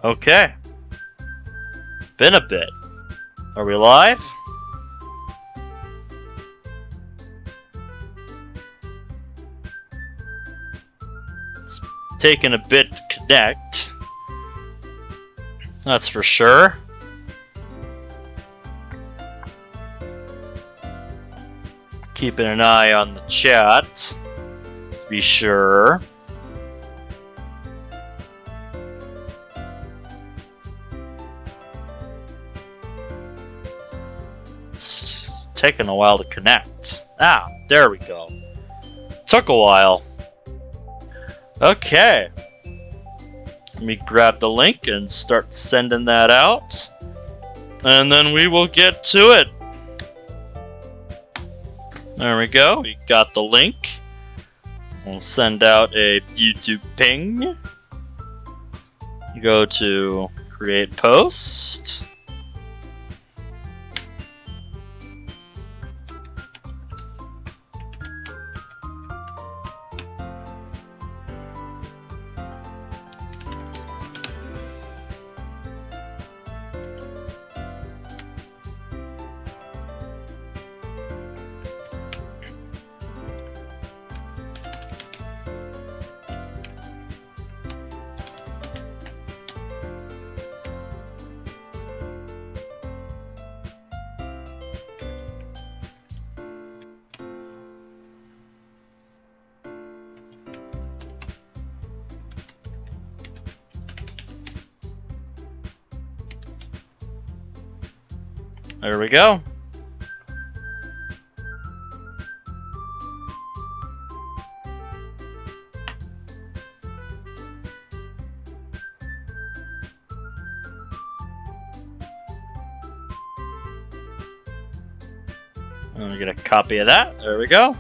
Okay. Been a bit. Are we live? It's taken a bit to connect. That's for sure. Keeping an eye on the chat, to be sure. It's taken a while to connect. Ah, there we go. Took a while. Okay. Let me grab the link and start sending that out. And then we will get to it. There we go. We got the link. We'll send out a YouTube ping. You go to create post. There we go. I'm gonna get a copy of that. There we go.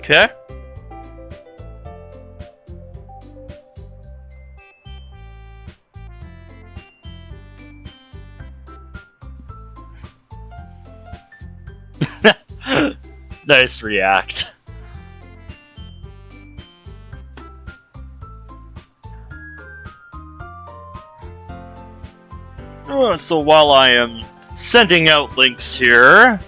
Okay. Nice react. So while I am sending out links here,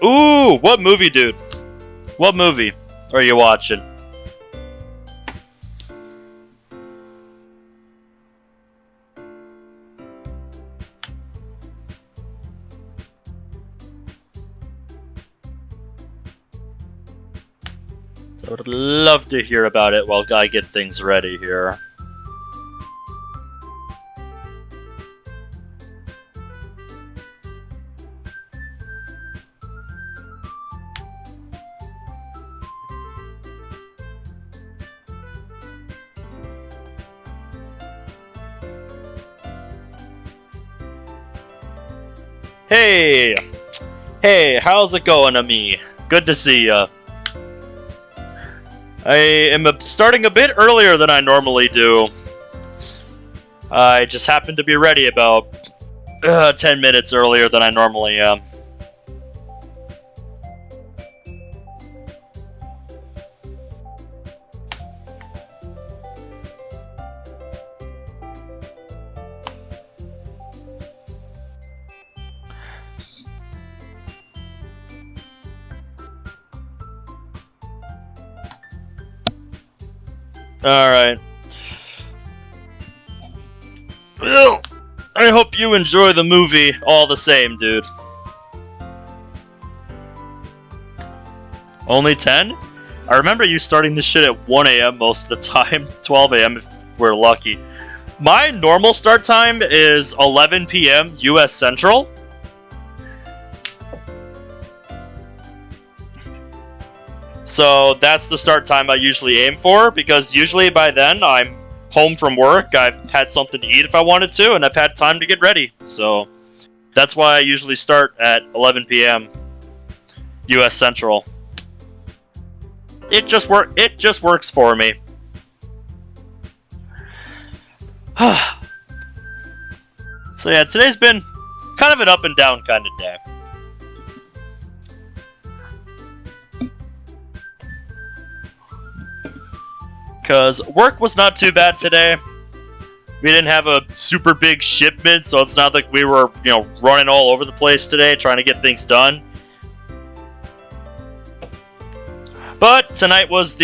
ooh, what movie, dude? What movie are you watching? I would love to hear about it while I get things ready here. Hey, how's it going, Ami? Good to see ya. I am starting a bit earlier than I normally do. I just happened to be ready about 10 minutes earlier than I normally am. Alright. Well, I hope you enjoy the movie all the same, dude. Only 10? I remember you starting this shit at 1 AM most of the time. 12 AM if we're lucky. My normal start time is 11 p.m. US Central. So that's the start time I usually aim for, because usually by then I'm home from work, I've had something to eat if I wanted to, and I've had time to get ready. So that's why I usually start at 11 p.m. US Central. It just works for me. So yeah, today's been kind of an up and down kind of day. Because work was not too bad today. We didn't have a super big shipment, so it's not like we were, running all over the place today trying to get things done. But tonight was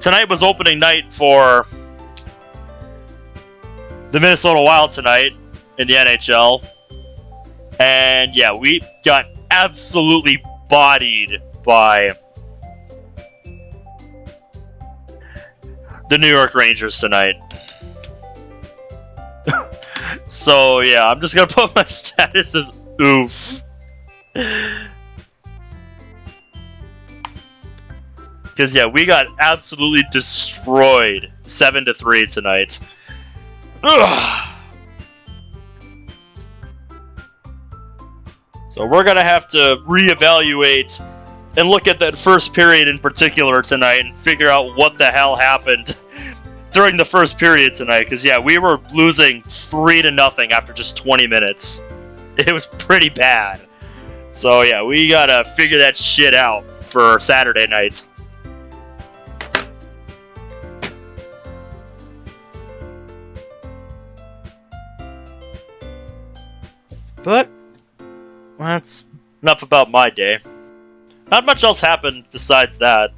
tonight was opening night for the Minnesota Wild tonight in the NHL. And yeah, we got absolutely bodied by the New York Rangers tonight. So yeah, I'm just gonna put my status as oof. Because yeah, we got absolutely destroyed 7-3 tonight. Ugh. So we're gonna have to reevaluate and look at that first period in particular tonight and figure out what the hell happened during the first period tonight. Because yeah, we were losing 3-0 after just 20 minutes. It was pretty bad. So yeah, we gotta figure that shit out for Saturday night. But that's enough about my day. Not much else happened besides that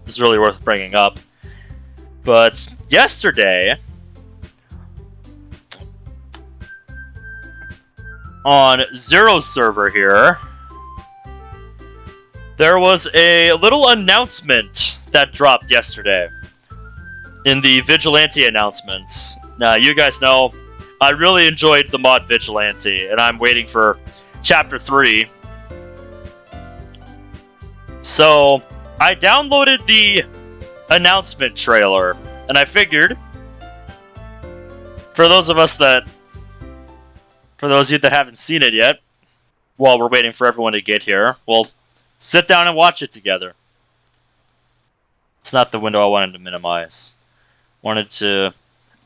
is really worth bringing up. But yesterday, on Zero's server here, there was a little announcement that dropped yesterday in the Vigilante announcements. Now, you guys know I really enjoyed the mod Vigilante, and I'm waiting for Chapter 3. So, I downloaded the announcement trailer, and I figured, for those of you that haven't seen it yet, while we're waiting for everyone to get here, we'll sit down and watch it together. It's not the window I wanted to minimize. Wanted to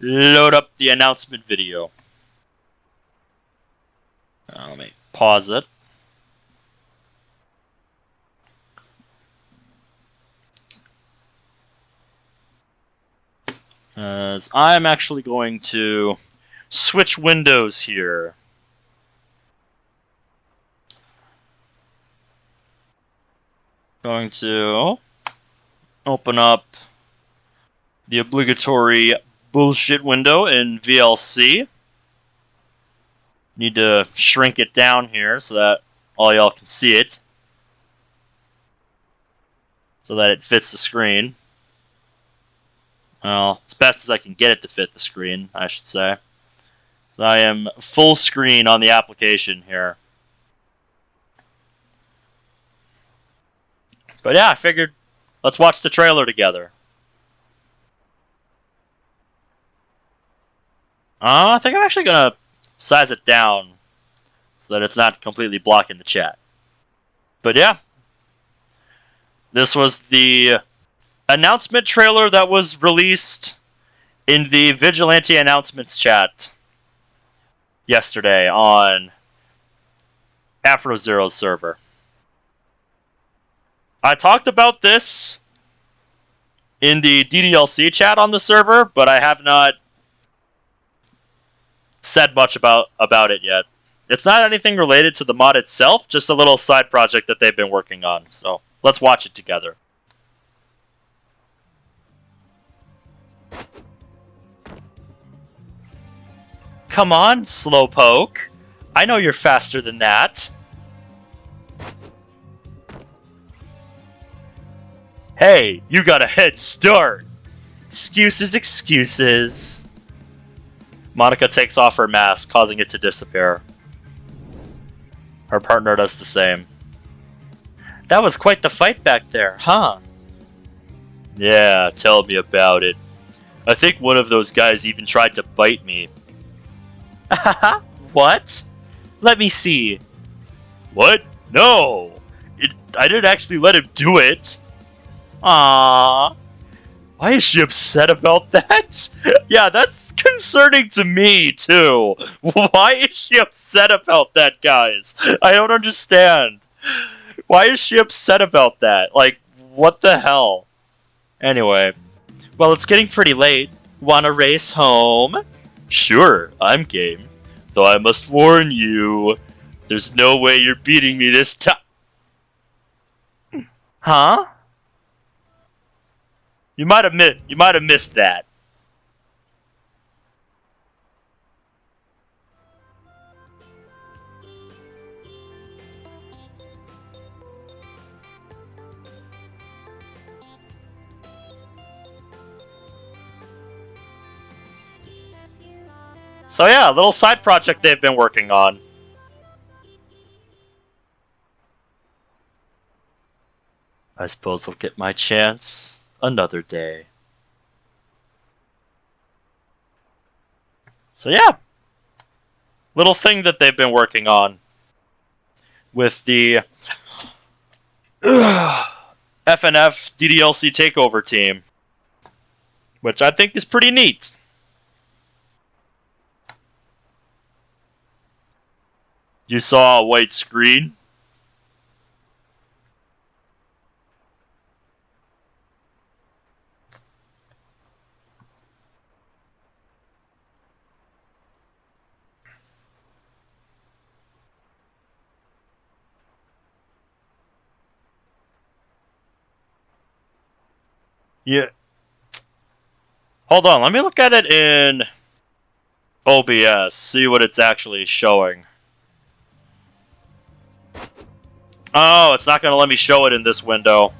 load up the announcement video. Let me pause it. As I'm actually going to switch windows here. Going to open up the obligatory bullshit window in VLC. Need to shrink it down here so that all y'all can see it. So that it fits the screen. Well, as best as I can get it to fit the screen, I should say. So I am full screen on the application here. But yeah, I figured let's watch the trailer together. I think I'm actually going to size it down so that it's not completely blocking the chat. But yeah, this was the announcement trailer that was released in the Vigilante announcements chat yesterday on AfroZero's server. I talked about this in the DDLC chat on the server, but I have not said much about it yet. It's not anything related to the mod itself, just a little side project that they've been working on. So let's watch it together. Come on, Slowpoke. I know you're faster than that. Hey, you got a head start. Excuses, excuses. Monika takes off her mask, causing it to disappear. Her partner does the same. That was quite the fight back there, huh? Yeah, tell me about it. I think one of those guys even tried to bite me. What? Let me see. What? No! I didn't actually let him do it. Aww. Why is she upset about that? Yeah, that's concerning to me, too. Why is she upset about that, guys? I don't understand. Why is she upset about that? Like, what the hell? Anyway. Well, it's getting pretty late. Wanna race home? Sure, I'm game. Though I must warn you, there's no way you're beating me this time. Huh? You might have missed that. So yeah, a little side project they've been working on. I suppose I'll get my chance another day. So yeah, little thing that they've been working on with the FNF DDLC takeover team, which I think is pretty neat. You saw a white screen? Yeah. Hold on, let me look at it in OBS, see what it's actually showing. Oh, it's not going to let me show it in this window.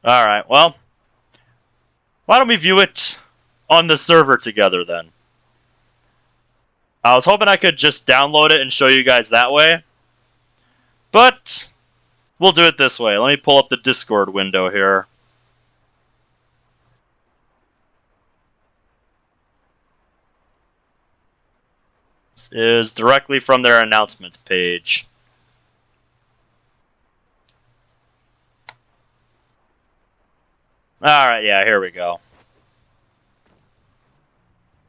Alright, well. Why don't we view it on the server together then? I was hoping I could just download it and show you guys that way. But we'll do it this way. Let me pull up the Discord window here. This is directly from their announcements page. Alright, yeah, here we go.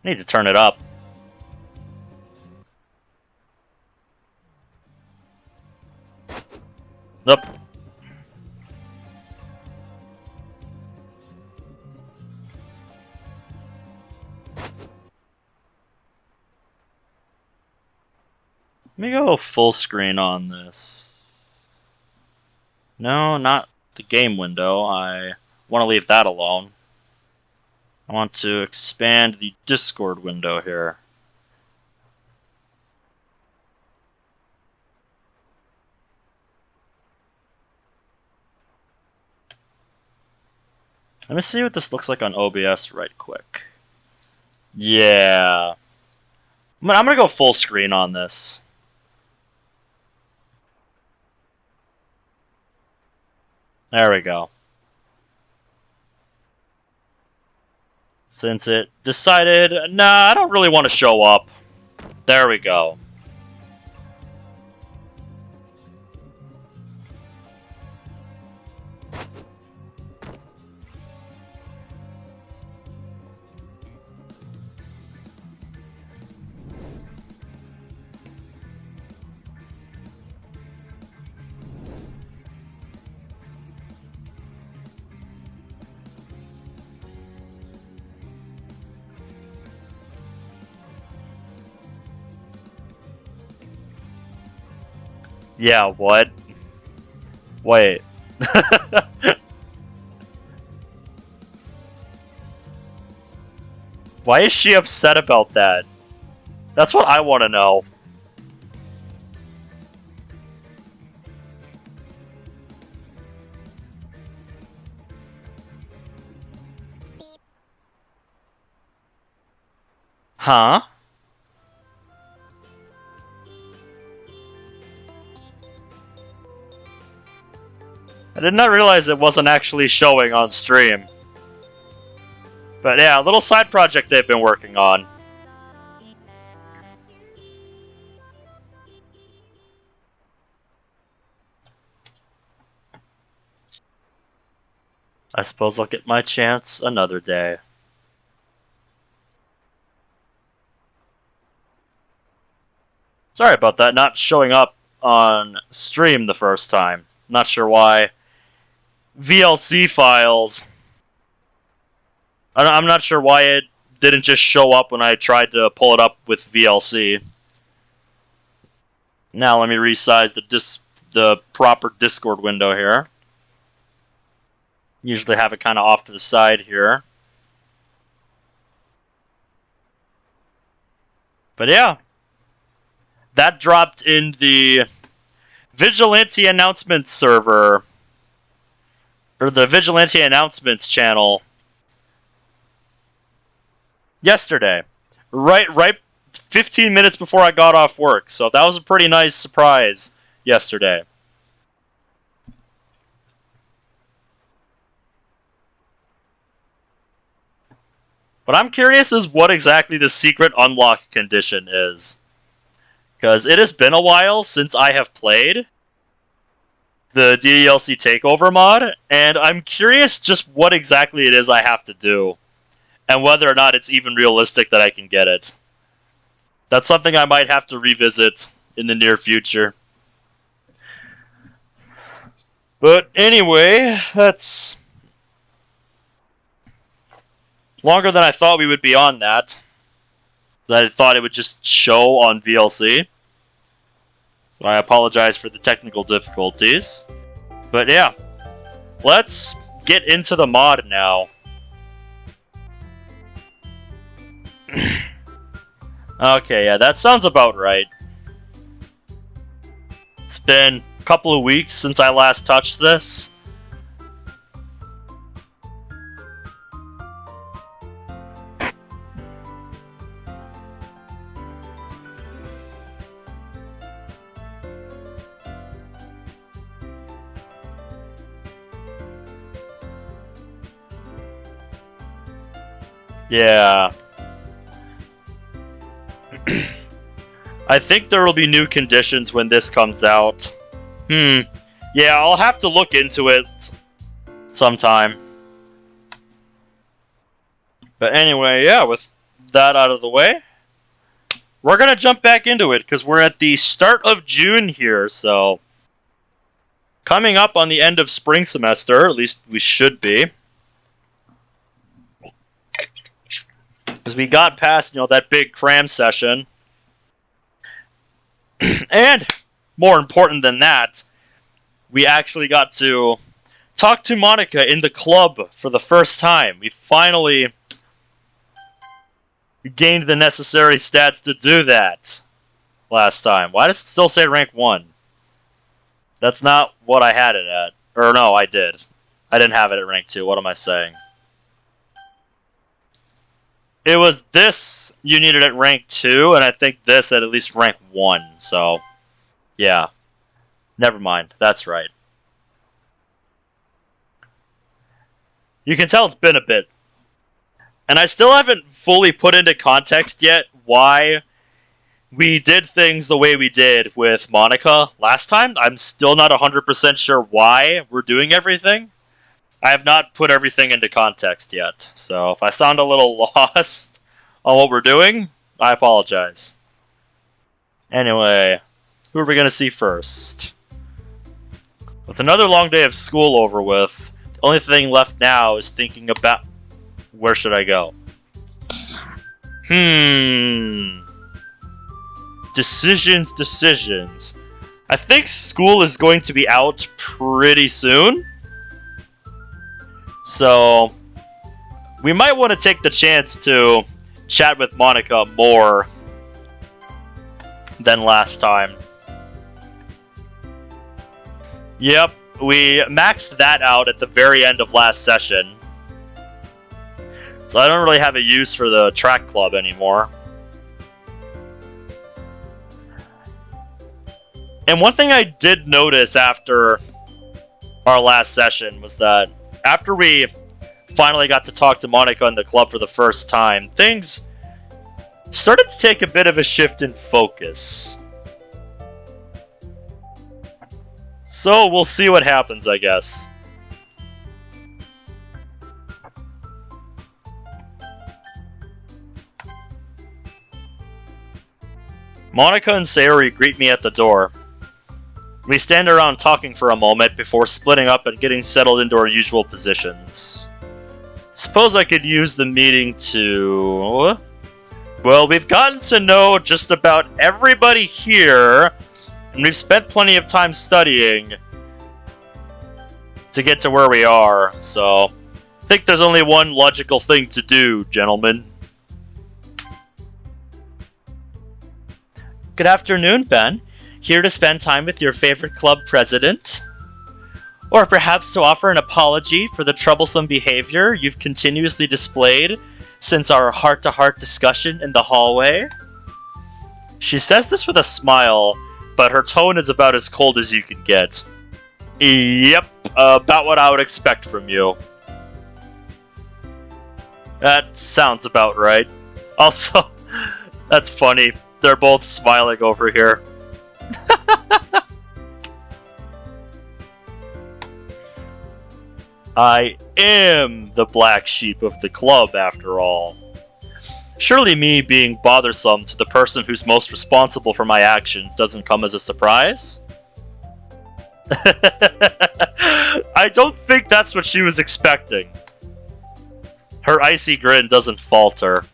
Need to turn it up. Yep. Let me go full screen on this. No, not the game window. I want to leave that alone. I want to expand the Discord window here. Let me see what this looks like on OBS right quick. Yeah. I'm gonna go full screen on this. There we go. Since it decided, nah, I don't really want to show up. There we go. Yeah, what? Wait. Why is she upset about that? That's what I want to know. Huh? I did not realize it wasn't actually showing on stream. But yeah, a little side project they've been working on. I suppose I'll get my chance another day. Sorry about that, not showing up on stream the first time. Not sure why. VLC files. I'm not sure why it didn't just show up when I tried to pull it up with VLC. Now let me resize the proper Discord window here. Usually have it kind of off to the side here. But yeah. That dropped in the Vigilante Announcements server. Or the Vigilante Announcements channel. Yesterday. Right 15 minutes before I got off work. So that was a pretty nice surprise yesterday. What I'm curious is what exactly the secret unlock condition is. Because it has been a while since I have played the DLC Takeover mod, and I'm curious just what exactly it is I have to do, and whether or not it's even realistic that I can get it. That's something I might have to revisit in the near future. But anyway, that's longer than I thought we would be on that. I thought it would just show on VLC. So I apologize for the technical difficulties. But yeah, let's get into the mod now. Okay, yeah, that sounds about right. It's been a couple of weeks since I last touched this. Yeah. I think there will be new conditions when this comes out. Yeah, I'll have to look into it sometime. But anyway, yeah, with that out of the way, we're gonna jump back into it, because we're at the start of June here, so coming up on the end of spring semester, at least we should be. Because we got past, that big cram session. And, more important than that, we actually got to talk to Monika in the club for the first time. We finally gained the necessary stats to do that last time. Why does it still say rank 1? That's not what I had it at. Or no, I did. I didn't have it at rank 2. What am I saying? It was this you needed at rank 2, and I think this at least rank 1, so yeah. Never mind, that's right. You can tell it's been a bit. And I still haven't fully put into context yet why we did things the way we did with Monika last time. I'm still not 100% sure why we're doing everything. I have not put everything into context yet, so if I sound a little lost on what we're doing, I apologize. Anyway, who are we going to see first? With another long day of school over with, the only thing left now is thinking about where should I go? Decisions. I think school is going to be out pretty soon. So, we might want to take the chance to chat with Monika more than last time. Yep, we maxed that out at the very end of last session. So I don't really have a use for the track club anymore. And one thing I did notice after our last session was that after we finally got to talk to Monika in the club for the first time, things started to take a bit of a shift in focus. So we'll see what happens, I guess. Monika and Sayori greet me at the door. We stand around talking for a moment before splitting up and getting settled into our usual positions. Suppose I could use the meeting to... Well, we've gotten to know just about everybody here, and we've spent plenty of time studying to get to where we are, so I think there's only one logical thing to do, gentlemen. Good afternoon, Ben. Here to spend time with your favorite club president? Or perhaps to offer an apology for the troublesome behavior you've continuously displayed since our heart-to-heart discussion in the hallway? She says this with a smile, but her tone is about as cold as you can get. Yep, about what I would expect from you. That sounds about right. Also, that's funny. They're both smiling over here. I am the black sheep of the club, after all. Surely me being bothersome to the person who's most responsible for my actions doesn't come as a surprise? I don't think that's what she was expecting. Her icy grin doesn't falter.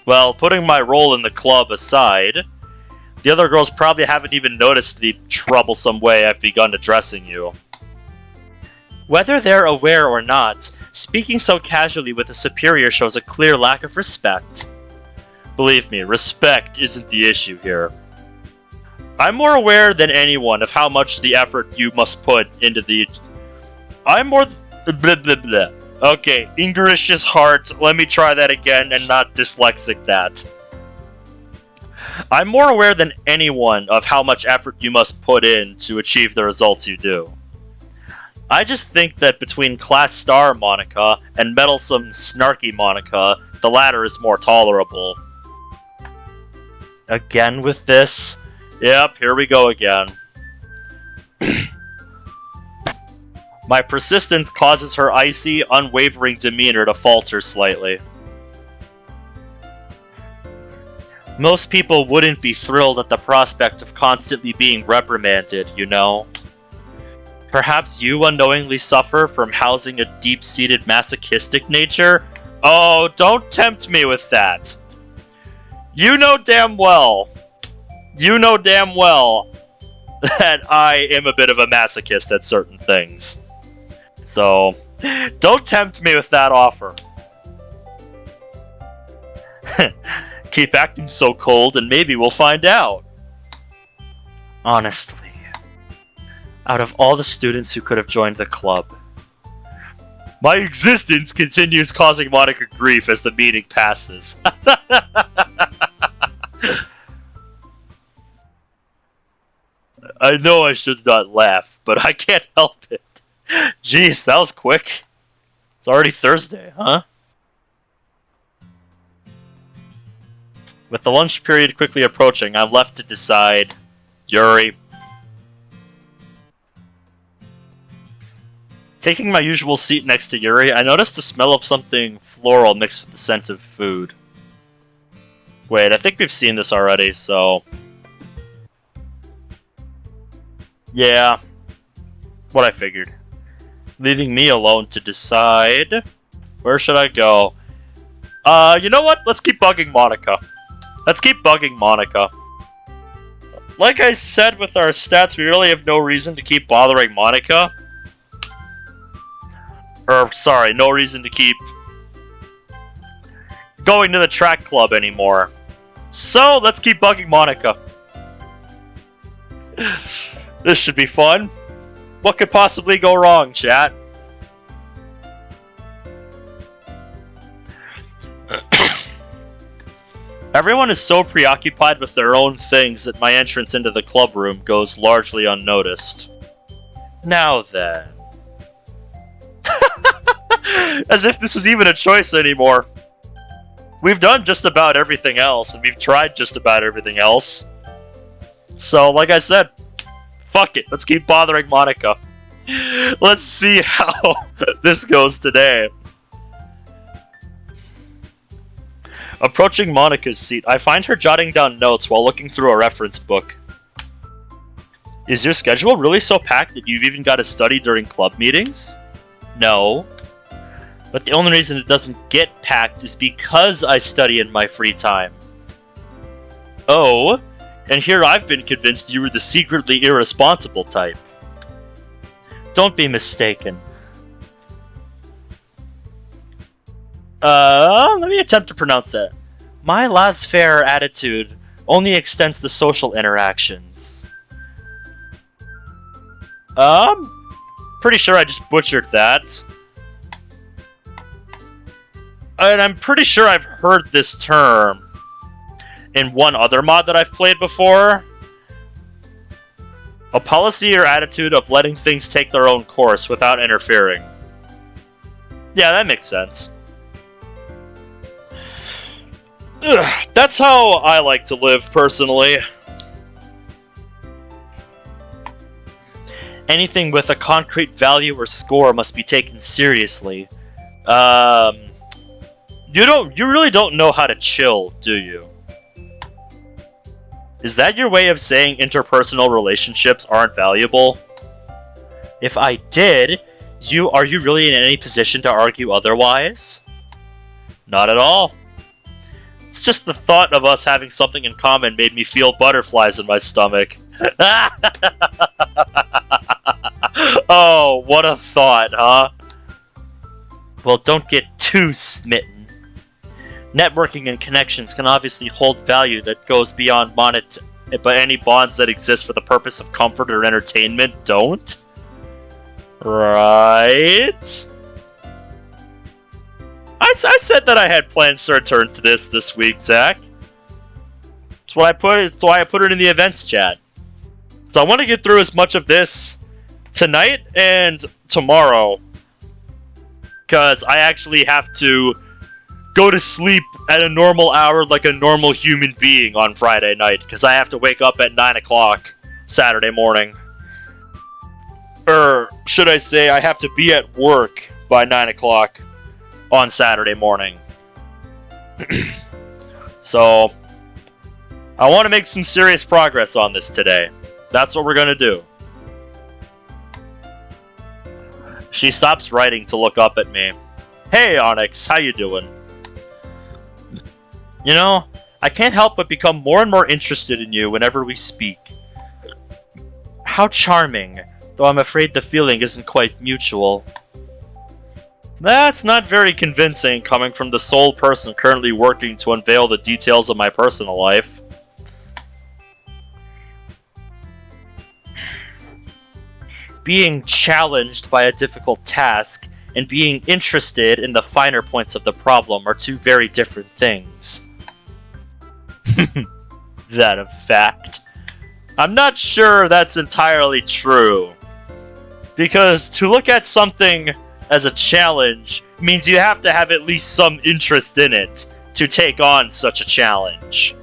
Well, putting my role in the club aside, the other girls probably haven't even noticed the troublesome way I've begun addressing you. Whether they're aware or not, speaking so casually with a superior shows a clear lack of respect. Believe me, respect isn't the issue here. I'm more aware than anyone of how much the effort you must put into the... I'm more... Blah, blah, blah. Okay, English is hard. Let me try that again and not dyslexic that. I'm more aware than anyone of how much effort you must put in to achieve the results you do. I just think that between class star Monika and meddlesome, snarky Monika, the latter is more tolerable. Again with this? Yep, here we go again. My persistence causes her icy, unwavering demeanor to falter slightly. Most people wouldn't be thrilled at the prospect of constantly being reprimanded, you know? Perhaps you unknowingly suffer from housing a deep-seated masochistic nature? Oh, don't tempt me with that. You know damn well that I am a bit of a masochist at certain things. So, don't tempt me with that offer. Keep acting so cold and maybe we'll find out. Honestly, out of all the students who could have joined the club, my existence continues causing Monika grief as the meeting passes. I know I should not laugh, but I can't help it. Jeez, that was quick. It's already Thursday, huh? With the lunch period quickly approaching, I'm left to decide. Yuri. Taking my usual seat next to Yuri, I noticed the smell of something floral mixed with the scent of food. Wait, I think we've seen this already, so... Yeah. What I figured. Leaving me alone to decide... Where should I go? You know what? Let's keep bugging Monika. Let's keep bugging Monika. Like I said with our stats, we really have no reason to keep bothering Monika. Or, sorry, no reason to keep going to the track club anymore. So, let's keep bugging Monika. This should be fun. What could possibly go wrong, chat? Everyone is so preoccupied with their own things that my entrance into the club room goes largely unnoticed. Now then. As if this is even a choice anymore. We've done just about everything else, and we've tried just about everything else. So, like I said, fuck it, let's keep bothering Monika. Let's see how this goes today. Approaching Monika's seat, I find her jotting down notes while looking through a reference book. Is your schedule really so packed that you've even got to study during club meetings? No. But the only reason it doesn't get packed is because I study in my free time. Oh, and here I've been convinced you were the secretly irresponsible type. Don't be mistaken. Let me attempt to pronounce that. My laissez-faire attitude only extends to social interactions. Pretty sure I just butchered that. And I'm pretty sure I've heard this term in one other mod that I've played before. A policy or attitude of letting things take their own course without interfering. Yeah, that makes sense. Ugh, that's how I like to live, personally. Anything with a concrete value or score must be taken seriously. You really don't know how to chill, do you? Is that your way of saying interpersonal relationships aren't valuable? If I did, are you really in any position to argue otherwise? Not at all. It's just the thought of us having something in common made me feel butterflies in my stomach. Oh, what a thought, huh? Well, don't get too smitten. Networking and connections can obviously hold value that goes beyond monetary, but any bonds that exist for the purpose of comfort or entertainment don't? Right? I said that I had plans to return to this week, Zach. That's why I put it in the events chat. So I want to get through as much of this tonight and tomorrow, because I actually have to go to sleep at a normal hour like a normal human being on Friday night, because I have to wake up at 9 o'clock Saturday morning. Or should I say, I have to be at work by 9 o'clock on Saturday morning. So, I want to make some serious progress on this today. That's what we're going to do. She stops writing to look up at me. Hey, Onyx, how you doing? You know, I can't help but become more and more interested in you whenever we speak. How charming, though I'm afraid the feeling isn't quite mutual. That's not very convincing coming from the sole person currently working to unveil the details of my personal life. Being challenged by a difficult task and being interested in the finer points of the problem are two very different things. That a fact? I'm not sure that's entirely true. Because to look at something as a challenge means you have to have at least some interest in it to take on such a challenge.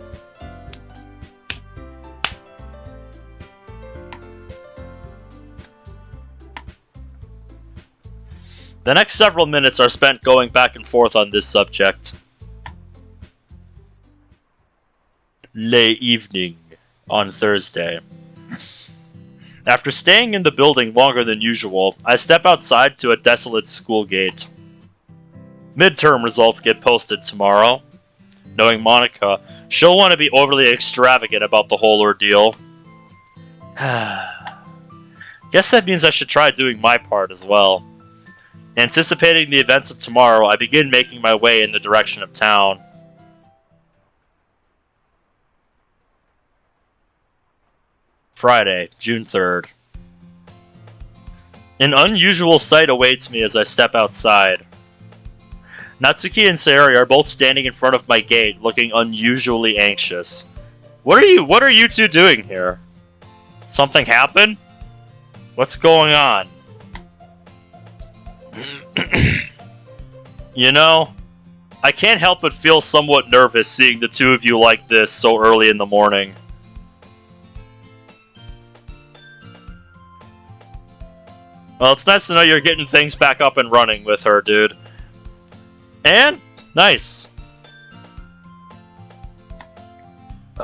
The next several minutes are spent going back and forth on this subject. Late evening on Thursday. After staying in the building longer than usual, I step outside to a desolate school gate. Midterm results get posted tomorrow. Knowing Monika, she'll want to be overly extravagant about the whole ordeal. Guess that means I should try doing my part as well. Anticipating the events of tomorrow, I begin making my way in the direction of town. Friday, June 3rd. An unusual sight awaits me as I step outside. Natsuki and Sayori are both standing in front of my gate, looking unusually anxious. What are you two doing here? Something happened? What's going on? You know, I can't help but feel somewhat nervous seeing the two of you like this so early in the morning. Well, it's nice to know you're getting things back up and running with her, dude. And? Nice.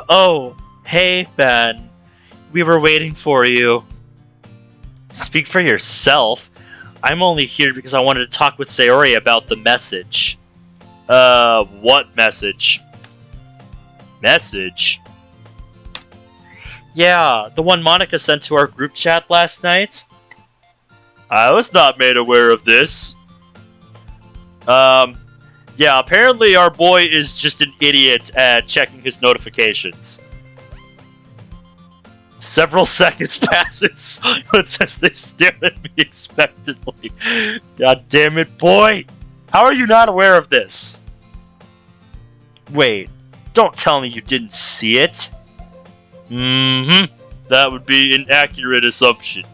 Oh, hey, Ben. We were waiting for you. Speak for yourself. I'm only here because I wanted to talk with Sayori about the message. What message? Message? Yeah, the one Monika sent to our group chat last night. I was not made aware of this. Yeah, apparently our boy is just an idiot at checking his notifications. Several seconds passes as they stare at me expectantly. God damn it, boy! How are you not aware of this? Wait, don't tell me you didn't see it. Mm-hmm. That would be an accurate assumption.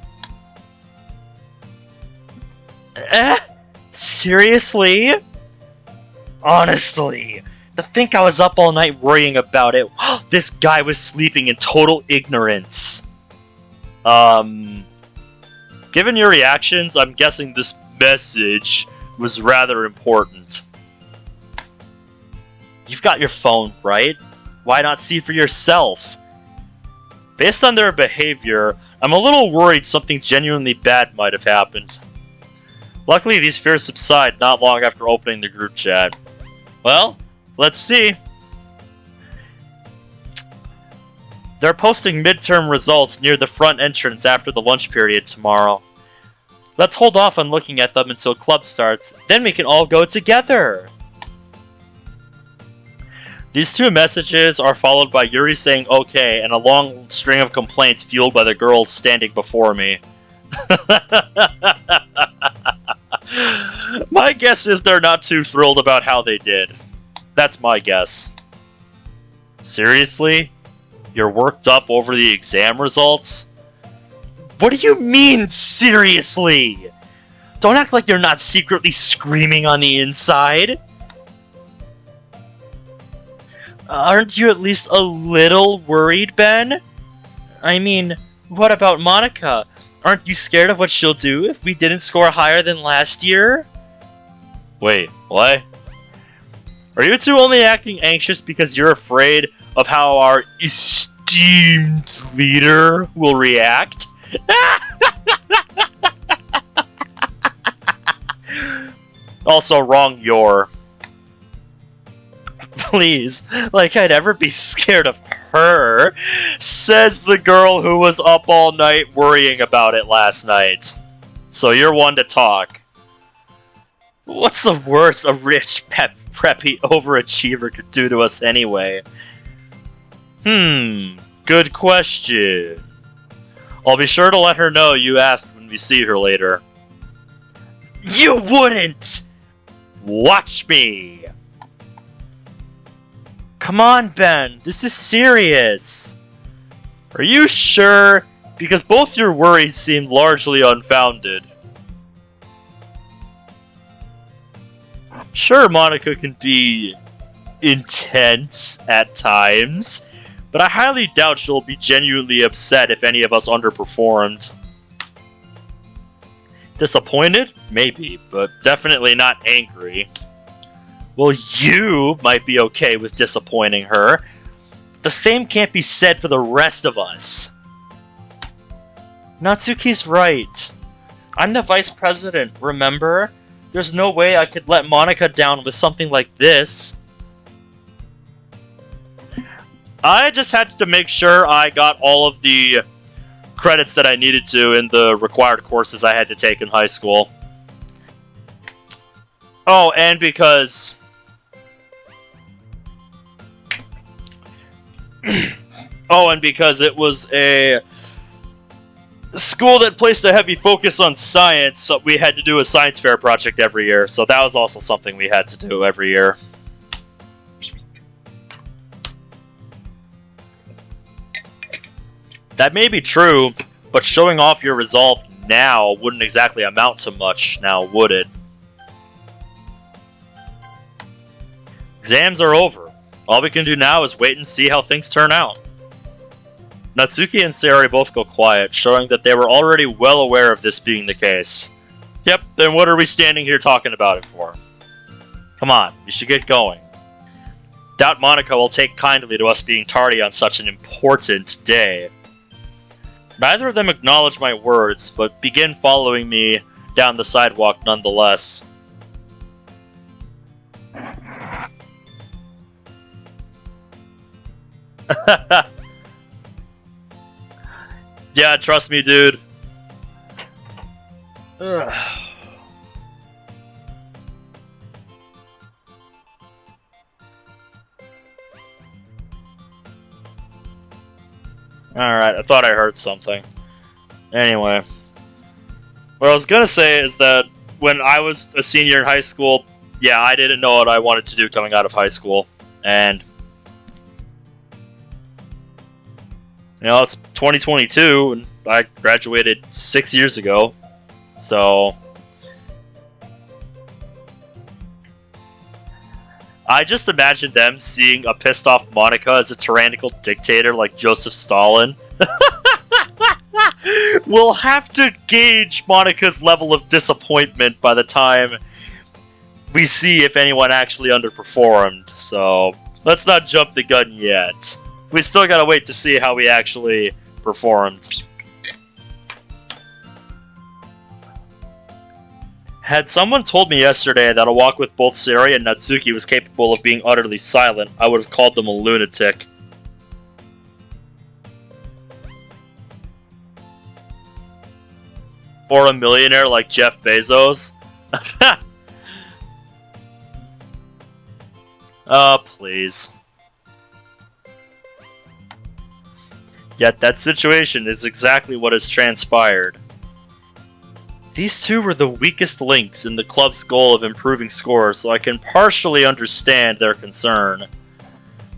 Seriously? Honestly, to think I was up all night worrying about it. This guy was sleeping in total ignorance. Given your reactions, I'm guessing this message was rather important. You've got your phone, right? Why not see for yourself? Based on their behavior, I'm a little worried something genuinely bad might have happened. Luckily, these fears subside not long after opening the group chat. Well, let's see. They're posting midterm results near the front entrance after the lunch period tomorrow. Let's hold off on looking at them until club starts, then we can all go together. These two messages are followed by Yuri saying okay and a long string of complaints fueled by the girls standing before me. My guess is they're not too thrilled about how they did. That's my guess. Seriously? You're worked up over the exam results? What do you mean, seriously? Don't act like you're not secretly screaming on the inside. Aren't you at least a little worried, Ben? I mean, what about Monika? Aren't you scared of what she'll do if we didn't score higher than last year? Wait, what? Are you two only acting anxious because you're afraid of how our esteemed leader will react? Also, wrong your. Please, like I'd ever be scared of her, says the girl who was up all night worrying about it last night. So you're one to talk. What's the worst a rich, preppy overachiever could do to us anyway? Good question. I'll be sure to let her know you asked when we see her later. You wouldn't! Watch me! Come on, Ben. This is serious. Are you sure? Because both your worries seem largely unfounded. Sure, Monika can be intense at times, but I highly doubt she'll be genuinely upset if any of us underperformed. Disappointed? Maybe, but definitely not angry. Well, you might be okay with disappointing her. The same can't be said for the rest of us. Natsuki's right. I'm the vice president, remember? There's no way I could let Monika down with something like this. I just had to make sure I got all of the credits that I needed to in the required courses I had to take in high school. Oh, and because... oh, and because it was a school that placed a heavy focus on science, so we had to do a science fair project every year, so that was also something we had to do every year. That may be true, but showing off your resolve now wouldn't exactly amount to much now, would it? Exams are over. All we can do now is wait and see how things turn out. Natsuki and Sayori both go quiet, showing that they were already well aware of this being the case. Yep, then what are we standing here talking about it for? Come on, we should get going. Doubt Monika will take kindly to us being tardy on such an important day. Neither of them acknowledge my words, but begin following me down the sidewalk nonetheless. Yeah, trust me, dude. Ugh. Alright, I thought I heard something. Anyway. What I was gonna say is that when I was a senior in high school, yeah, I didn't know what I wanted to do coming out of high school. And you know, it's 2022, and I graduated 6 years ago, so I just imagine them seeing a pissed off Monika as a tyrannical dictator like Joseph Stalin. We'll have to gauge Monika's level of disappointment by the time we see if anyone actually underperformed, so let's not jump the gun yet. We still gotta wait to see how we actually performed. Had someone told me yesterday that a walk with both Sayori and Natsuki was capable of being utterly silent, I would have called them a lunatic. Or a millionaire like Jeff Bezos. Please. Yet that situation is exactly what has transpired. These two were the weakest links in the club's goal of improving scores, so I can partially understand their concern.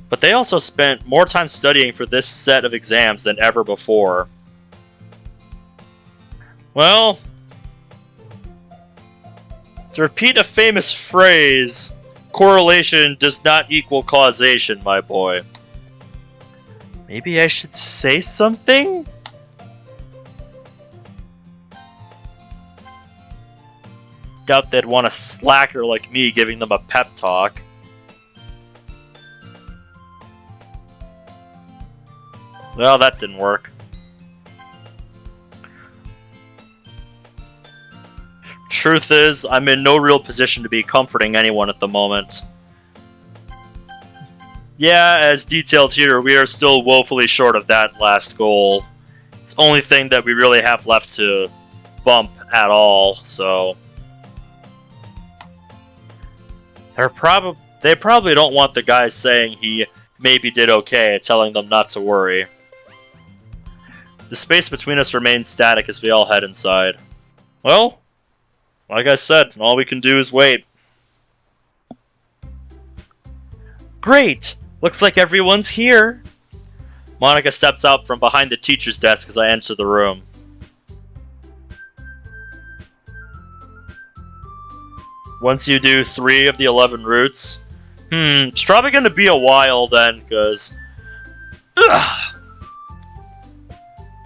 But they also spent more time studying for this set of exams than ever before. Well, to repeat a famous phrase, correlation does not equal causation, my boy. Maybe I should say something? Doubt they'd want a slacker like me giving them a pep talk. Well, that didn't work. Truth is, I'm in no real position to be comforting anyone at the moment. Yeah, as detailed here, we are still woefully short of that last goal. It's the only thing that we really have left to bump at all, so they probably don't want the guy saying he maybe did okay, telling them not to worry. The space between us remains static as we all head inside. Well, like I said, all we can do is wait. Great! Looks like everyone's here! Monika steps out from behind the teacher's desk as I enter the room. Once you do 3 of the 11 routes, it's probably going to be a while then, because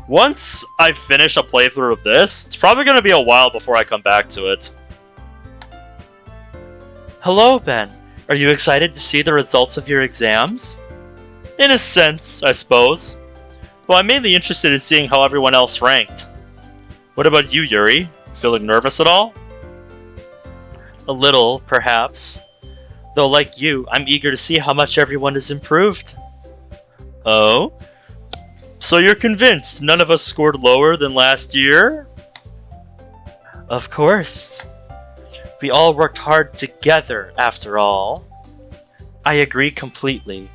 once I finish a playthrough of this, it's probably going to be a while before I come back to it. Hello, Ben. Are you excited to see the results of your exams? In a sense, I suppose. Well, I'm mainly interested in seeing how everyone else ranked. What about you, Yuri? Feeling nervous at all? A little, perhaps. Though like you, I'm eager to see how much everyone has improved. Oh? So you're convinced none of us scored lower than last year? Of course. We all worked hard together, after all. I agree completely,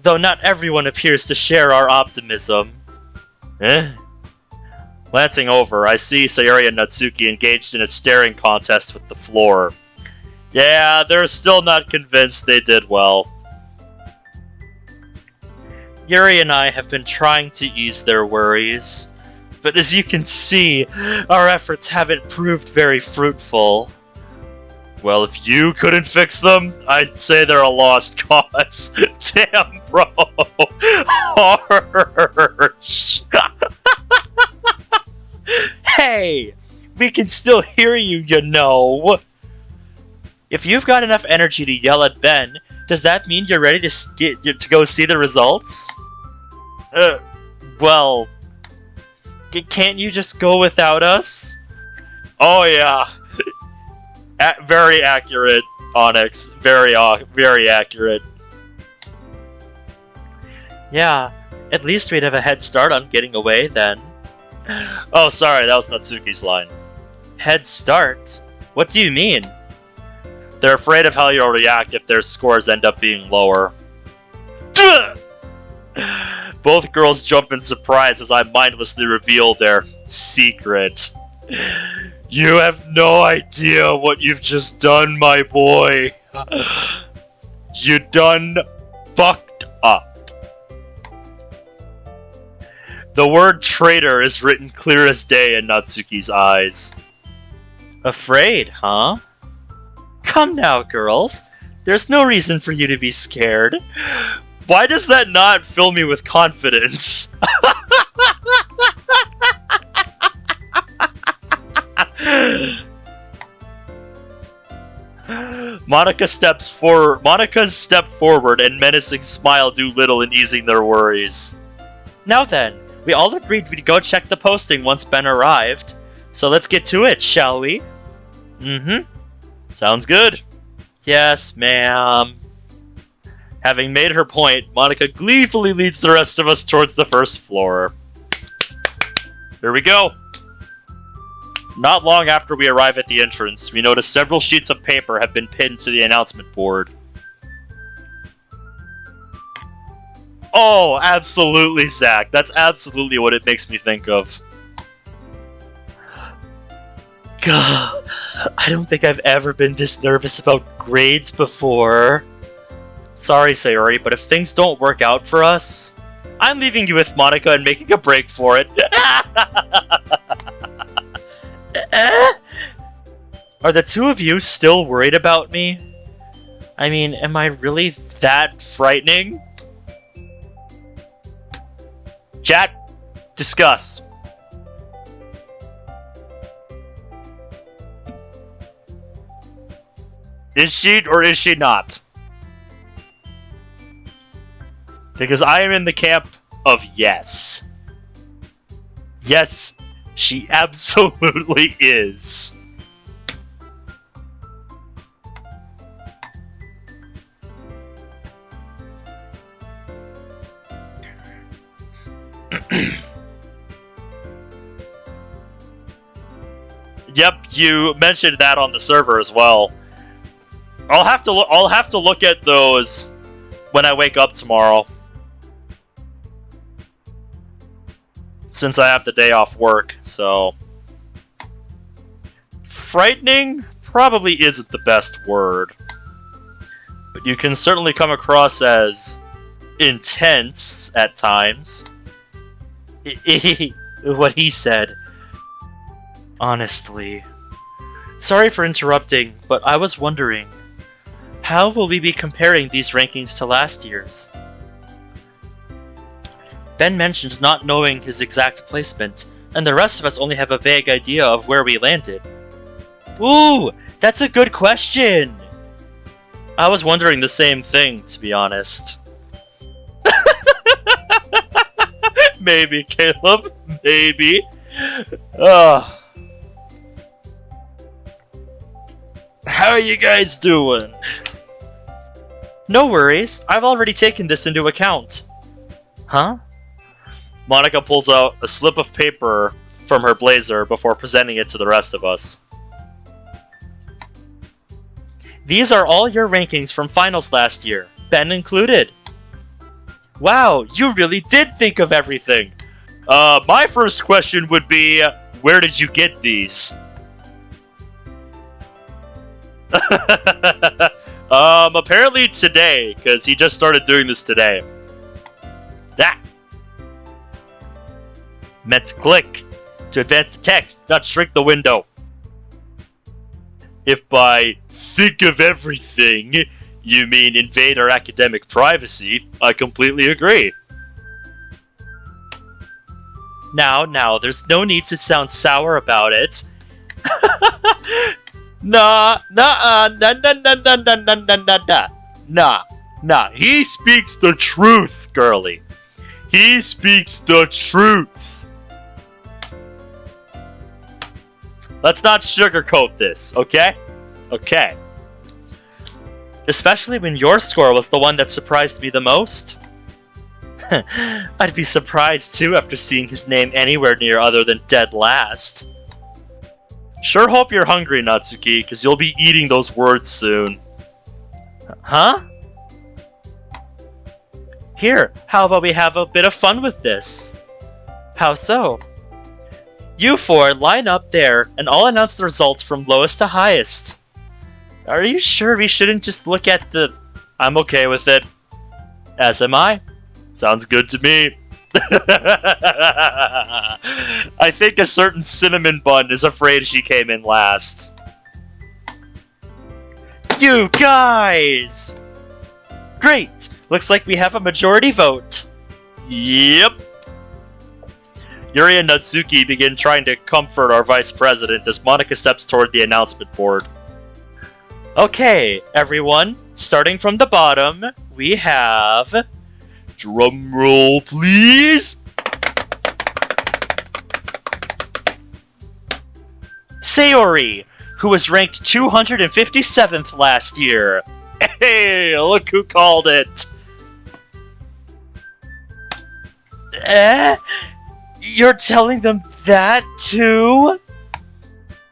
though not everyone appears to share our optimism. Glancing over, I see Sayori and Natsuki engaged in a staring contest with the floor. Yeah, they're still not convinced they did well. Yuri and I have been trying to ease their worries, but as you can see, our efforts haven't proved very fruitful. Well, if you couldn't fix them, I'd say they're a lost cause. Damn, bro. Harsh. Hey, we can still hear you, you know. If you've got enough energy to yell at Ben, does that mean you're ready to go see the results? Well, can't you just go without us? Oh yeah. Very accurate, Onyx. Very accurate. Yeah, at least we'd have a head start on getting away then. Oh, sorry, that was Natsuki's line. Head start? What do you mean? They're afraid of how you'll react if their scores end up being lower. Both girls jump in surprise as I mindlessly reveal their secret. You have no idea what you've just done, my boy. You done fucked up. The word traitor is written clear as day in Natsuki's eyes. Afraid, huh? Come now, girls. There's no reason for you to be scared. Why does that not fill me with confidence? Monika's step forward and menacing smile do little in easing their worries. Now then, we all agreed we'd go check the posting once Ben arrived. So let's get to it, shall we? Mm-hmm. Sounds good. Yes, ma'am. Having made her point, Monika gleefully leads the rest of us towards the first floor. Here we go. Not long after we arrive at the entrance, we notice several sheets of paper have been pinned to the announcement board. Oh, absolutely, Zach. That's absolutely what it makes me think of. God, I don't think I've ever been this nervous about grades before. Sorry, Sayori, but if things don't work out for us, I'm leaving you with Monika and making a break for it. Are the two of you still worried about me? I mean, am I really that frightening? Chat, discuss. Is she or is she not? Because I am in the camp of yes. Yes, she absolutely is. Yep, you mentioned that on the server as well. I'll have to look at those when I wake up tomorrow, since I have the day off work. So, frightening probably isn't the best word, but you can certainly come across as intense at times. What he said. Honestly. Sorry for interrupting, but I was wondering, how will we be comparing these rankings to last year's? Ben mentioned not knowing his exact placement, and the rest of us only have a vague idea of where we landed. Ooh, that's a good question! I was wondering the same thing, to be honest. Maybe, Caleb. Maybe. Ugh. How are you guys doing? No worries. I've already taken this into account. Huh? Monika pulls out a slip of paper from her blazer before presenting it to the rest of us. These are all your rankings from finals last year, Ben included. Wow, you really did think of everything! My first question would be, where did you get these? Apparently today, because he just started doing this today. That meant to click to advance the text, not shrink the window. If by think of everything you mean invade our academic privacy, I completely agree. Now, there's no need to sound sour about it. Nah. He speaks the truth, girly. He speaks the truth. Let's not sugarcoat this, okay? Okay. Especially when your score was the one that surprised me the most. I'd be surprised too after seeing his name anywhere near other than dead last. Sure hope you're hungry, Natsuki, because you'll be eating those words soon. Huh? Here, how about we have a bit of fun with this? How so? You four line up there, and I'll announce the results from lowest to highest. Are you sure we shouldn't just look at the... I'm okay with it. As am I. Sounds good to me. I think a certain cinnamon bun is afraid she came in last. You guys! Great! Looks like we have a majority vote. Yep. Yuri and Natsuki begin trying to comfort our vice president as Monika steps toward the announcement board. Okay, everyone, starting from the bottom, we have... Drum roll, please! Sayori, who was ranked 257th last year. Hey, look who called it! You're telling them that too?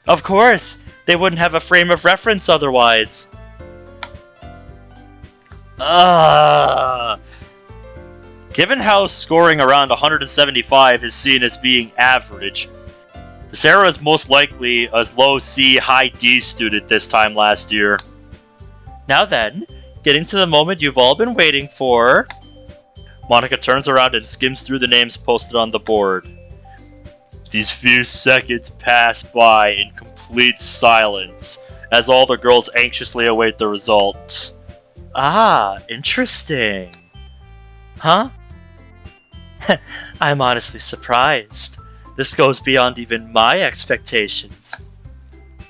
Of course, they wouldn't have a frame of reference otherwise. Given how scoring around 175 is seen as being average, Sarah is most likely a low C, high D student this time last year. Now then, getting to the moment you've all been waiting for. Monika turns around and skims through the names posted on the board. These few seconds pass by in complete silence as all the girls anxiously await the result. Ah, interesting. Huh? I'm honestly surprised. This goes beyond even my expectations.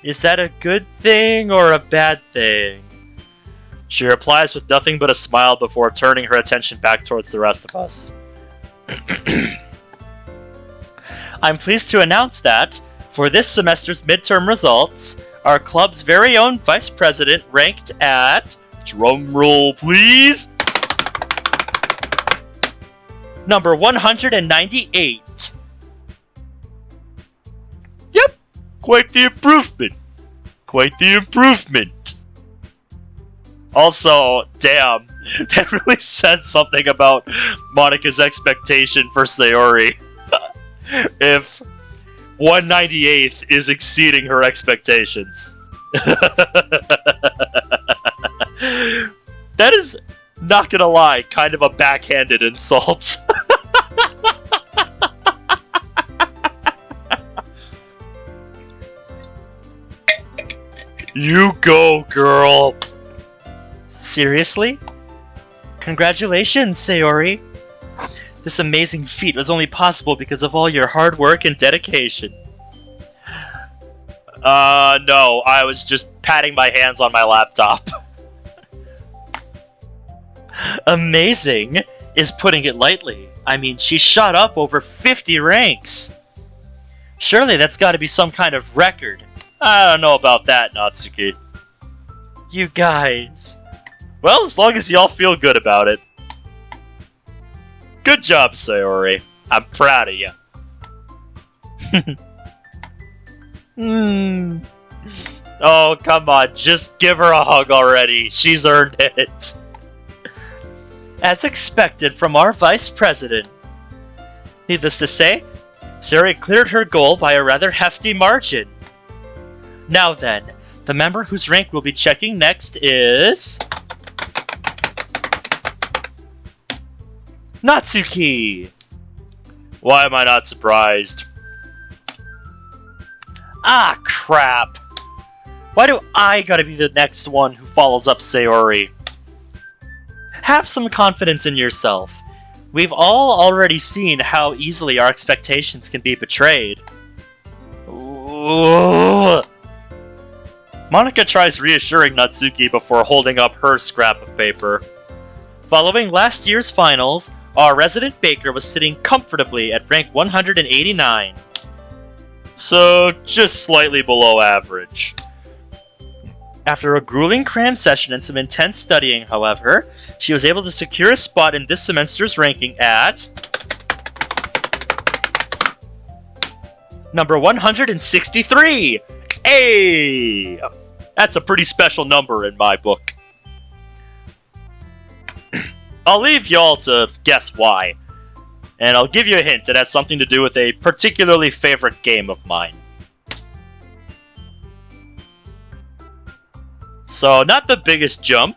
Is that a good thing or a bad thing? She replies with nothing but a smile before turning her attention back towards the rest of us. I'm pleased to announce that, for this semester's midterm results, our club's very own vice president ranked at... Drumroll, please! Number 198. Yep, quite the improvement. Quite the improvement. Also, damn, that really says something about Monika's expectation for Sayori. If 198th is exceeding her expectations. That is, not gonna lie, kind of a backhanded insult. You go, girl! Seriously? Congratulations, Sayori! This amazing feat was only possible because of all your hard work and dedication. No, I was just patting my hands on my laptop. Amazing is putting it lightly. I mean, she shot up over 50 ranks. Surely that's gotta be some kind of record. I don't know about that, Natsuki. You guys. Well, as long as y'all feel good about it. Good job, Sayori. I'm proud of you. Oh, come on. Just give her a hug already. She's earned it. As expected from our vice president. Needless to say, Sayori cleared her goal by a rather hefty margin. Now then, the member whose rank we'll be checking next is... Natsuki! Why am I not surprised? Ah, crap! Why do I gotta be the next one who follows up Sayori? Have some confidence in yourself. We've all already seen how easily our expectations can be betrayed. Ooh. Monika tries reassuring Natsuki before holding up her scrap of paper. Following last year's finals, our resident baker was sitting comfortably at rank 189. So, just slightly below average. After a grueling cram session and some intense studying, however, she was able to secure a spot in this semester's ranking at... number 163! Hey! That's a pretty special number in my book. I'll leave y'all to guess why. And I'll give you a hint. It has something to do with a particularly favorite game of mine. So, not the biggest jump.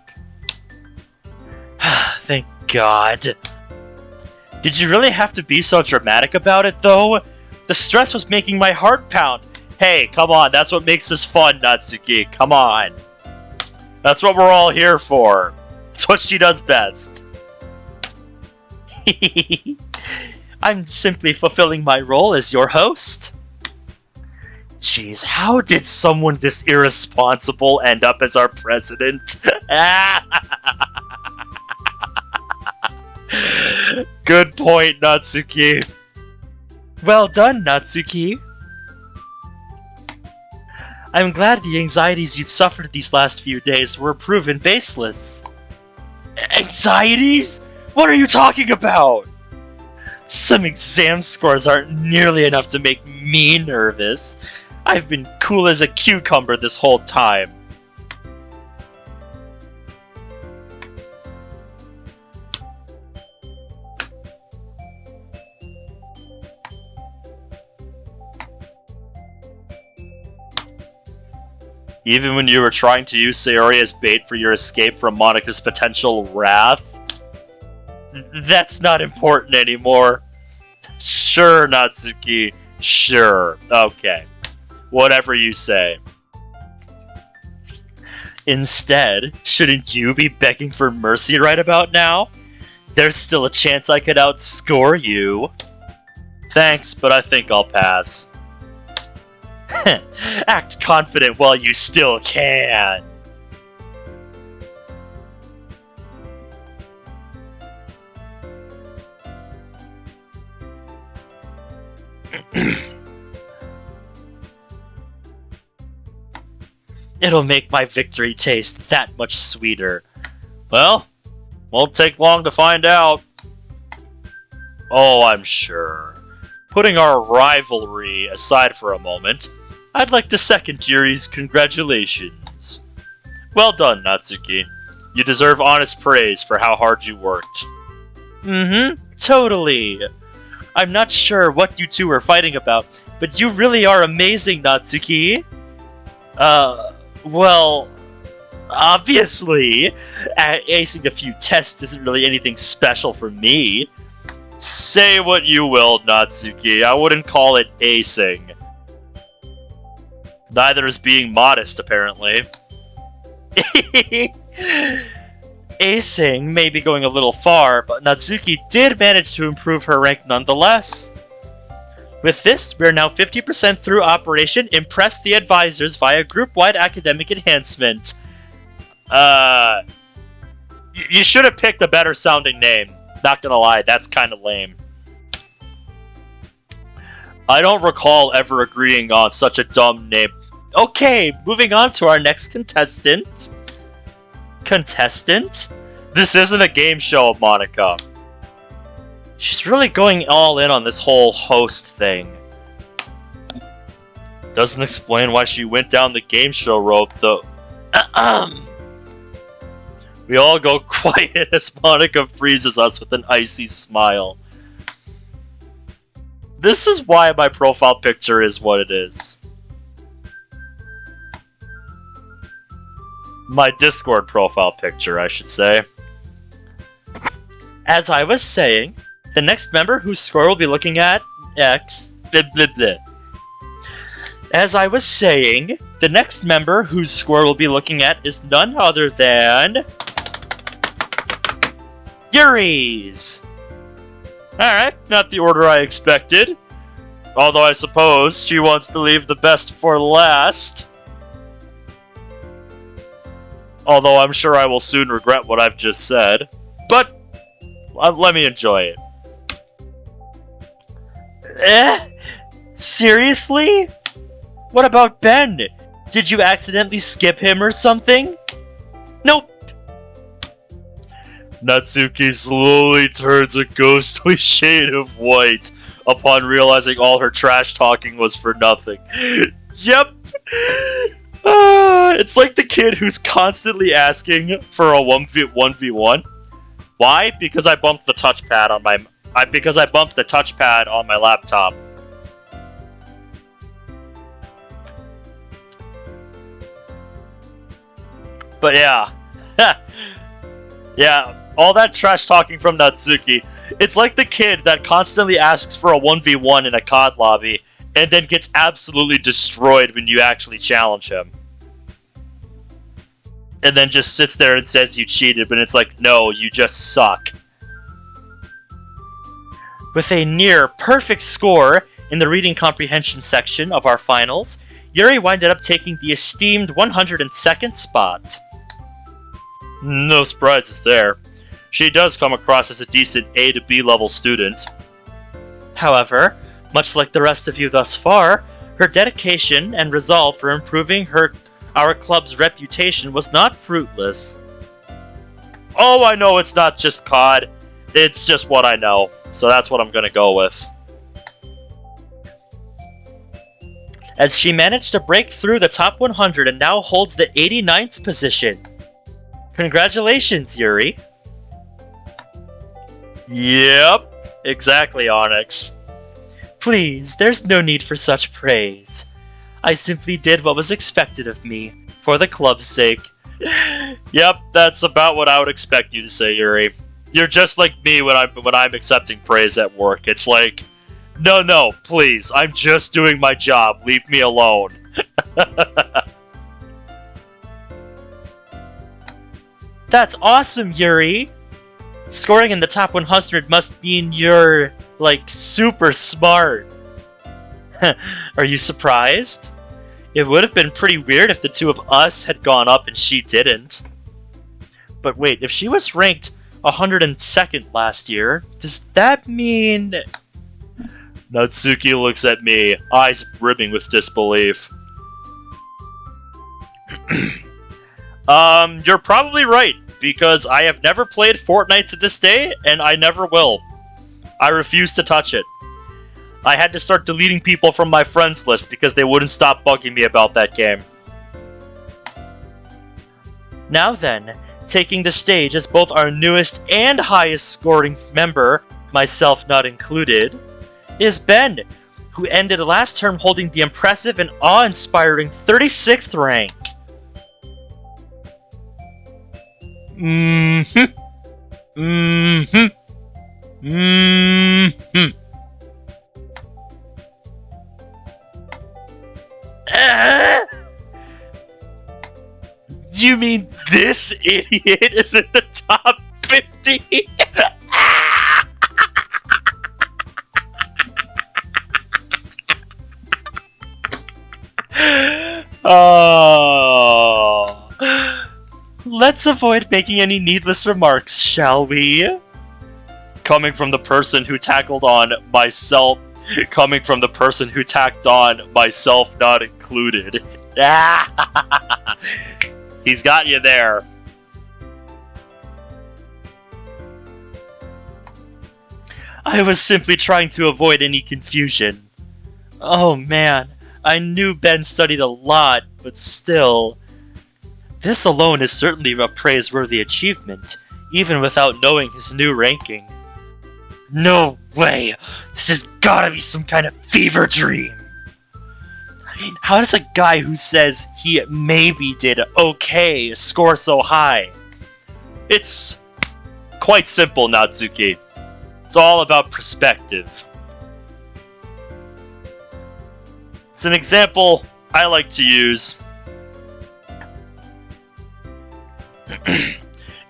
Thank God. Did you really have to be so dramatic about it, though? The stress was making my heart pound. Hey, come on, that's what makes this fun, Natsuki. Come on. That's what we're all here for. It's what she does best. I'm simply fulfilling my role as your host. Jeez, how did someone this irresponsible end up as our president? Good point, Natsuki. Well done, Natsuki. I'm glad the anxieties you've suffered these last few days were proven baseless. Anxieties? What are you talking about? Some exam scores aren't nearly enough to make me nervous. I've been cool as a cucumber this whole time. Even when you were trying to use Sayori as bait for your escape from Monika's potential wrath? That's not important anymore. Sure, Natsuki. Sure. Okay. Whatever you say. Instead, shouldn't you be begging for mercy right about now? There's still a chance I could outscore you. Thanks, but I think I'll pass. Act confident while you still can. It'll make my victory taste that much sweeter. Well, won't take long to find out. Oh, I'm sure. Putting our rivalry aside for a moment, I'd like to second Yuri's congratulations. Well done, Natsuki. You deserve honest praise for how hard you worked. Totally. I'm not sure what you two are fighting about, but you really are amazing, Natsuki. Well, obviously, acing a few tests isn't really anything special for me. Say what you will, Natsuki. I wouldn't call it acing. Neither is being modest, apparently. Acing may be going a little far, but Natsuki did manage to improve her rank nonetheless. With this, we are now 50% through Operation Impress the Advisors via group-wide academic enhancement. You should have picked a better sounding name. Not gonna lie, that's kinda lame. I don't recall ever agreeing on such a dumb name. Okay, moving on to our next contestant. Contestant? This isn't a game show, Monika. She's really going all in on this whole host thing. Doesn't explain why she went down the game show road, though. We all go quiet as Monika freezes us with an icy smile. This is why my profile picture is what it is. My Discord profile picture, I should say. As I was saying, the next member whose score we'll be looking at blah, blah, blah. As I was saying, the next member whose score we'll be looking at is none other than Yuri's. Alright, not the order I expected. Although I suppose she wants to leave the best for last. Although I'm sure I will soon regret what I've just said. But let me enjoy it. Seriously? What about Ben? Did you accidentally skip him or something? Nope. Natsuki slowly turns a ghostly shade of white upon realizing all her trash talking was for nothing. Yep. It's like the kid who's constantly asking for a 1v1. Why? Because I bumped the touchpad on my laptop. But yeah. Yeah, all that trash talking from Natsuki. It's like the kid that constantly asks for a 1v1 in a COD lobby and then gets absolutely destroyed when you actually challenge him. And then just sits there and says you cheated, but it's like, no, you just suck. With a near perfect score in the reading comprehension section of our finals, Yuri winded up taking the esteemed 102nd spot. No surprises there. She does come across as a decent A to B level student. However, much like the rest of you thus far, her dedication and resolve for improving our club's reputation was not fruitless. Oh, I know it's not just COD. It's just what I know. So that's what I'm gonna go with. As she managed to break through the top 100 and now holds the 89th position. Congratulations, Yuri. Yep, exactly, Onyx. Please, there's no need for such praise. I simply did what was expected of me, for the club's sake. Yep, that's about what I would expect you to say, Yuri. You're just like me when I'm accepting praise at work. It's like, no, please, I'm just doing my job. Leave me alone. That's awesome, Yuri! Scoring in the top 100 must mean you're, like, super smart. Are you surprised? It would have been pretty weird if the two of us had gone up and she didn't. But wait, if she was ranked 102nd last year, does that mean... Natsuki looks at me, eyes brimming with disbelief. You're probably right, because I have never played Fortnite to this day, and I never will. I refuse to touch it. I had to start deleting people from my friends list because they wouldn't stop bugging me about that game. Now then, taking the stage as both our newest and highest scoring member, myself not included, is Ben, who ended last term holding the impressive and awe-inspiring 36th rank. You mean this idiot is in the top 50? Oh. Let's avoid making any needless remarks, shall we? Coming from the person who tackled on myself, coming from the person who tacked on myself not included. He's got you there. I was simply trying to avoid any confusion. Oh man, I knew Ben studied a lot, but still. This alone is certainly a praiseworthy achievement, even without knowing his new ranking. No way! This has gotta be some kind of fever dream! I mean, how does a guy who says he maybe did okay score so high? It's quite simple, Natsuki. It's all about perspective. It's an example I like to use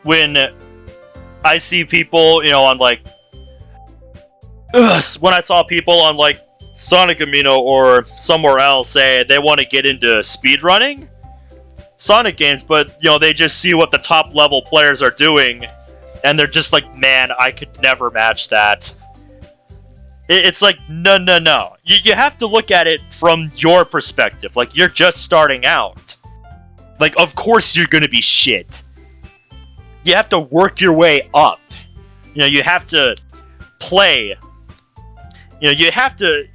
when I see people, on like... when I saw people on like Sonic Amino or somewhere else say they want to get into speedrunning Sonic games, but they just see what the top level players are doing and they're just like, man, I could never match that. It's like, no. You have to look at it from your perspective. Like, you're just starting out. Like, of course you're gonna be shit. You have to work your way up. You have to play. You have to,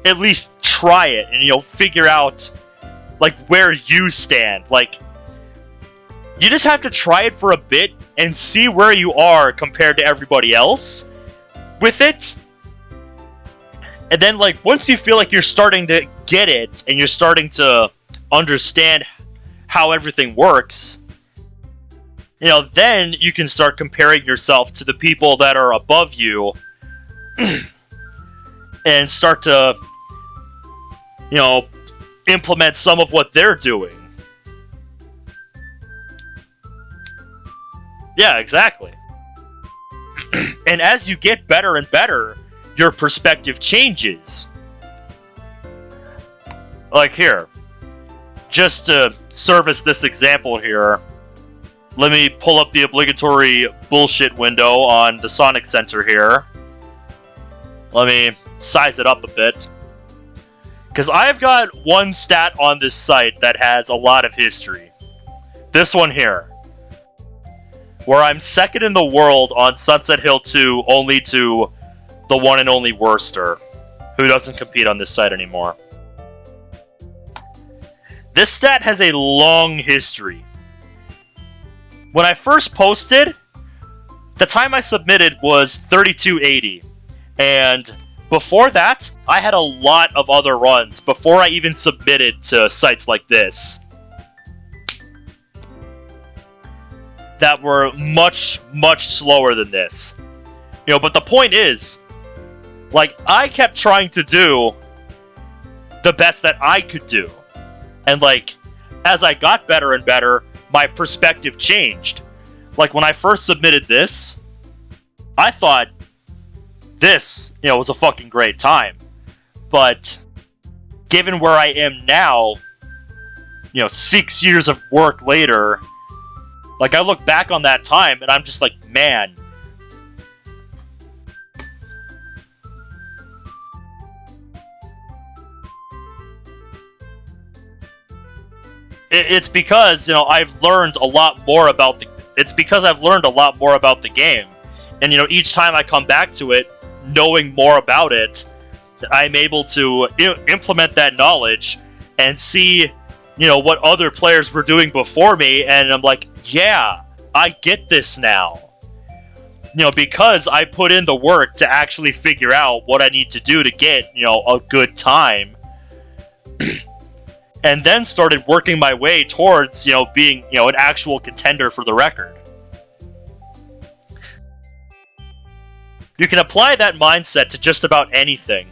at least try it and, figure out, like, where you stand. Like, you just have to try it for a bit and see where you are compared to everybody else with it. And then, like, once you feel like you're starting to get it and you're starting to understand how everything works, then you can start comparing yourself to the people that are above you and start to, implement some of what they're doing. Yeah, exactly. And as you get better and better, your perspective changes. Like here, just to service this example here, let me pull up the obligatory bullshit window on the Sonic Center here. Let me size it up a bit. Because I've got one stat on this site that has a lot of history. This one here. Where I'm second in the world on Sunset Hill 2, only to the one and only Worster, who doesn't compete on this site anymore. This stat has a long history. When I first posted, the time I submitted was 3280. And before that, I had a lot of other runs before I even submitted to sites like this that were much, much slower than this. But the point is, like, I kept trying to do the best that I could do. And, like, as I got better and better, my perspective changed. Like, when I first submitted this, I thought this, was a fucking great time. But given where I am now, 6 years of work later, like, I look back on that time and I'm just like, man. It's because, I've learned a lot more about the... It's because I've learned a lot more about the game. And, each time I come back to it, knowing more about it, I'm able to implement that knowledge and see, what other players were doing before me, and I'm like, yeah, I get this now. Because I put in the work to actually figure out what I need to do to get, a good time. And then started working my way towards, being, an actual contender for the record. You can apply that mindset to just about anything.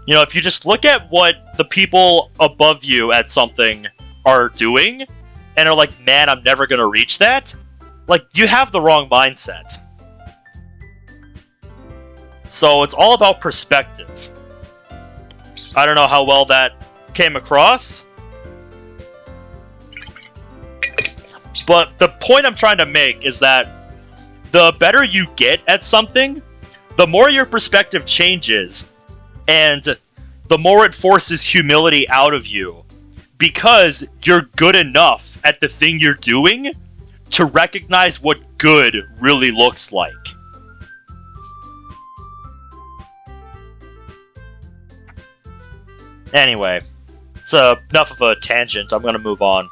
If you just look at what the people above you at something are doing, and are like, man, I'm never gonna reach that, like, you have the wrong mindset. So it's all about perspective. I don't know how well that came across, but the point I'm trying to make is that the better you get at something, the more your perspective changes, and the more it forces humility out of you, because you're good enough at the thing you're doing to recognize what good really looks like. Anyway, so enough of a tangent, I'm gonna move on.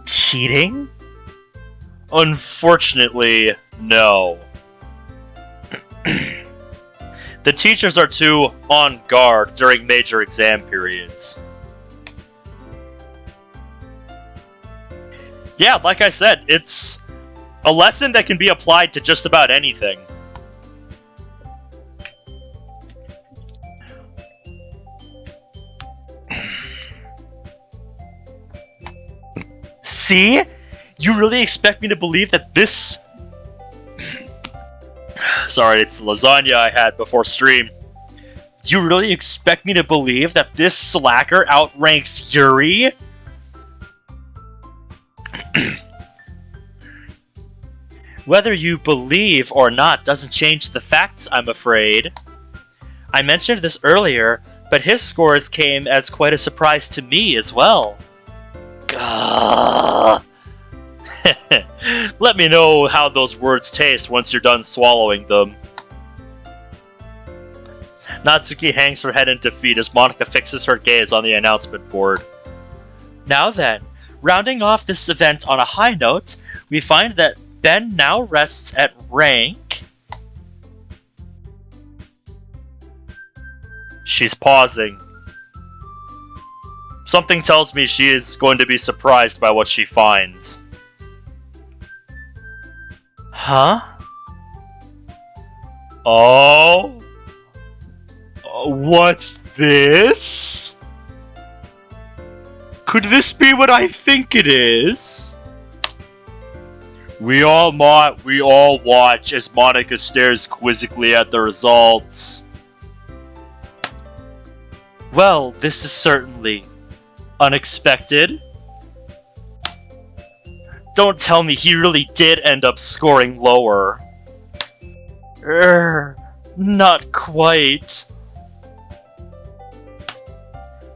Cheating? Unfortunately, no. The teachers are too on guard during major exam periods. Yeah, like I said, it's a lesson that can be applied to just about anything. See? You really expect me to believe that this... Sorry, it's the lasagna I had before stream. You really expect me to believe that this slacker outranks Yuri? Whether you believe or not doesn't change the facts, I'm afraid. I mentioned this earlier, but his scores came as quite a surprise to me as well. Gah. Let me know how those words taste once you're done swallowing them. Natsuki hangs her head in defeat as Monika fixes her gaze on the announcement board. Now then, rounding off this event on a high note, we find that Ben now rests at rank... She's pausing. Something tells me she is going to be surprised by what she finds. Huh? Oh? What's this? Could this be what I think it is? We all watch as Monika stares quizzically at the results. Well, this is certainly unexpected. Don't tell me he really did end up scoring lower. Not quite.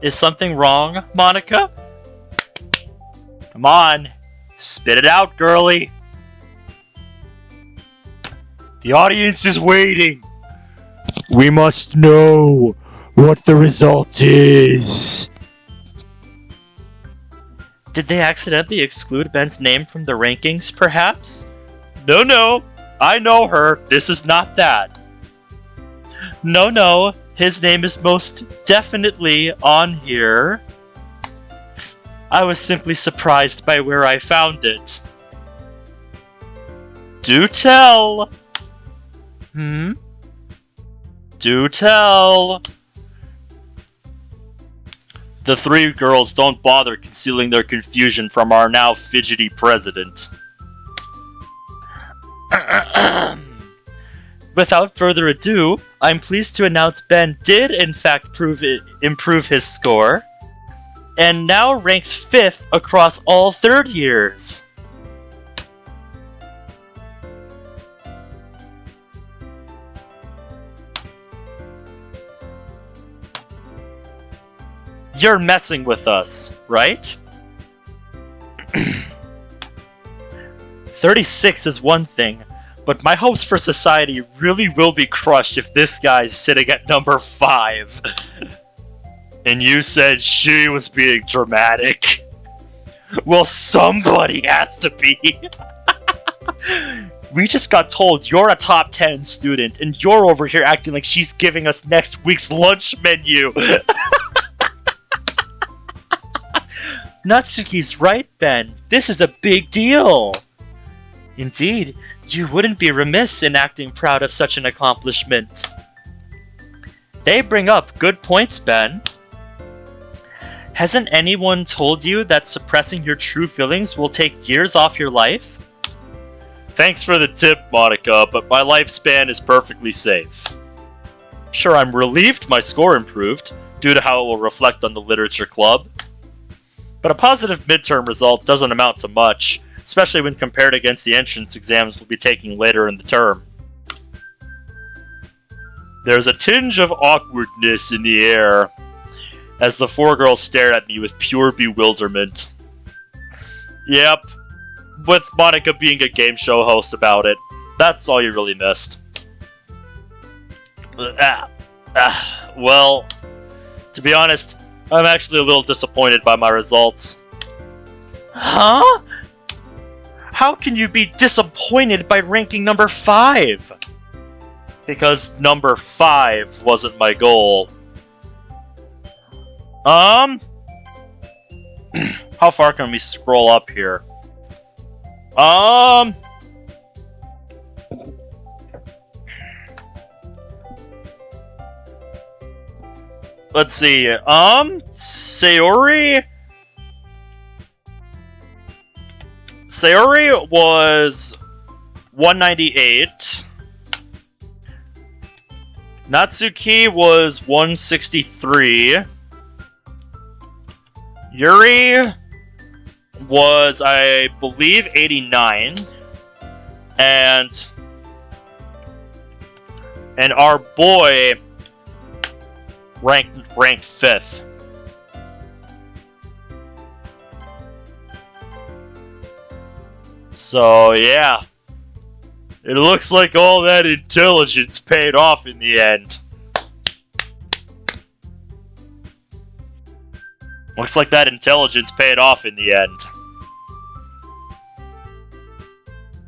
Is something wrong, Monika? Come on, spit it out, girlie. The audience is waiting. We must know what the result is. Did they accidentally exclude Ben's name from the rankings, perhaps? No, I know her. This is not that. No, his name is most definitely on here. I was simply surprised by where I found it. Do tell. Do tell. The three girls don't bother concealing their confusion from our now fidgety president. Without further ado, I'm pleased to announce Ben did in fact improve his score, and now ranks 5th across all third years. You're messing with us, right? 36 is one thing, but my hopes for society really will be crushed if this guy's sitting at number 5. And you said she was being dramatic. Well, somebody has to be. We just got told you're a top 10 student, and you're over here acting like she's giving us next week's lunch menu. Natsuki's right, Ben. This is a big deal. Indeed, you wouldn't be remiss in acting proud of such an accomplishment. They bring up good points, Ben. Hasn't anyone told you that suppressing your true feelings will take years off your life? Thanks for the tip, Monika, but my lifespan is perfectly safe. Sure, I'm relieved my score improved, due to how it will reflect on the literature club. But a positive midterm result doesn't amount to much, especially when compared against the entrance exams we'll be taking later in the term. There's a tinge of awkwardness in the air, as the four girls stare at me with pure bewilderment. Yep, with Monika being a game show host about it, that's all you really missed. Well, to be honest, I'm actually a little disappointed by my results. Huh? How can you be disappointed by ranking number 5? Because number 5 wasn't my goal. How far can we scroll up here? Let's see. Sayori was 198. Natsuki was 163. Yuri was, I believe, 89. And our boy ranked 5th. So yeah. It looks like all that intelligence paid off in the end. Looks like that intelligence paid off in the end.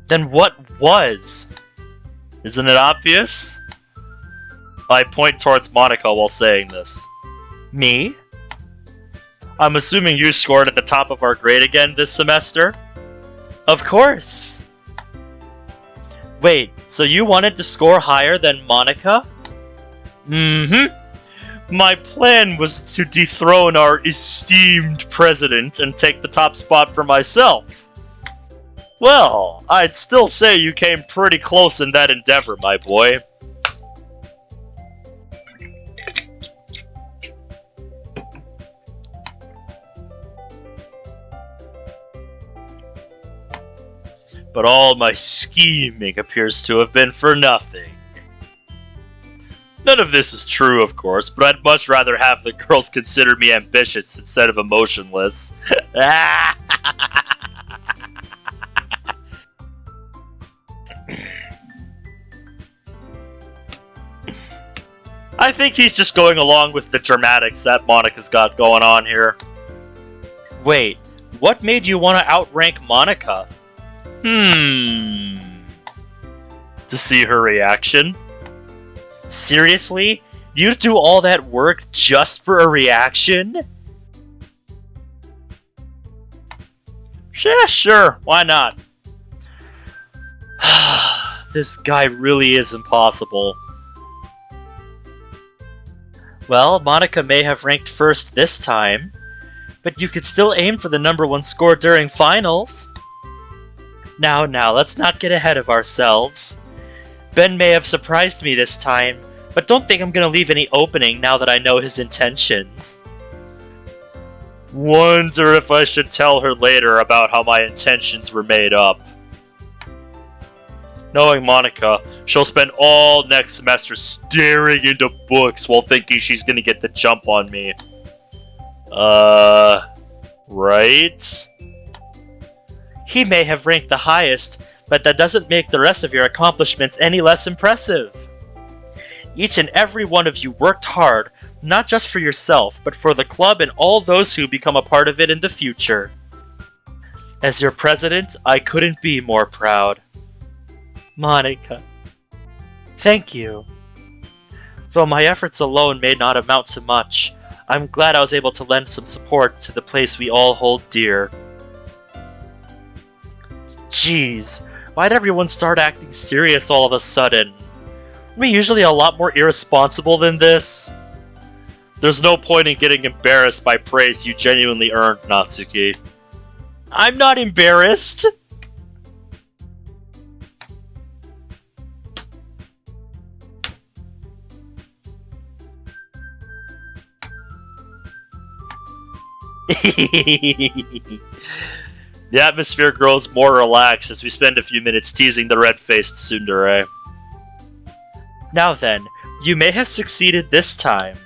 Then what was? Isn't it obvious? I point towards Monika while saying this. Me? I'm assuming you scored at the top of our grade again this semester? Of course! Wait, so you wanted to score higher than Monika? Mm-hmm. My plan was to dethrone our esteemed president and take the top spot for myself. Well, I'd still say you came pretty close in that endeavor, my boy. But all my scheming appears to have been for nothing. None of this is true, of course, but I'd much rather have the girls consider me ambitious instead of emotionless. I think he's just going along with the dramatics that Monika's got going on here. Wait, what made you want to outrank Monika? To see her reaction. Seriously? You'd do all that work just for a reaction? Yeah, sure, why not? This guy really is impossible. Well, Monika may have ranked first this time, but you could still aim for the #1 score during finals. Now, let's not get ahead of ourselves. Ben may have surprised me this time, but don't think I'm gonna leave any opening now that I know his intentions. Wonder if I should tell her later about how my intentions were made up. Knowing Monika, she'll spend all next semester staring into books while thinking she's gonna get the jump on me. Right? He may have ranked the highest, but that doesn't make the rest of your accomplishments any less impressive. Each and every one of you worked hard, not just for yourself, but for the club and all those who become a part of it in the future. As your president, I couldn't be more proud. Monika. Thank you. Though my efforts alone may not amount to much, I'm glad I was able to lend some support to the place we all hold dear. Jeez, why'd everyone start acting serious all of a sudden? Are we usually a lot more irresponsible than this? There's no point in getting embarrassed by praise you genuinely earned, Natsuki. I'm not embarrassed! The atmosphere grows more relaxed as we spend a few minutes teasing the red-faced tsundere. Now then, you may have succeeded this time,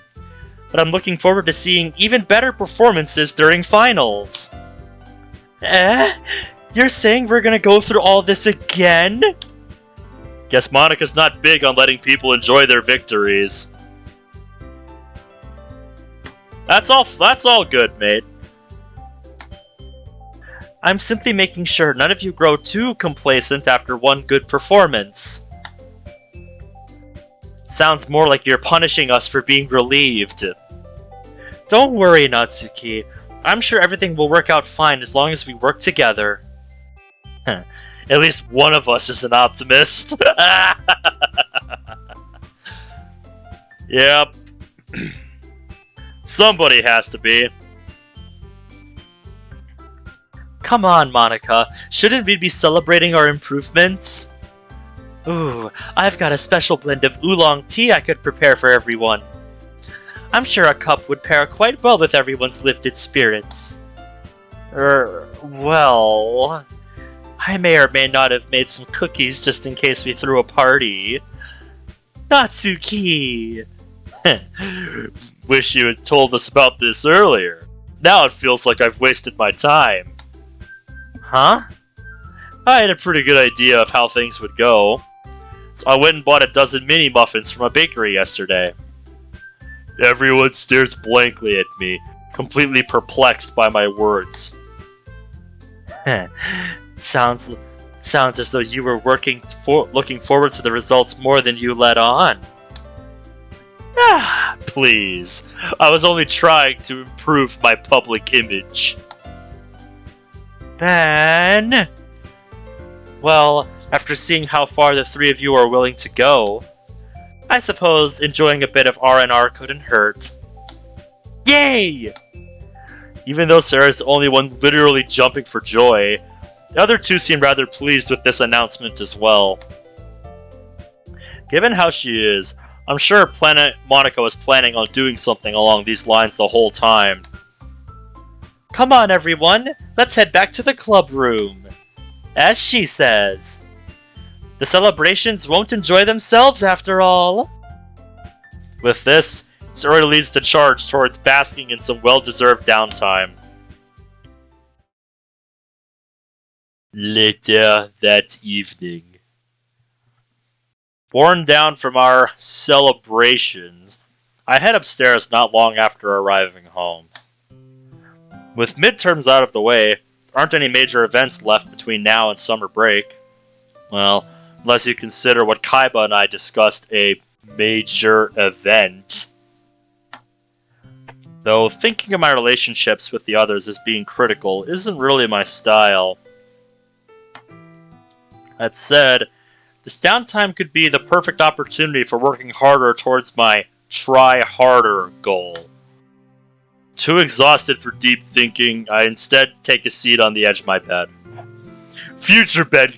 but I'm looking forward to seeing even better performances during finals. You're saying we're gonna go through all this again? Guess Monika's not big on letting people enjoy their victories. That's all good, mate. I'm simply making sure none of you grow too complacent after one good performance. Sounds more like you're punishing us for being relieved. Don't worry, Natsuki. I'm sure everything will work out fine as long as we work together. At least one of us is an optimist. Yep. Somebody has to be. Come on, Monika. Shouldn't we be celebrating our improvements? Ooh, I've got a special blend of oolong tea I could prepare for everyone. I'm sure a cup would pair quite well with everyone's lifted spirits. Well... I may or may not have made some cookies just in case we threw a party. Natsuki! Wish you had told us about this earlier. Now it feels like I've wasted my time. Huh? I had a pretty good idea of how things would go. So I went and bought a dozen mini muffins from a bakery yesterday. Everyone stares blankly at me, completely perplexed by my words. Sounds as though you were looking forward to the results more than you let on. Ah, please. I was only trying to improve my public image. Ben! Well, after seeing how far the three of you are willing to go, I suppose enjoying a bit of R&R couldn't hurt. Yay! Even though Sarah's the only one literally jumping for joy, the other two seem rather pleased with this announcement as well. Given how she is, I'm sure Monika was planning on doing something along these lines the whole time. Come on, everyone, let's head back to the club room. As she says, the celebrations won't enjoy themselves after all. With this, Sarah leads the charge towards basking in some well-deserved downtime. Later that evening. Worn down from our celebrations, I head upstairs not long after arriving home. With midterms out of the way, there aren't any major events left between now and summer break. Well, unless you consider what Kaiba and I discussed a major event. Though thinking of my relationships with the others as being critical isn't really my style. That said, this downtime could be the perfect opportunity for working harder towards my try harder goal. Too exhausted for deep thinking, I instead take a seat on the edge of my bed. Future Ben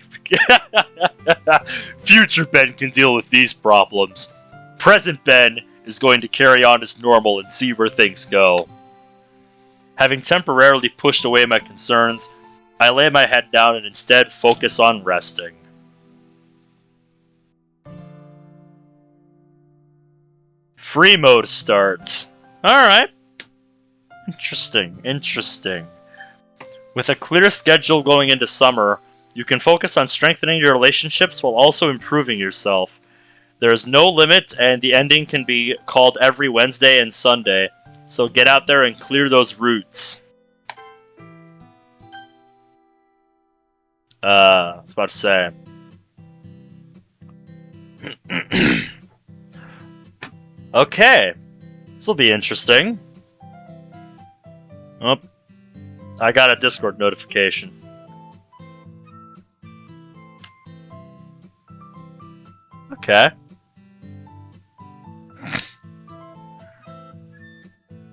can deal with these problems. Present Ben is going to carry on as normal and see where things go. Having temporarily pushed away my concerns, I lay my head down and instead focus on resting. Free mode starts. Alright. Interesting. With a clear schedule going into summer, you can focus on strengthening your relationships while also improving yourself. There is no limit, and the ending can be called every Wednesday and Sunday, so get out there and clear those roots. I was about to say. Okay, this will be interesting. Oh, I got a Discord notification. Okay.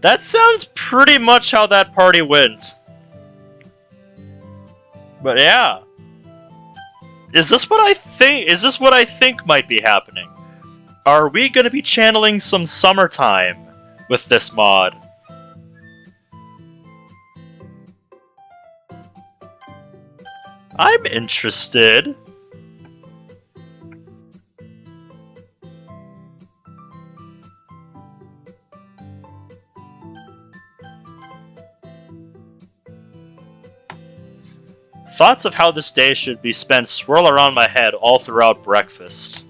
That sounds pretty much how that party went. But yeah. Is this what I think might be happening? Are we going to be channeling some summertime with this mod? I'm interested. Thoughts of how this day should be spent swirl around my head all throughout breakfast.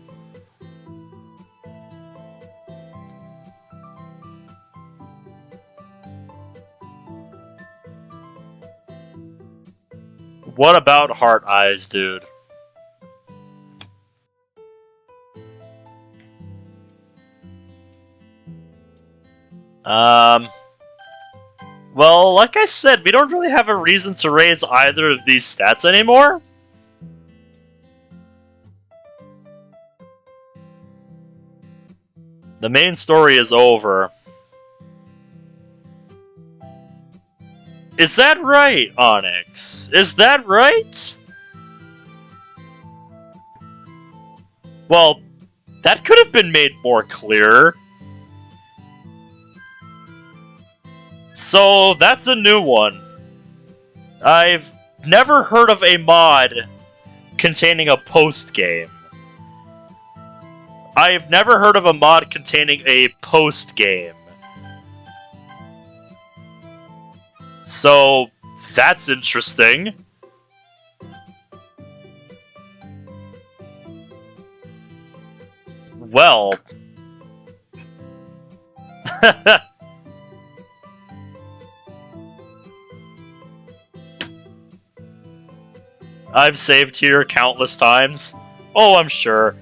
What about Heart Eyes, dude? Well, like I said, we don't really have a reason to raise either of these stats anymore. The main story is over. Is that right, Onyx? Is that right? Well, that could have been made more clear. So, that's a new one. I've never heard of a mod containing a post-game. I've never heard of a mod containing a post-game. So, that's interesting. Well... I've saved here countless times. Oh, I'm sure.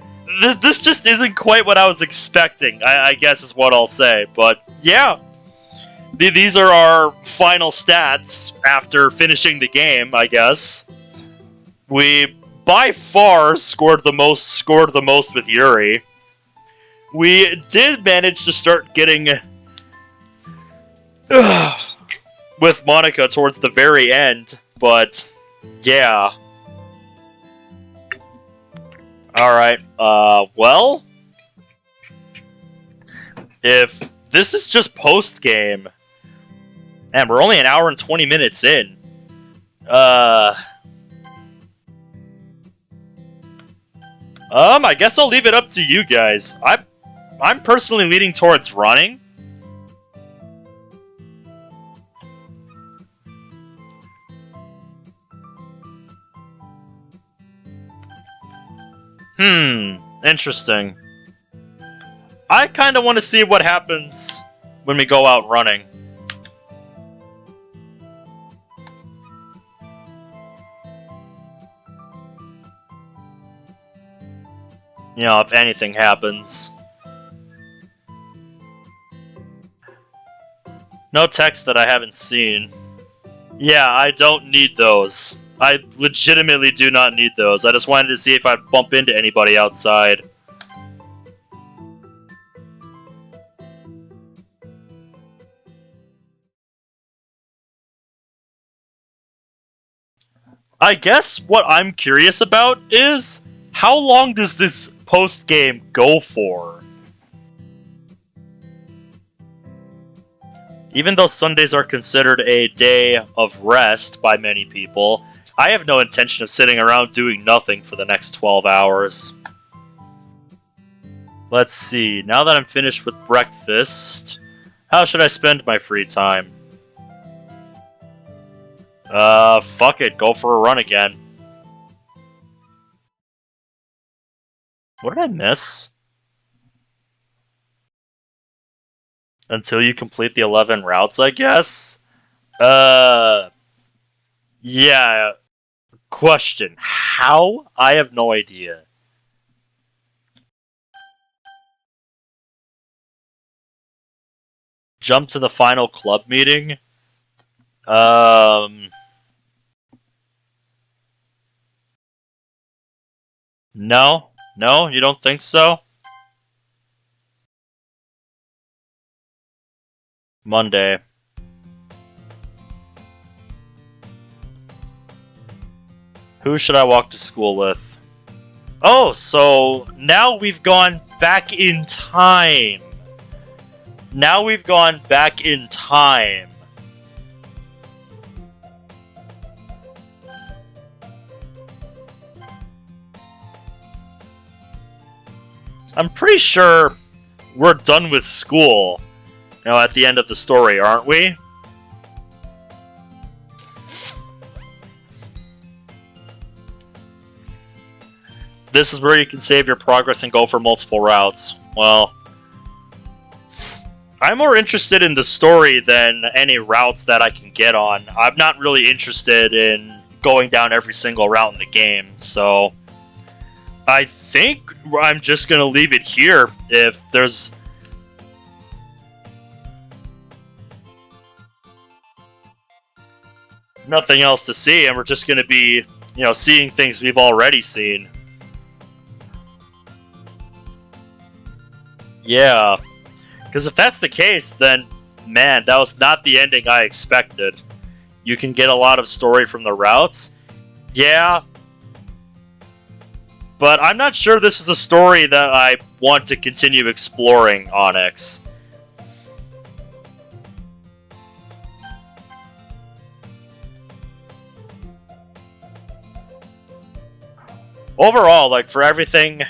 This just isn't quite what I was expecting, I guess is what I'll say. But, yeah. These are our final stats after finishing the game, I guess. We, by far, scored the most with Yuri. We did manage to start getting... with Monika towards the very end, but... yeah. Alright, well... if this is just post-game... and we're only an hour and 20 minutes in... I guess I'll leave it up to you guys. I'm personally leaning towards running. Interesting. I kind of want to see what happens when we go out running. You know, if anything happens. No text that I haven't seen. Yeah, I don't need those. I legitimately do not need those. I just wanted to see if I'd bump into anybody outside. I guess what I'm curious about is, how long does this post-game go for? Even though Sundays are considered a day of rest by many people, I have no intention of sitting around doing nothing for the next 12 hours. Let's see, now that I'm finished with breakfast, how should I spend my free time? Fuck it, go for a run again. What did I miss? Until you complete the 11 routes, I guess? Yeah. Question. How? I have no idea. Jump to the final club meeting? No? No? You don't think so? Monday. Who should I walk to school with? Oh, so now we've gone back in time. Now we've gone back in time. I'm pretty sure we're done with school, you know, at the end of the story, aren't we? This is where you can save your progress and go for multiple routes. Well, I'm more interested in the story than any routes that I can get on. I'm not really interested in going down every single route in the game, so I think I'm just gonna leave it here. If there's... nothing else to see, and we're just going to be, seeing things we've already seen. Yeah. Because if that's the case, then, man, that was not the ending I expected. You can get a lot of story from the routes. Yeah. But I'm not sure this is a story that I want to continue exploring, Onyx. Overall, like, for everything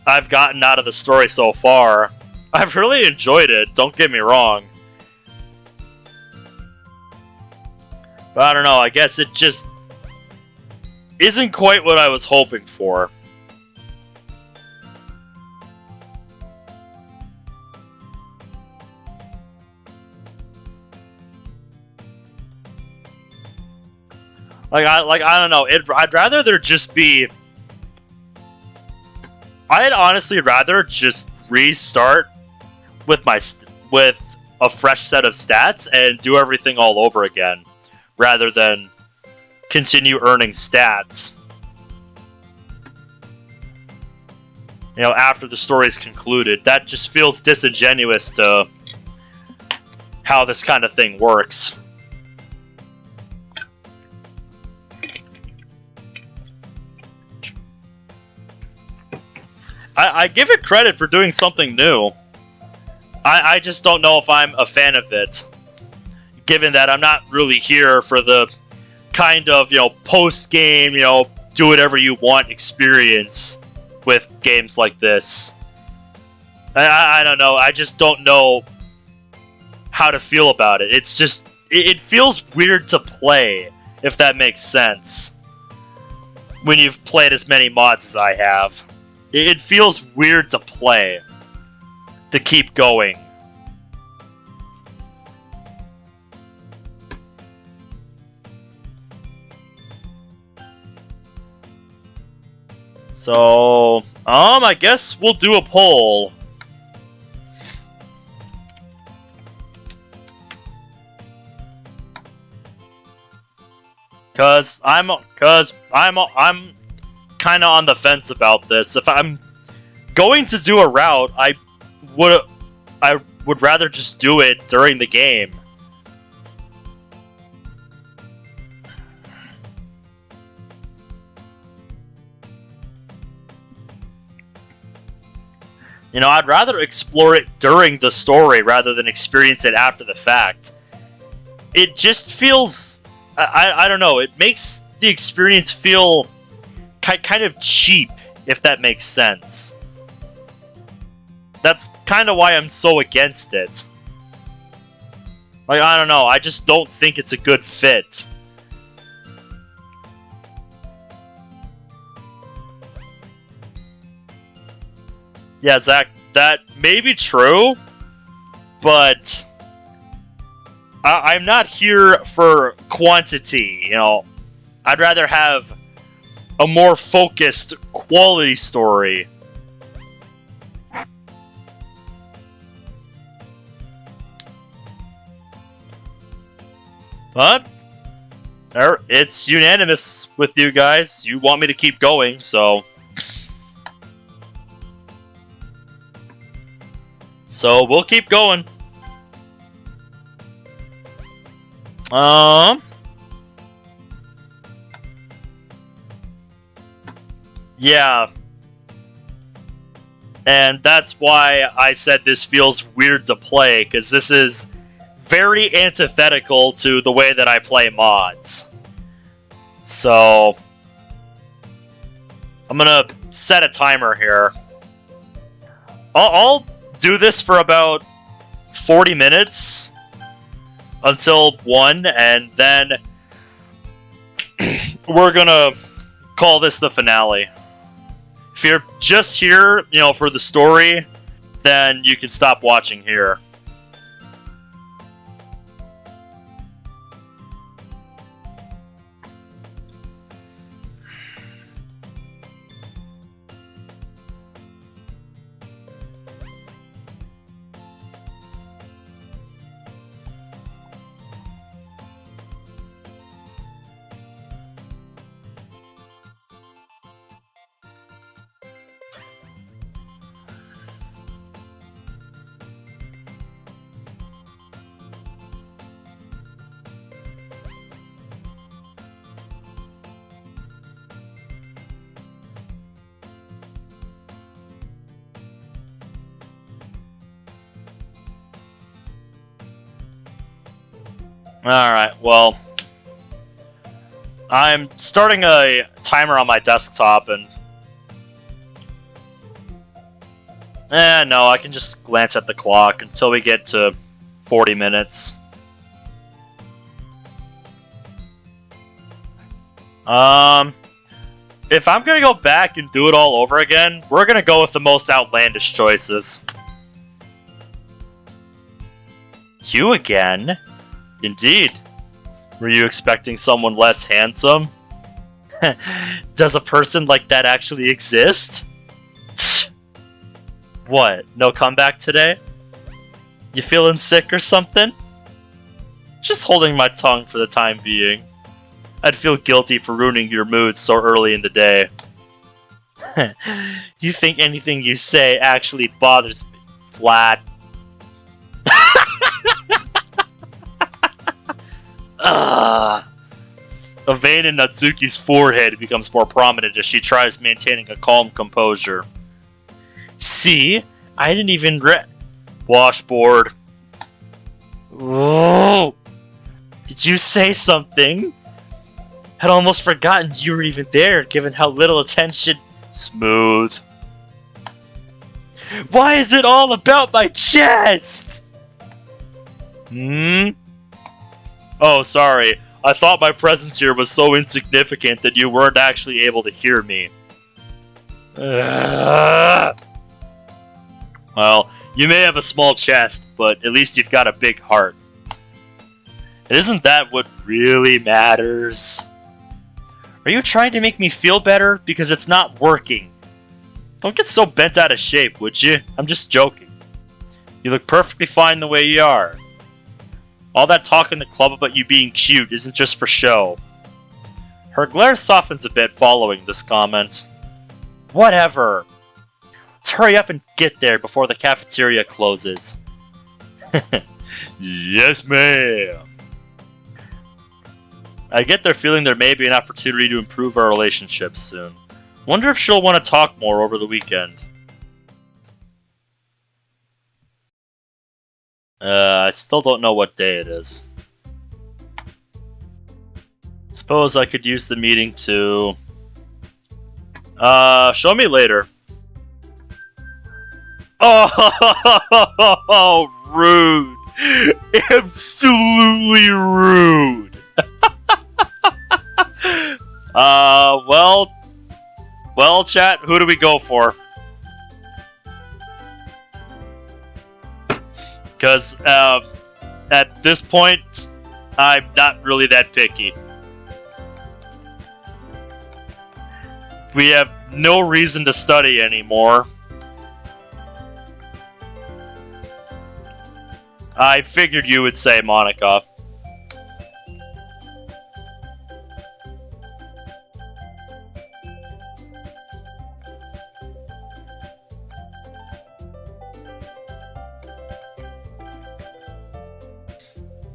I've gotten out of the story so far, I've really enjoyed it, don't get me wrong. But I don't know, I guess it just isn't quite what I was hoping for. I don't know. I'd rather there just be. I'd honestly rather just restart with a fresh set of stats and do everything all over again, rather than continue earning stats. After the story's concluded, that just feels disingenuous to how this kind of thing works. I give it credit for doing something new. I just don't know if I'm a fan of it, given that I'm not really here for the kind of, post-game, do whatever you want experience with games like this. I don't know. I just don't know how to feel about it. It's just, it feels weird to play, if that makes sense, when you've played as many mods as I have. It feels weird to play, to keep going. So, I guess we'll do a poll. Cause I'm kind of on the fence about this. If I'm going to do a route, I would rather just do it during the game. I'd rather explore it during the story rather than experience it after the fact. It just feels, I don't know, it makes the experience feel kind of cheap, if that makes sense. That's kind of why I'm so against it. I don't know, I just don't think it's a good fit. Yeah, Zach, that may be true, but I'm not here for quantity, I'd rather have a more focused, quality story. But it's unanimous with you guys. You want me to keep going, so... So we'll keep going. Yeah. And that's why I said this feels weird to play, because this is very antithetical to the way that I play mods. So I'm gonna set a timer here. I'll do this for about 40 minutes until 1, and then we're gonna call this the finale. If you're just here, for the story, then you can stop watching here. Alright, well... I'm starting a timer on my desktop and... no, I can just glance at the clock until we get to 40 minutes. If I'm gonna go back and do it all over again, we're gonna go with the most outlandish choices. You again? Indeed. Were you expecting someone less handsome? Does a person like that actually exist? What? No comeback today? You feeling sick or something? Just holding my tongue for the time being. I'd feel guilty for ruining your mood so early in the day. You think anything you say actually bothers me? Flat. A vein in Natsuki's forehead becomes more prominent as she tries maintaining a calm composure. See? I didn't even Washboard. Whoa! Did you say something? Had almost forgotten you were even there, given how little attention... Smooth. Why is it all about my chest? Oh, sorry. I thought my presence here was so insignificant that you weren't actually able to hear me. Well, you may have a small chest, but at least you've got a big heart. And isn't that what really matters? Are you trying to make me feel better? Because it's not working. Don't get so bent out of shape, would you? I'm just joking. You look perfectly fine the way you are. All that talk in the club about you being cute isn't just for show. Her glare softens a bit following this comment. Whatever. Let's hurry up and get there before the cafeteria closes. Yes, ma'am. I get the feeling there may be an opportunity to improve our relationship soon. Wonder if she'll want to talk more over the weekend. I still don't know what day it is. Suppose I could use the meeting to... show me later. Oh, rude. Absolutely rude. Well, chat, who do we go for? Because, at this point, I'm not really that picky. We have no reason to study anymore. I figured you would say Monika.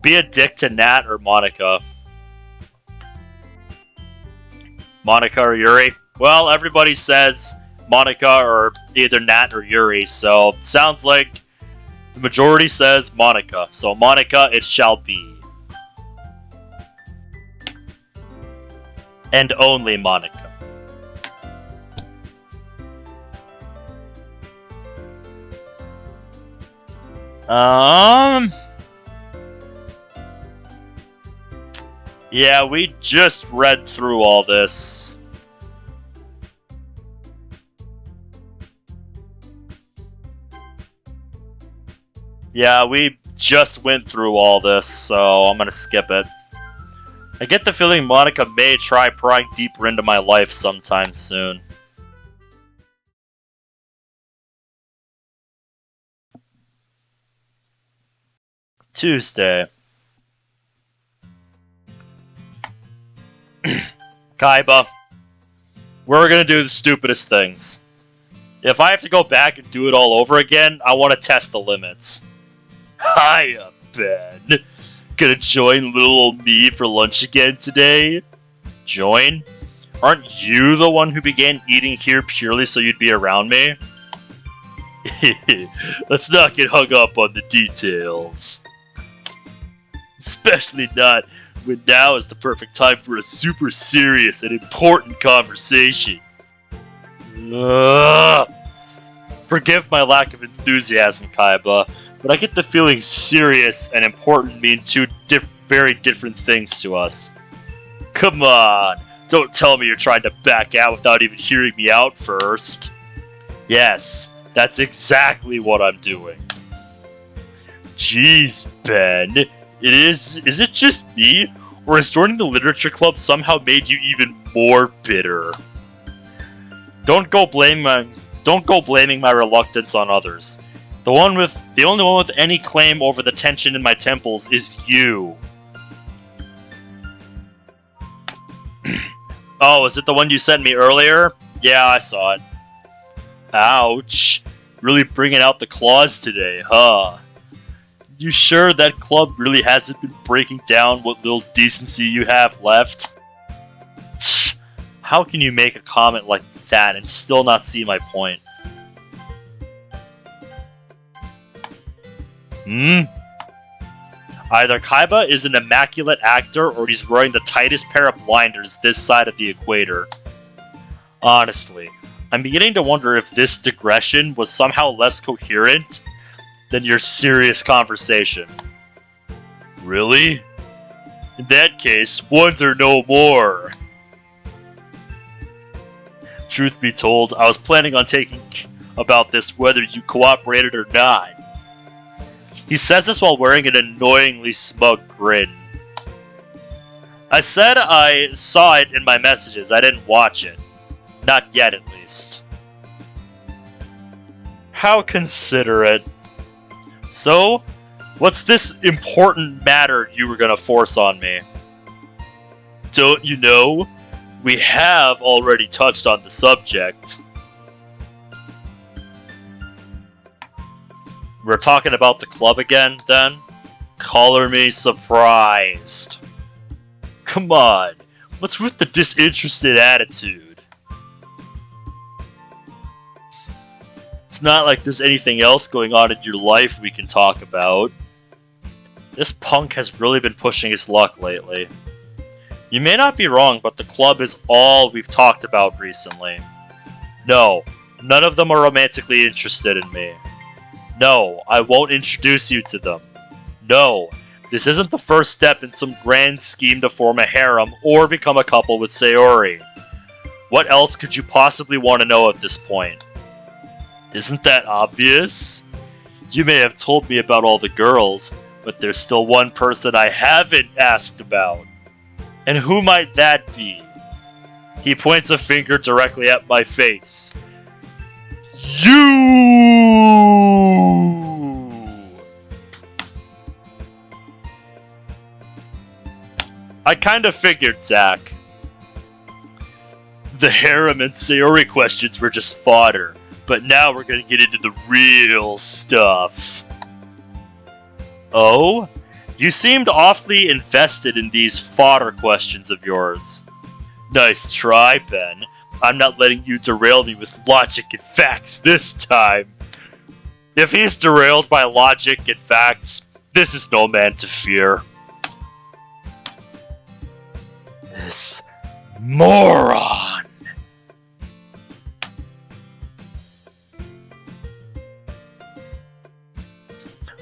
Be a dick to Nat or Monika. Monika or Yuri? Well, everybody says Monika or either Nat or Yuri, so sounds like the majority says Monika. So Monika it shall be. And only Monika. Yeah, we just read through all this. Yeah, we just went through all this, so I'm gonna skip it. I get the feeling Monika may try prying deeper into my life sometime soon. Tuesday. Kaiba, we're gonna do the stupidest things. If I have to go back and do it all over again, I want to test the limits. Hiya, Ben. Gonna join little old me for lunch again today? Join? Aren't you the one who began eating here purely so you'd be around me? Let's not get hung up on the details. Especially not when now is the perfect time for a super serious and important conversation. Ugh. Forgive my lack of enthusiasm, Kaiba, but I get the feeling serious and important mean two very different things to us. Come on, don't tell me you're trying to back out without even hearing me out first. Yes, that's exactly what I'm doing. Jeez, Ben, is it just me, or has joining the literature club somehow made you even more bitter? Don't go blaming my reluctance on others. The only one with any claim over the tension in my temples is you. Oh, is it the one you sent me earlier? Yeah, I saw it. Ouch. Really bringing out the claws today, huh? You sure that club really hasn't been breaking down what little decency you have left? How can you make a comment like that and still not see my point? Either Kaiba is an immaculate actor or he's wearing the tightest pair of blinders this side of the equator. Honestly, I'm beginning to wonder if this digression was somehow less coherent than your serious conversation. Really? In that case, wonder no more. Truth be told, I was planning on taking about this whether you cooperated or not. He says this while wearing an annoyingly smug grin. I said I saw it in my messages, I didn't watch it. Not yet, at least. How considerate. So, what's this important matter you were gonna force on me? Don't you know? We have already touched on the subject. We're talking about the club again, then? Color me surprised. Come on, what's with the disinterested attitude? It's not like there's anything else going on in your life we can talk about. This punk has really been pushing his luck lately. You may not be wrong, but the club is all we've talked about recently. No, none of them are romantically interested in me. No, I won't introduce you to them. No, this isn't the first step in some grand scheme to form a harem or become a couple with Sayori. What else could you possibly want to know at this point? Isn't that obvious? You may have told me about all the girls, but there's still one person I haven't asked about. And who might that be? He points a finger directly at my face. You! I kinda figured, Zach. The harem and Sayori questions were just fodder, but now we're gonna get into the real stuff. Oh? You seemed awfully invested in these fodder questions of yours. Nice try, Ben. I'm not letting you derail me with logic and facts this time. If he's derailed by logic and facts, this is no man to fear. This moron!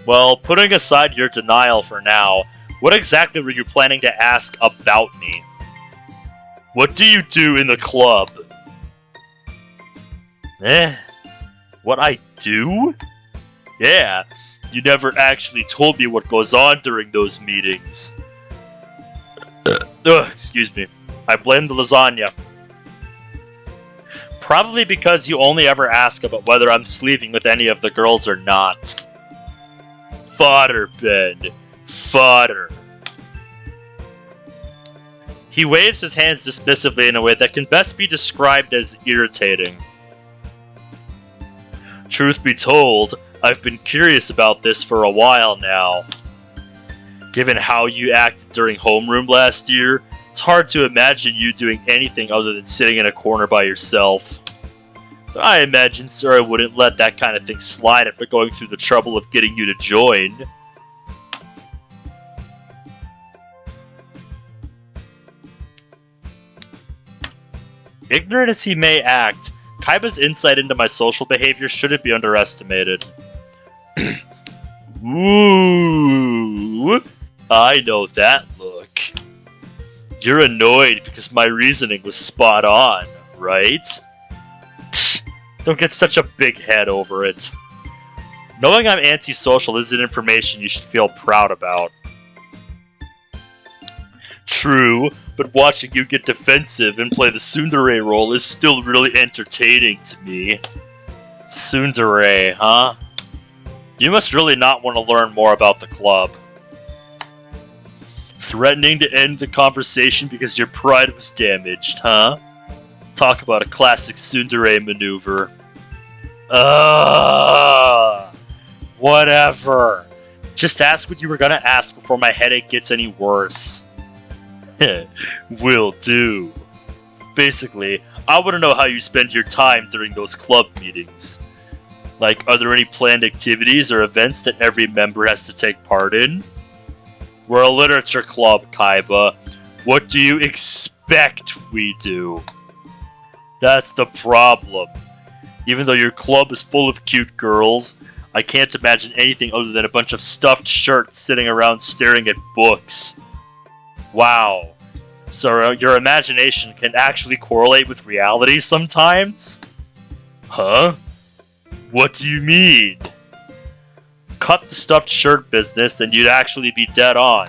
Well, putting aside your denial for now, what exactly were you planning to ask about me? What do you do in the club? What I do? Yeah, you never actually told me what goes on during those meetings. Excuse me. I blame the lasagna. Probably because you only ever ask about whether I'm sleeping with any of the girls or not. Fodder, Ben. Fodder. He waves his hands dismissively in a way that can best be described as irritating. Truth be told, I've been curious about this for a while now. Given how you acted during homeroom last year, it's hard to imagine you doing anything other than sitting in a corner by yourself. I imagine Sarah wouldn't let that kind of thing slide after going through the trouble of getting you to join. Ignorant as he may act, Kaiba's insight into my social behavior shouldn't be underestimated. Ooh, I know that look. You're annoyed because my reasoning was spot on, right? Don't get such a big head over it. Knowing I'm antisocial isn't information you should feel proud about. True, but watching you get defensive and play the tsundere role is still really entertaining to me. Tsundere, huh? You must really not want to learn more about the club. Threatening to end the conversation because your pride was damaged, huh? Talk about a classic tsundere maneuver. Whatever. Just ask what you were gonna ask before my headache gets any worse. Will do. Basically, I want to know how you spend your time during those club meetings. Like, are there any planned activities or events that every member has to take part in? We're a literature club, Kaiba. What do you expect we do? That's the problem. Even though your club is full of cute girls, I can't imagine anything other than a bunch of stuffed shirts sitting around staring at books. Wow. So your imagination can actually correlate with reality sometimes? Huh? What do you mean? Cut the stuffed shirt business and you'd actually be dead on.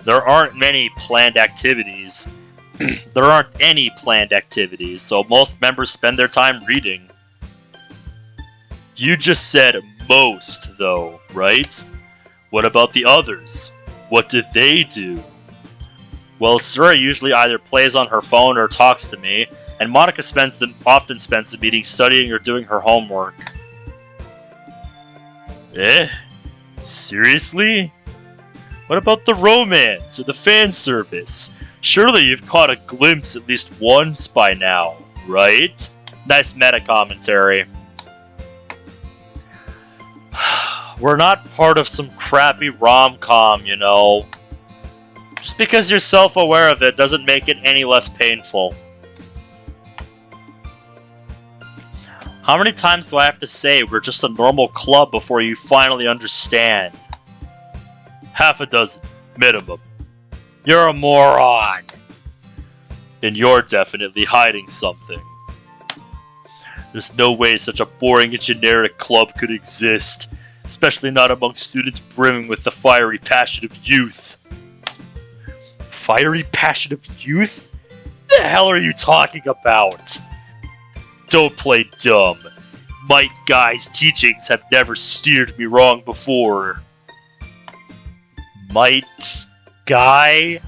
There aren't many planned activities. There aren't any planned activities, so most members spend their time reading. You just said most, though, right? What about the others? What do they do? Well, Sura usually either plays on her phone or talks to me, and Monika often spends the meeting studying or doing her homework. Seriously? What about the romance or the fan service? Surely you've caught a glimpse at least once by now, right? Nice meta commentary. We're not part of some crappy rom-com, you know. Just because you're self-aware of it doesn't make it any less painful. How many times do I have to say we're just a normal club before you finally understand? Half a dozen, minimum. You're a moron. And you're definitely hiding something. There's no way such a boring and generic club could exist, especially not among students brimming with the fiery passion of youth. Fiery passion of youth? What the hell are you talking about? Don't play dumb. Might Guy's teachings have never steered me wrong before. Might Guy?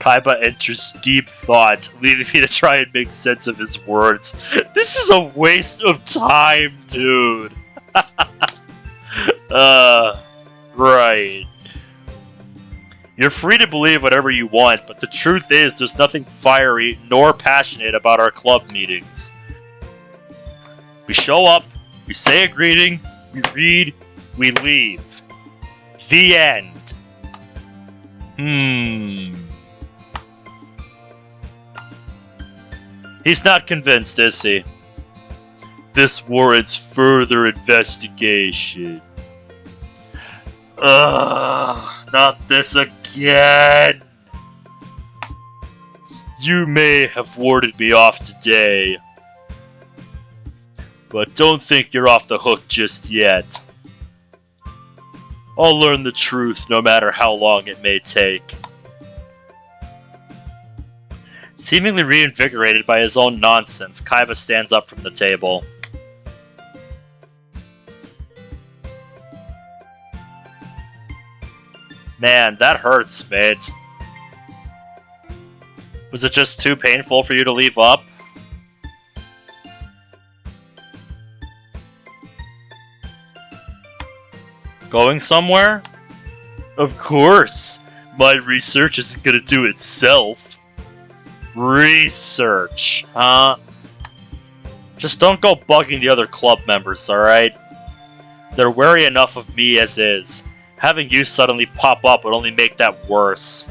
Kaiba enters deep thought, leaving me to try and make sense of his words. This is a waste of time, dude. Right. You're free to believe whatever you want, but the truth is there's nothing fiery nor passionate about our club meetings. We show up, we say a greeting, we read, we leave. The end. He's not convinced, is he? This warrants further investigation. Not this again! You may have warded me off today, but don't think you're off the hook just yet. I'll learn the truth no matter how long it may take. Seemingly reinvigorated by his own nonsense, Kaiba stands up from the table. Man, that hurts, mate. Was it just too painful for you to leave up? Going somewhere? Of course! My research isn't gonna do itself. Research, huh? Just don't go bugging the other club members, alright? They're wary enough of me as is. Having you suddenly pop up would only make that worse.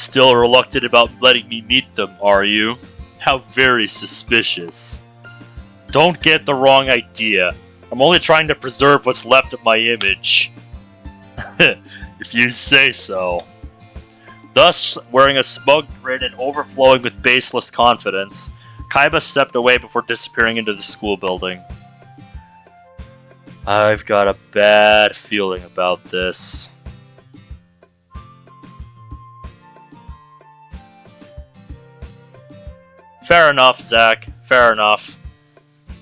Still reluctant about letting me meet them, are you? How very suspicious. Don't get the wrong idea. I'm only trying to preserve what's left of my image. If you say so. Thus, wearing a smug grin and overflowing with baseless confidence, Kaiba stepped away before disappearing into the school building. I've got a bad feeling about this. Fair enough, Zach. Fair enough.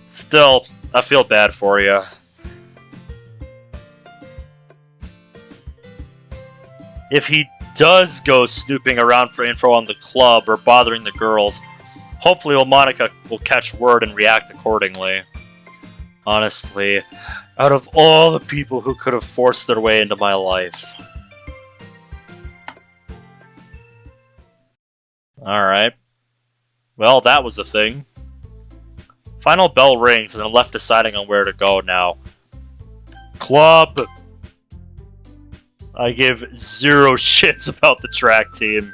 Still, I feel bad for you. If he does go snooping around for info on the club or bothering the girls, hopefully Monika will catch word and react accordingly. Honestly, out of all the people who could have forced their way into my life. Alright. Well, that was a thing. Final bell rings and I'm left deciding on where to go now. Club! I give 0 shits about the track team.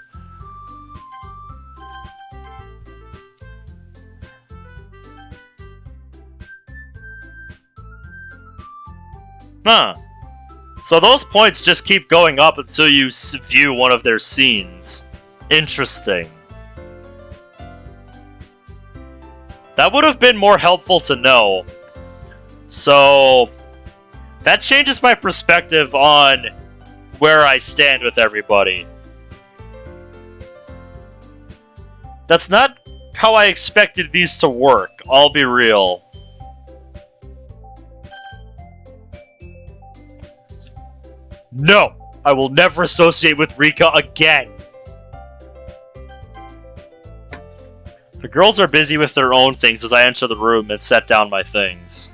Huh. So those points just keep going up until you view one of their scenes. Interesting. That would have been more helpful to know. So, that changes my perspective on where I stand with everybody. That's not how I expected these to work, I'll be real. No! I will never associate with Rika again! The girls are busy with their own things as I enter the room and set down my things.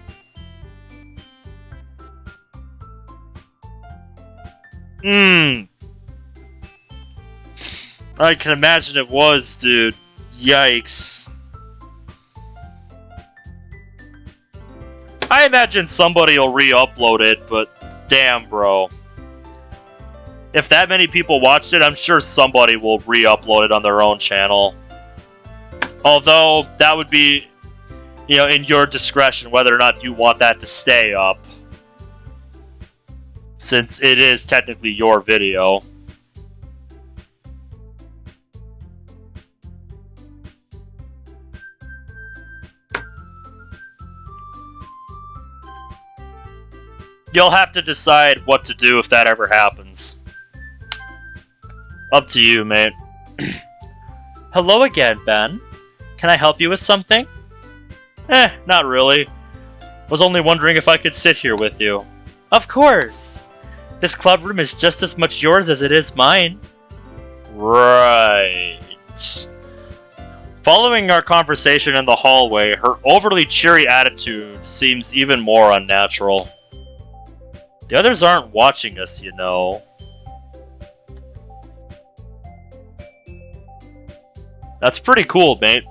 I can imagine it was, dude. Yikes. I imagine somebody will re-upload it, but damn, bro. If that many people watched it, I'm sure somebody will re-upload it on their own channel. Although, that would be, you know, in your discretion whether or not you want that to stay up. Since it is technically your video. You'll have to decide what to do if that ever happens. Up to you, mate. Hello again, Ben. Can I help you with something? Not really. Was only wondering if I could sit here with you. Of course! This club room is just as much yours as it is mine. Right. Following our conversation in the hallway, her overly cheery attitude seems even more unnatural. The others aren't watching us, you know. That's pretty cool, mate.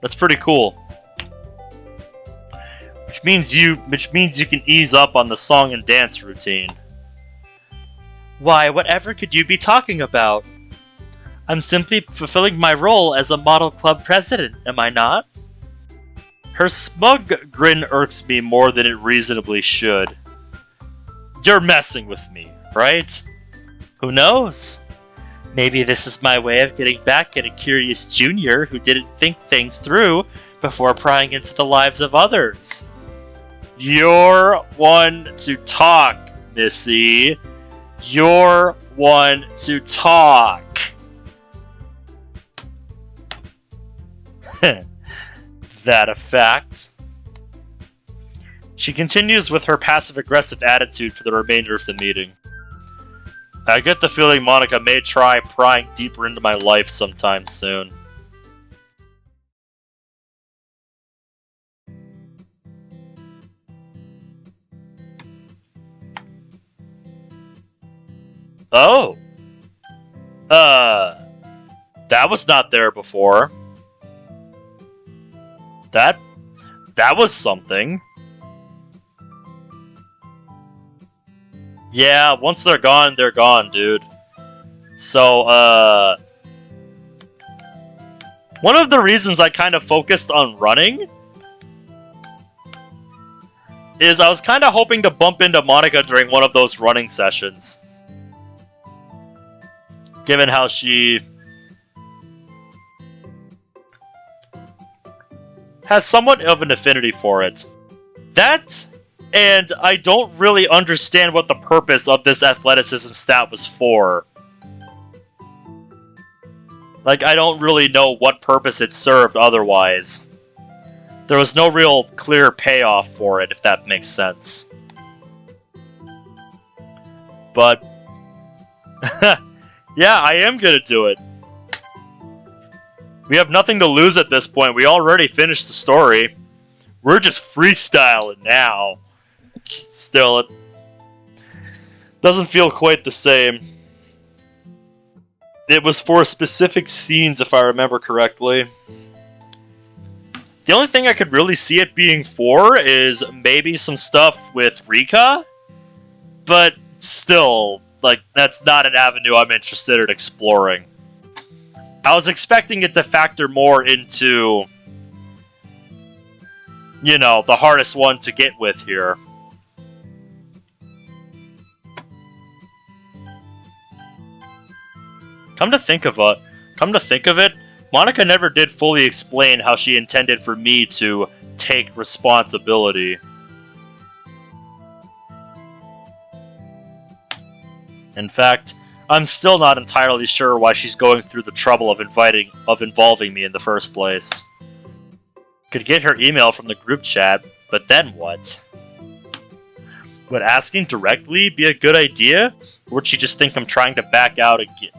That's pretty cool. Which means you can ease up on the song and dance routine. Why, whatever could you be talking about? I'm simply fulfilling my role as a model club president, am I not? Her smug grin irks me more than it reasonably should. You're messing with me, right? Who knows? Maybe this is my way of getting back at a curious junior who didn't think things through before prying into the lives of others. You're one to talk, Missy. You're one to talk. That a fact? She continues with her passive-aggressive attitude for the remainder of the meeting. I get the feeling Monika may try prying deeper into my life sometime soon. Oh! That was not there before. That was something. Yeah, once they're gone, dude. So, One of the reasons I kind of focused on running is I was kind of hoping to bump into Monika during one of those running sessions. Given how she has somewhat of an affinity for it. That, and I don't really understand what the purpose of this athleticism stat was for. Like, I don't really know what purpose it served otherwise. There was no real clear payoff for it, if that makes sense. But, yeah, I am gonna do it. We have nothing to lose at this point. We already finished the story. We're just freestyling now. Still, it doesn't feel quite the same. It was for specific scenes, if I remember correctly. The only thing I could really see it being for is maybe some stuff with Rika. But still, like, that's not an avenue I'm interested in exploring. I was expecting it to factor more into, you know, the hardest one to get with here. Come to think of it, Monika never did fully explain how she intended for me to take responsibility. In fact, I'm still not entirely sure why she's going through the trouble of involving me in the first place. Could get her email from the group chat, but then what? Would asking directly be a good idea? Or would she just think I'm trying to back out again?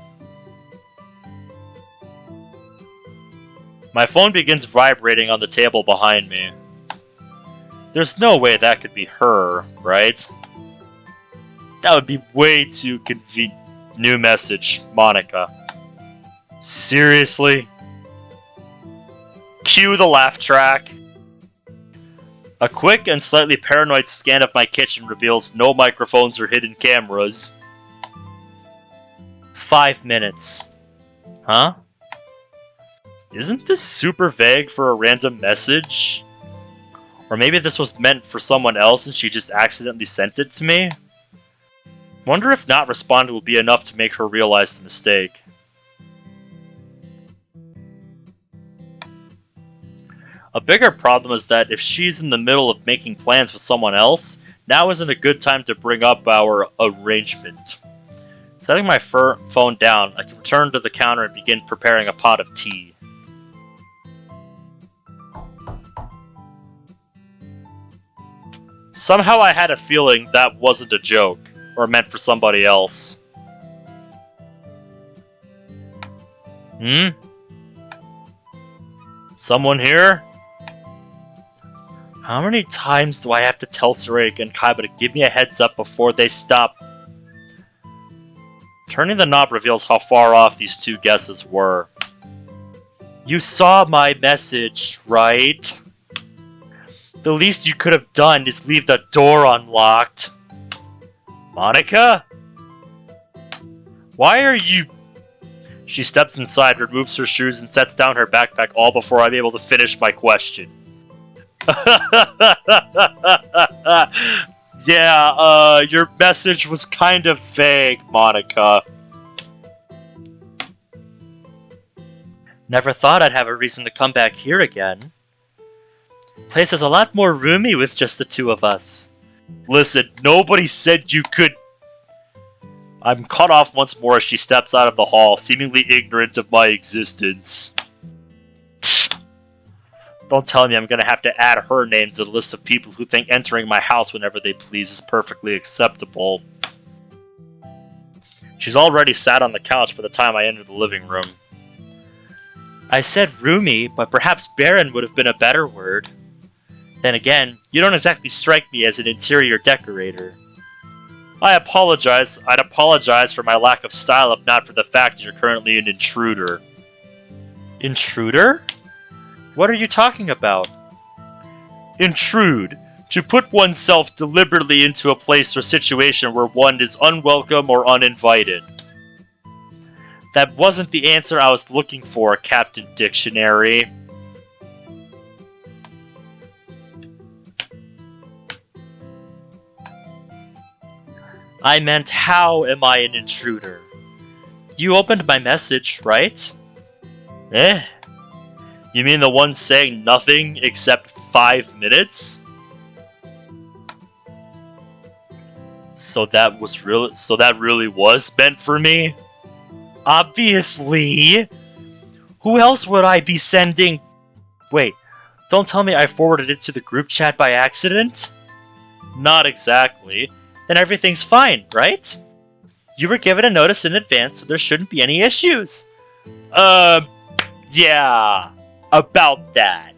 My phone begins vibrating on the table behind me. There's no way that could be her, right? That would be way too convenient. New message, Monika. Seriously? Cue the laugh track. A quick and slightly paranoid scan of my kitchen reveals no microphones or hidden cameras. 5 minutes. Huh? Isn't this super vague for a random message? Or maybe this was meant for someone else and she just accidentally sent it to me? Wonder if not responding will be enough to make her realize the mistake. A bigger problem is that if she's in the middle of making plans with someone else, now isn't a good time to bring up our arrangement. Setting my phone down, I can return to the counter and begin preparing a pot of tea. Somehow I had a feeling that wasn't a joke. Or meant for somebody else. Someone here? How many times do I have to tell Soraya and Kaiba to give me a heads up before they stop? Turning the knob reveals how far off these two guesses were. You saw my message, right? The least you could have done is leave the door unlocked. Monika? Why are you... She steps inside, removes her shoes, and sets down her backpack all before I'm able to finish my question. Yeah, your message was kind of vague, Monika. Never thought I'd have a reason to come back here again. Place is a lot more roomy with just the two of us. Listen, nobody said you could... I'm cut off once more as she steps out of the hall, seemingly ignorant of my existence. Don't tell me I'm gonna have to add her name to the list of people who think entering my house whenever they please is perfectly acceptable. She's already sat on the couch by the time I entered the living room. I said roomy, but perhaps barren would have been a better word. Then again, you don't exactly strike me as an interior decorator. I'd apologize for my lack of style if not for the fact that you're currently an intruder. Intruder? What are you talking about? Intrude. To put oneself deliberately into a place or situation where one is unwelcome or uninvited. That wasn't the answer I was looking for, Captain Dictionary. I meant, how am I an intruder? You opened my message, right? Eh? You mean the one saying nothing except 5 minutes? So that really was meant for me? Obviously! Who else would I be sending? Wait, don't tell me I forwarded it to the group chat by accident? Not exactly. Then everything's fine, right? You were given a notice in advance, so there shouldn't be any issues. Yeah, about that.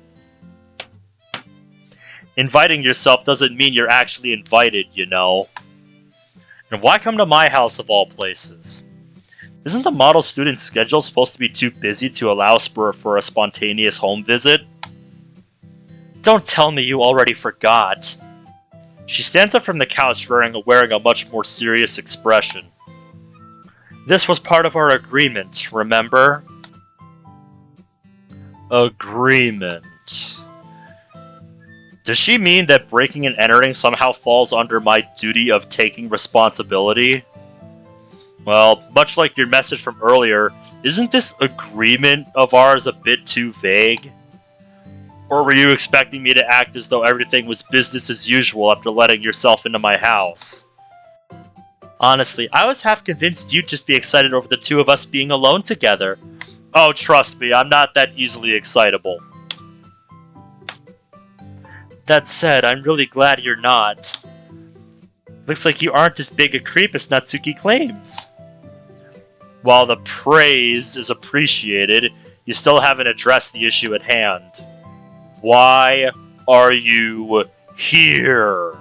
Inviting yourself doesn't mean you're actually invited, you know. And why come to my house of all places? Isn't the model student schedule supposed to be too busy to allow for a spontaneous home visit? Don't tell me you already forgot. She stands up from the couch wearing a much more serious expression. This was part of our agreement, remember? Agreement. Does she mean that breaking and entering somehow falls under my duty of taking responsibility? Well, much like your message from earlier, isn't this agreement of ours a bit too vague? Or were you expecting me to act as though everything was business as usual after letting yourself into my house? Honestly, I was half convinced you'd just be excited over the two of us being alone together. Oh, trust me, I'm not that easily excitable. That said, I'm really glad you're not. Looks like you aren't as big a creep as Natsuki claims. While the praise is appreciated, you still haven't addressed the issue at hand. Why are you here?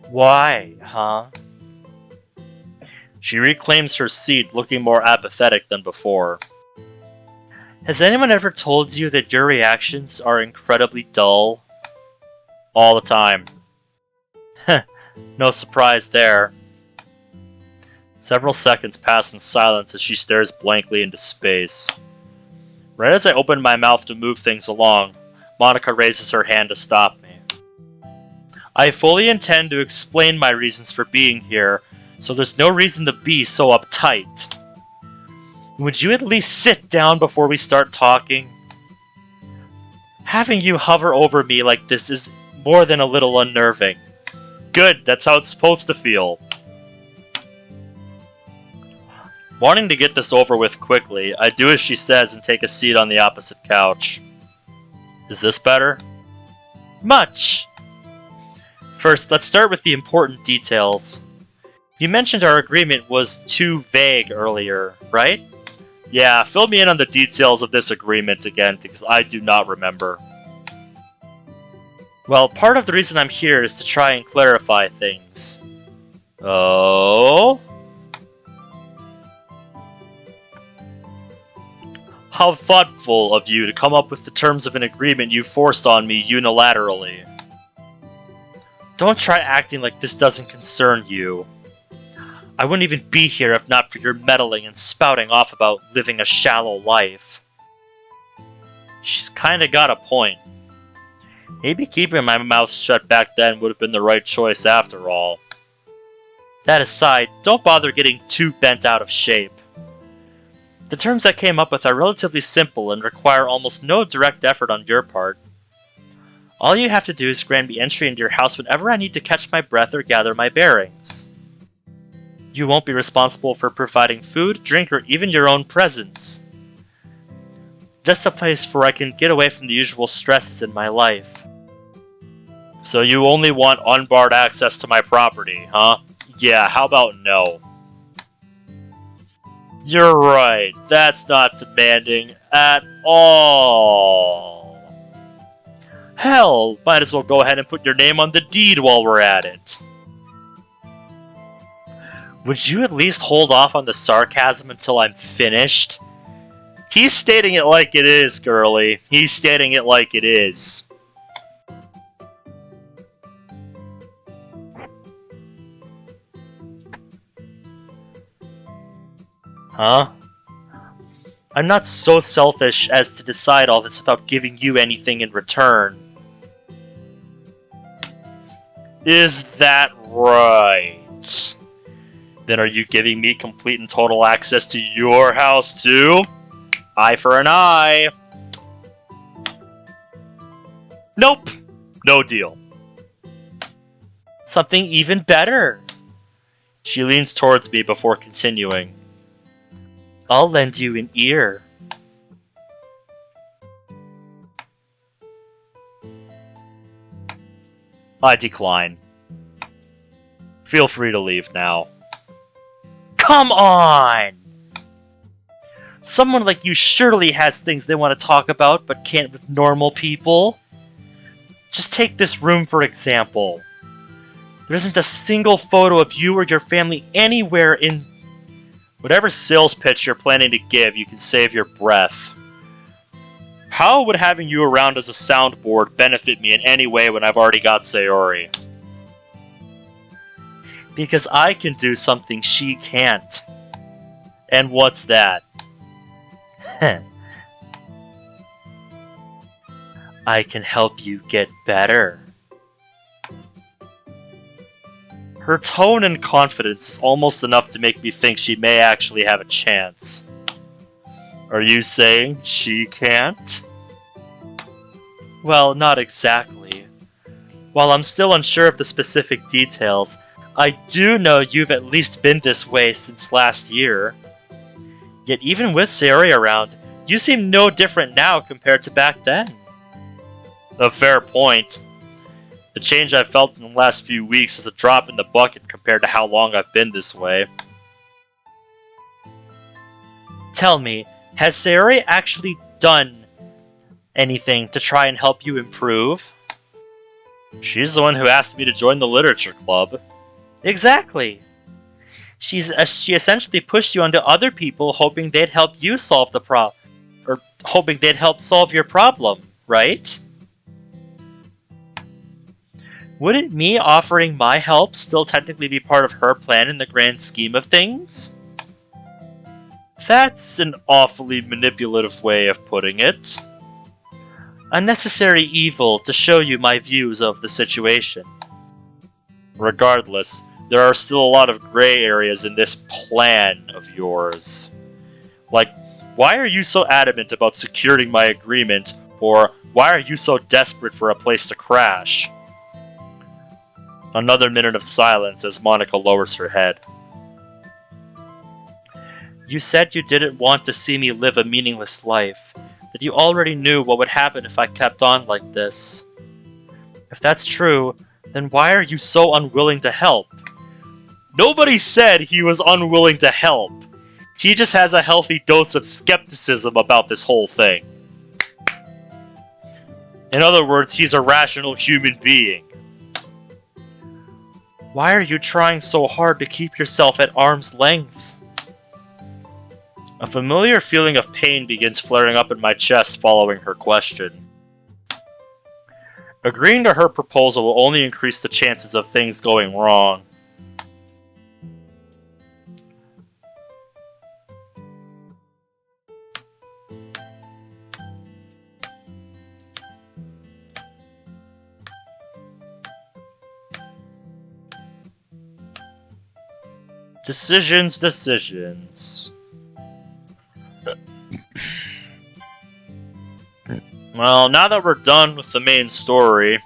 Why, huh? She reclaims her seat, looking more apathetic than before. Has anyone ever told you that your reactions are incredibly dull? All the time. Heh, no surprise there. Several seconds pass in silence as she stares blankly into space. Right as I open my mouth to move things along, Monika raises her hand to stop me. I fully intend to explain my reasons for being here, so there's no reason to be so uptight. Would you at least sit down before we start talking? Having you hover over me like this is more than a little unnerving. Good, that's how it's supposed to feel. Wanting to get this over with quickly, I do as she says and take a seat on the opposite couch. Is this better? Much! First, let's start with the important details. You mentioned our agreement was too vague earlier, right? Yeah, fill me in on the details of this agreement again, because I do not remember. Well, part of the reason I'm here is to try and clarify things. Oh? How thoughtful of you to come up with the terms of an agreement you forced on me unilaterally. Don't try acting like this doesn't concern you. I wouldn't even be here if not for your meddling and spouting off about living a shallow life. She's kinda got a point. Maybe keeping my mouth shut back then would have been the right choice after all. That aside, don't bother getting too bent out of shape. The terms I came up with are relatively simple and require almost no direct effort on your part. All you have to do is grant me entry into your house whenever I need to catch my breath or gather my bearings. You won't be responsible for providing food, drink, or even your own presence. Just a place where I can get away from the usual stresses in my life. So you only want unbarred access to my property, huh? Yeah, how about no? You're right, that's not demanding at all. Hell, might as well go ahead and put your name on the deed while we're at it. Would you at least hold off on the sarcasm until I'm finished? He's stating it like it is, girly. He's stating it like it is. Huh? I'm not so selfish as to decide all this without giving you anything in return. Is that right? Then are you giving me complete and total access to your house too? Eye for an eye. Nope. No deal. Something even better. She leans towards me before continuing. I'll lend you an ear. I decline. Feel free to leave now. Come on! Someone like you surely has things they want to talk about, but can't with normal people. Just take this room for example. There isn't a single photo of you or your family anywhere in... Whatever sales pitch you're planning to give, you can save your breath. How would having you around as a soundboard benefit me in any way when I've already got Sayori? Because I can do something she can't. And what's that? I can help you get better. Her tone and confidence is almost enough to make me think she may actually have a chance. Are you saying she can't? Well, not exactly. While I'm still unsure of the specific details, I do know you've at least been this way since last year. Yet even with Sayori around, you seem no different now compared to back then. A fair point. The change I've felt in the last few weeks is a drop in the bucket compared to how long I've been this way. Tell me, has Sayori actually done anything to try and help you improve? She's the one who asked me to join the literature club. Exactly. She essentially pushed you onto other people hoping they'd help you solve the problem. Or hoping they'd help solve your problem, right? Wouldn't me offering my help still technically be part of her plan in the grand scheme of things? That's an awfully manipulative way of putting it. A necessary evil to show you my views of the situation. Regardless, there are still a lot of gray areas in this plan of yours. Like, why are you so adamant about securing my agreement, or why are you so desperate for a place to crash? Another minute of silence as Monika lowers her head. You said you didn't want to see me live a meaningless life, that you already knew what would happen if I kept on like this. If that's true, then why are you so unwilling to help? Nobody said he was unwilling to help. He just has a healthy dose of skepticism about this whole thing. In other words, he's a rational human being. Why are you trying so hard to keep yourself at arm's length? A familiar feeling of pain begins flaring up in my chest following her question. Agreeing to her proposal will only increase the chances of things going wrong. Decisions. Well, now that we're done with the main story...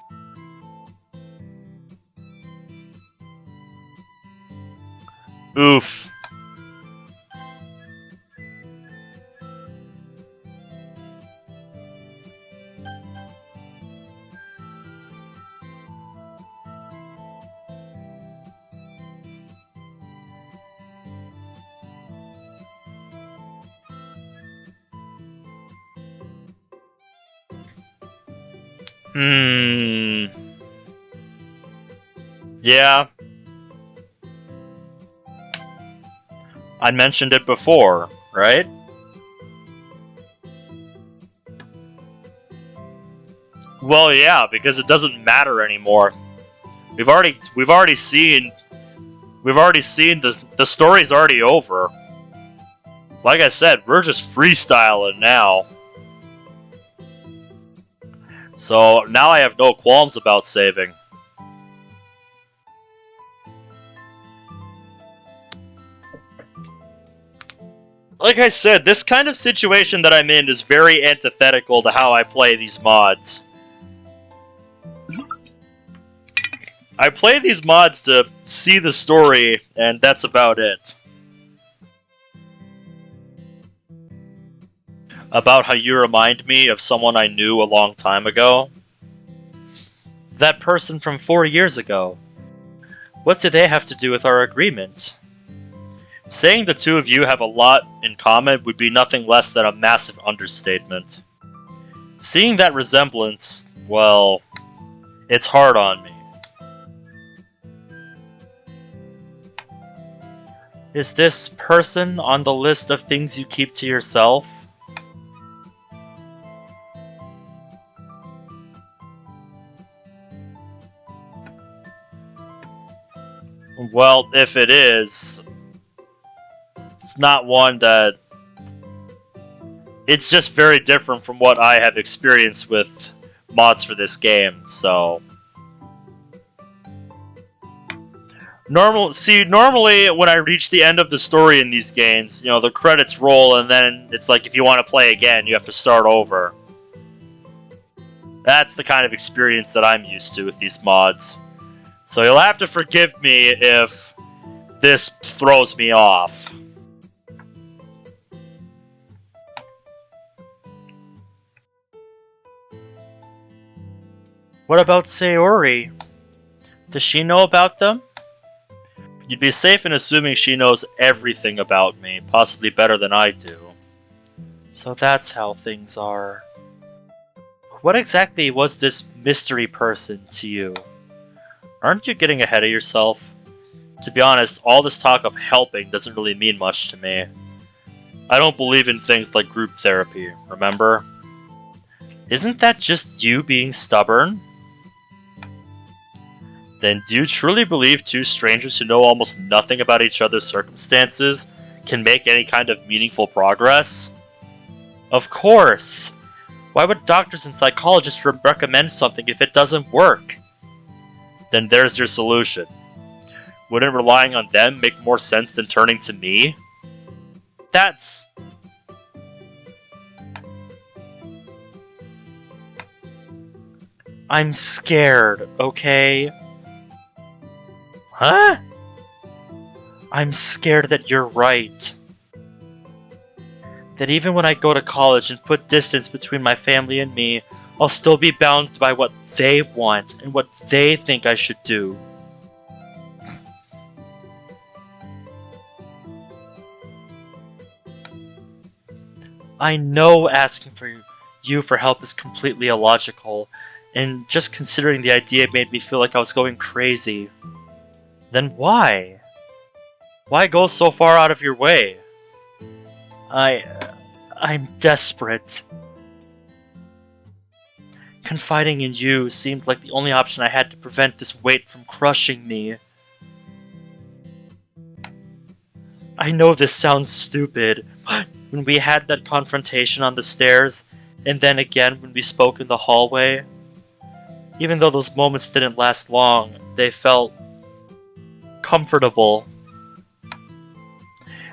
Oof. Yeah. I mentioned it before, right? Well, yeah, because it doesn't matter anymore. We've already seen the story's already over. Like I said, we're just freestyling now. So now I have no qualms about saving. Like I said, this kind of situation that I'm in is very antithetical to how I play these mods. I play these mods to see the story, and that's about it. About how you remind me of someone I knew a long time ago. That person from 4 years ago. What do they have to do with our agreement? Saying the two of you have a lot in common would be nothing less than a massive understatement. Seeing that resemblance, well, it's hard on me. Is this person on the list of things you keep to yourself? Well, if it is, it's not one that... It's just very different from what I have experienced with mods for this game, so... Normally when I reach the end of the story in these games, you know, the credits roll and then it's like if you want to play again, you have to start over. That's the kind of experience that I'm used to with these mods. So you'll have to forgive me if this throws me off. What about Sayori? Does she know about them? You'd be safe in assuming she knows everything about me, possibly better than I do. So that's how things are. What exactly was this mystery person to you? Aren't you getting ahead of yourself? To be honest, all this talk of helping doesn't really mean much to me. I don't believe in things like group therapy, remember? Isn't that just you being stubborn? Then do you truly believe two strangers who know almost nothing about each other's circumstances can make any kind of meaningful progress? Of course! Why would doctors and psychologists recommend something if it doesn't work? Then there's your solution. Wouldn't relying on them make more sense than turning to me? That's... I'm scared, okay? Huh? I'm scared that you're right. That even when I go to college and put distance between my family and me, I'll still be bound by what they want and what they think I should do. I know asking you for help is completely illogical, and just considering the idea made me feel like I was going crazy. Then why? Why go so far out of your way? I'm desperate. Confiding in you seemed like the only option I had to prevent this weight from crushing me. I know this sounds stupid, but when we had that confrontation on the stairs, and then again when we spoke in the hallway, even though those moments didn't last long, they felt comfortable.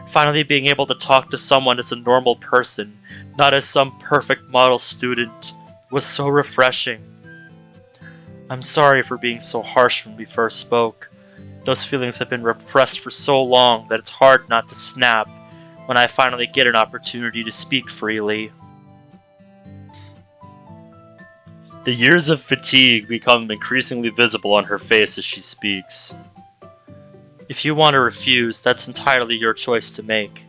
Finally being able to talk to someone as a normal person, not as some perfect model student, was so refreshing. I'm sorry for being so harsh when we first spoke. Those feelings have been repressed for so long that it's hard not to snap when I finally get an opportunity to speak freely. The years of fatigue become increasingly visible on her face as she speaks. If you want to refuse, that's entirely your choice to make.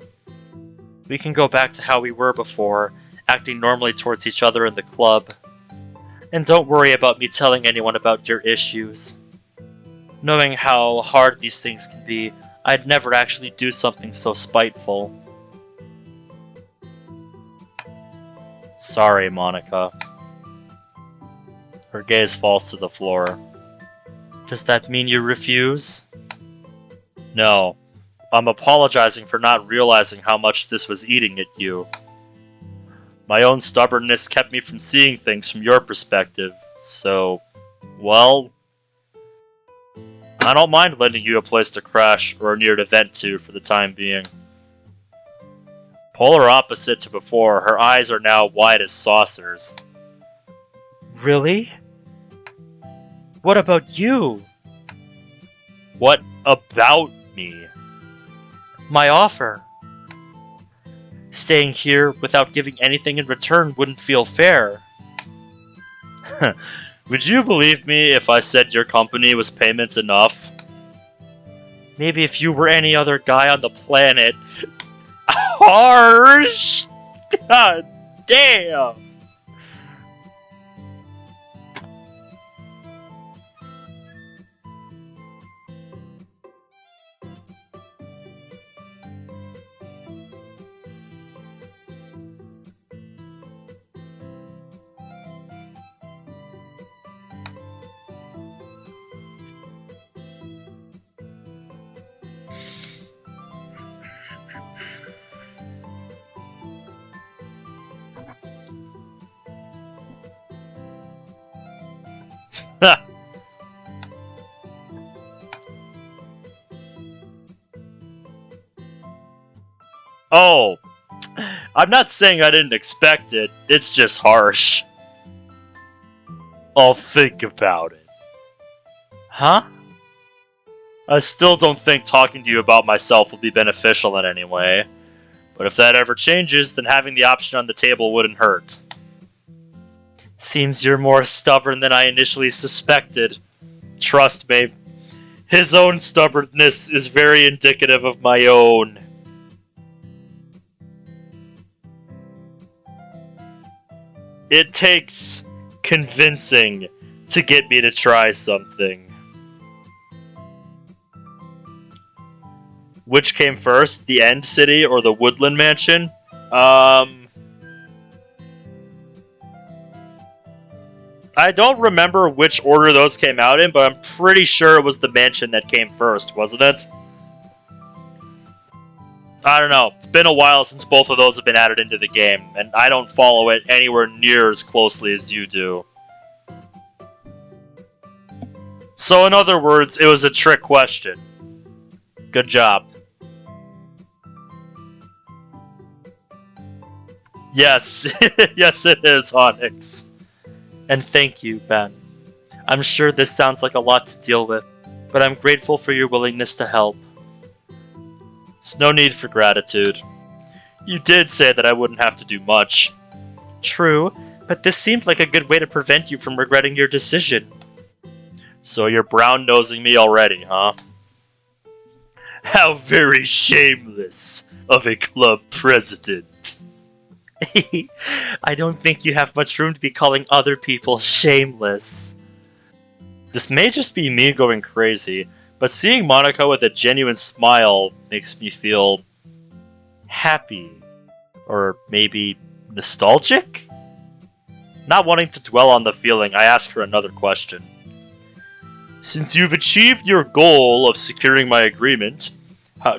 We can go back to how we were before, acting normally towards each other in the club. And don't worry about me telling anyone about your issues. Knowing how hard these things can be, I'd never actually do something so spiteful. Sorry, Monika. Her gaze falls to the floor. Does that mean you refuse? No. I'm apologizing for not realizing how much this was eating at you. My own stubbornness kept me from seeing things from your perspective, so, well, I don't mind lending you a place to crash or a near to vent to for the time being. Polar opposite to before, her eyes are now wide as saucers. Really? What about you? What about me? My offer. Staying here without giving anything in return wouldn't feel fair. Would you believe me if I said your company was payment enough? Maybe if you were any other guy on the planet. Harsh! God damn! Oh, I'm not saying I didn't expect it, it's just harsh. I'll think about it. Huh? I still don't think talking to you about myself will be beneficial in any way, but if that ever changes, then having the option on the table wouldn't hurt. Seems you're more stubborn than I initially suspected. Trust me, his own stubbornness is very indicative of my own. It takes convincing to get me to try something. Which came first, the End City or the Woodland Mansion? I don't remember which order those came out in, but I'm pretty sure it was the mansion that came first, wasn't it? I don't know. It's been a while since both of those have been added into the game, and I don't follow it anywhere near as closely as you do. So in other words, it was a trick question. Good job. Yes, yes it is, Onyx. And thank you, Ben. I'm sure this sounds like a lot to deal with, but I'm grateful for your willingness to help. There's no need for gratitude. You did say that I wouldn't have to do much. True, but this seemed like a good way to prevent you from regretting your decision. So you're brown-nosing me already, huh? How very shameless of a club president. I don't think you have much room to be calling other people shameless. This may just be me going crazy, but seeing Monika with a genuine smile makes me feel happy. Or maybe nostalgic? Not wanting to dwell on the feeling, I ask her another question. Since you've achieved your goal of securing my agreement,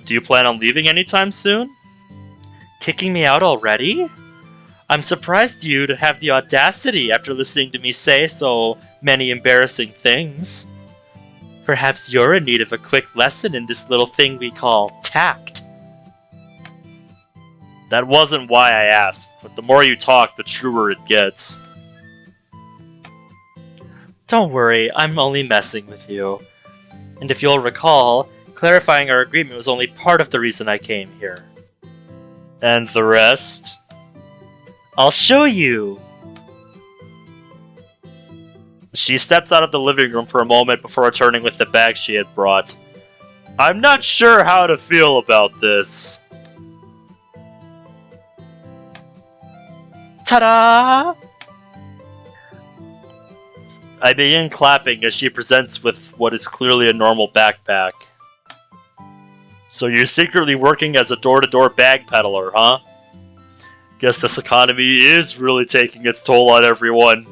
do you plan on leaving anytime soon? Kicking me out already? I'm surprised you'd have the audacity after listening to me say so many embarrassing things. Perhaps you're in need of a quick lesson in this little thing we call tact. That wasn't why I asked, but the more you talk, the truer it gets. Don't worry, I'm only messing with you. And if you'll recall, clarifying our agreement was only part of the reason I came here. And the rest? I'll show you! She steps out of the living room for a moment before returning with the bag she had brought. I'm not sure how to feel about this. Ta-da! I begin clapping as she presents with what is clearly a normal backpack. So you're secretly working as a door-to-door bag peddler, huh? Guess this economy is really taking its toll on everyone.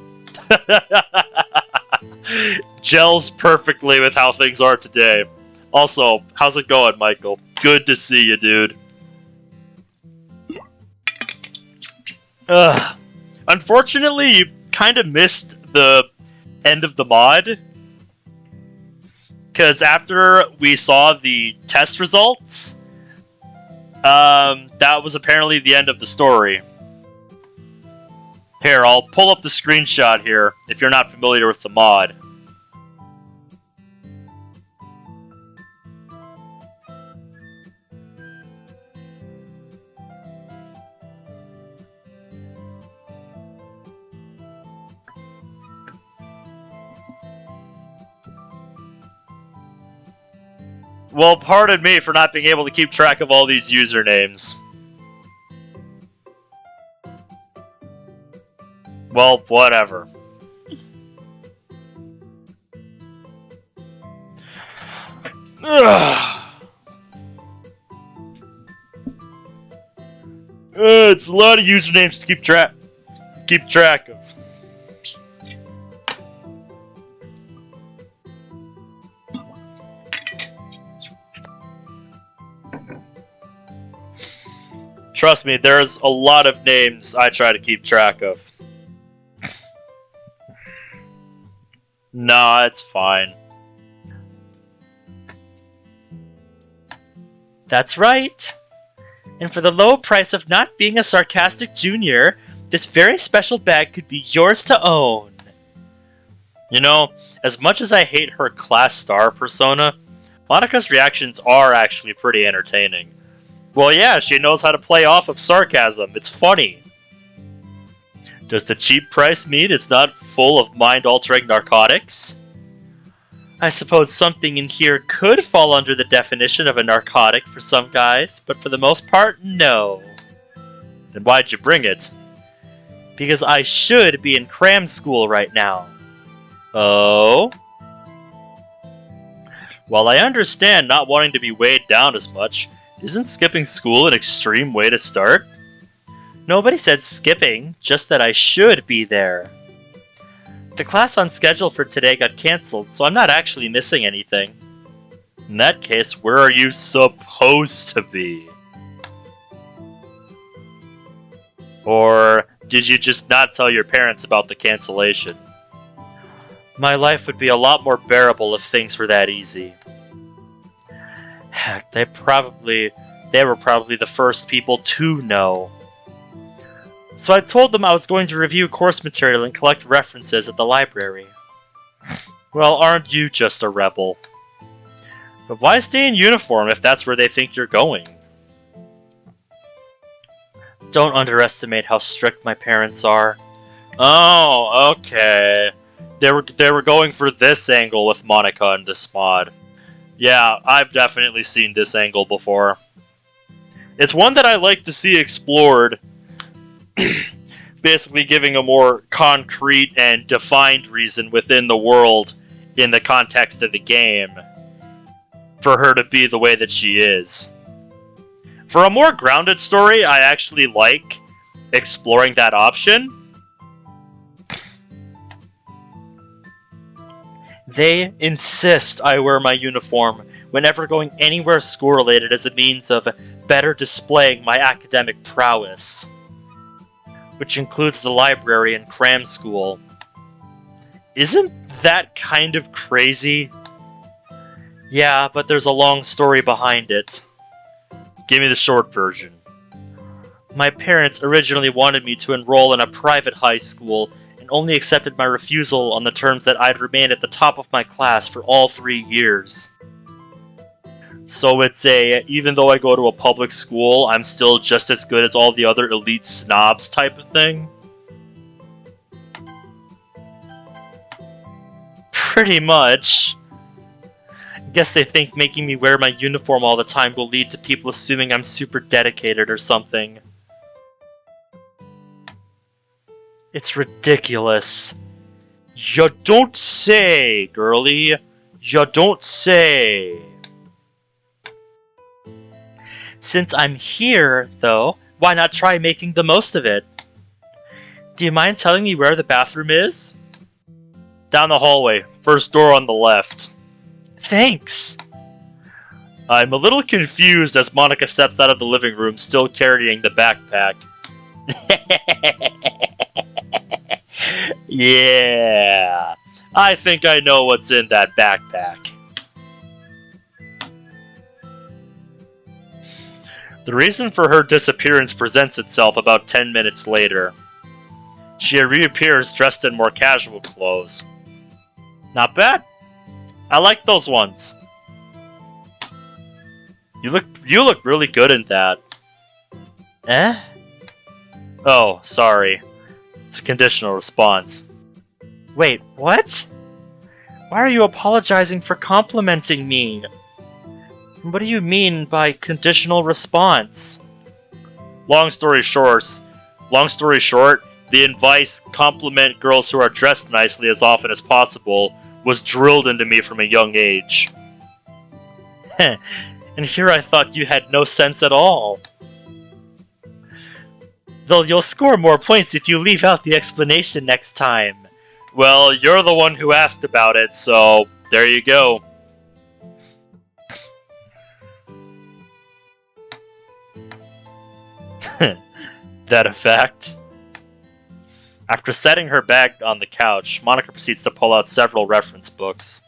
Gels perfectly with how things are today. Also, how's it going, Michael? good to see you, dude. Unfortunately, you kind of missed the end of the mod. Because after we saw the test results, that was apparently the end of the story. Here, I'll pull up the screenshot here, if you're not familiar with the mod. Well, pardon me for not being able to keep track of all these usernames. Well, whatever. It's a lot of usernames to keep track of. Trust me, there's a lot of names I try to keep track of. Nah, it's fine. That's right. And for the low price of not being a sarcastic junior, this very special bag could be yours to own. You know, as much as I hate her class star persona, Monika's reactions are actually pretty entertaining. Well, yeah, she knows how to play off of sarcasm. It's funny. Does the cheap price mean it's not full of mind-altering narcotics? I suppose something in here could fall under the definition of a narcotic for some guys, but for the most part, no. Then why'd you bring it? Because I should be in cram school right now. Oh? While I understand not wanting to be weighed down as much, isn't skipping school an extreme way to start? Nobody said skipping, just that I should be there. The class on schedule for today got cancelled, so I'm not actually missing anything. In that case, where are you supposed to be? Or did you just not tell your parents about the cancellation? My life would be a lot more bearable if things were that easy. Heck, they were probably the first people to know. So I told them I was going to review course material and collect references at the library. Well, aren't you just a rebel? But why stay in uniform if that's where they think you're going? Don't underestimate how strict my parents are. Oh, okay. They were going for this angle with Monika in this mod. Yeah, I've definitely seen this angle before. It's one that I like to see explored. Basically giving a more concrete and defined reason within the world in the context of the game for her to be the way that she is. For a more grounded story, I actually like exploring that option. They insist I wear my uniform whenever going anywhere school-related as a means of better displaying my academic prowess, which includes the library and cram school. Isn't that kind of crazy? Yeah, but there's a long story behind it. Give me the short version. My parents originally wanted me to enroll in a private high school and only accepted my refusal on the terms that I'd remain at the top of my class for all 3 years. So it's even though I go to a public school, I'm still just as good as all the other elite snobs type of thing? Pretty much. Guess they think making me wear my uniform all the time will lead to people assuming I'm super dedicated or something. It's ridiculous. You don't say, girlie. You don't say. Since I'm here, though, why not try making the most of it? Do you mind telling me where the bathroom is? Down the hallway, first door on the left. Thanks! I'm a little confused as Monika steps out of the living room, still carrying the backpack. Yeah, I think I know what's in that backpack. The reason for her disappearance presents itself about 10 minutes later. She reappears dressed in more casual clothes. Not bad. I like those ones. You look really good in that. Eh? Oh, sorry. It's a conditional response. Wait, what? Why are you apologizing for complimenting me? What do you mean by conditional response? Long story short, the advice compliment girls who are dressed nicely as often as possible was drilled into me from a young age. And here I thought you had no sense at all. Though you'll score more points if you leave out the explanation next time. Well, you're the one who asked about it, so there you go. That effect. After setting her bag on the couch, Monika proceeds to pull out several reference books.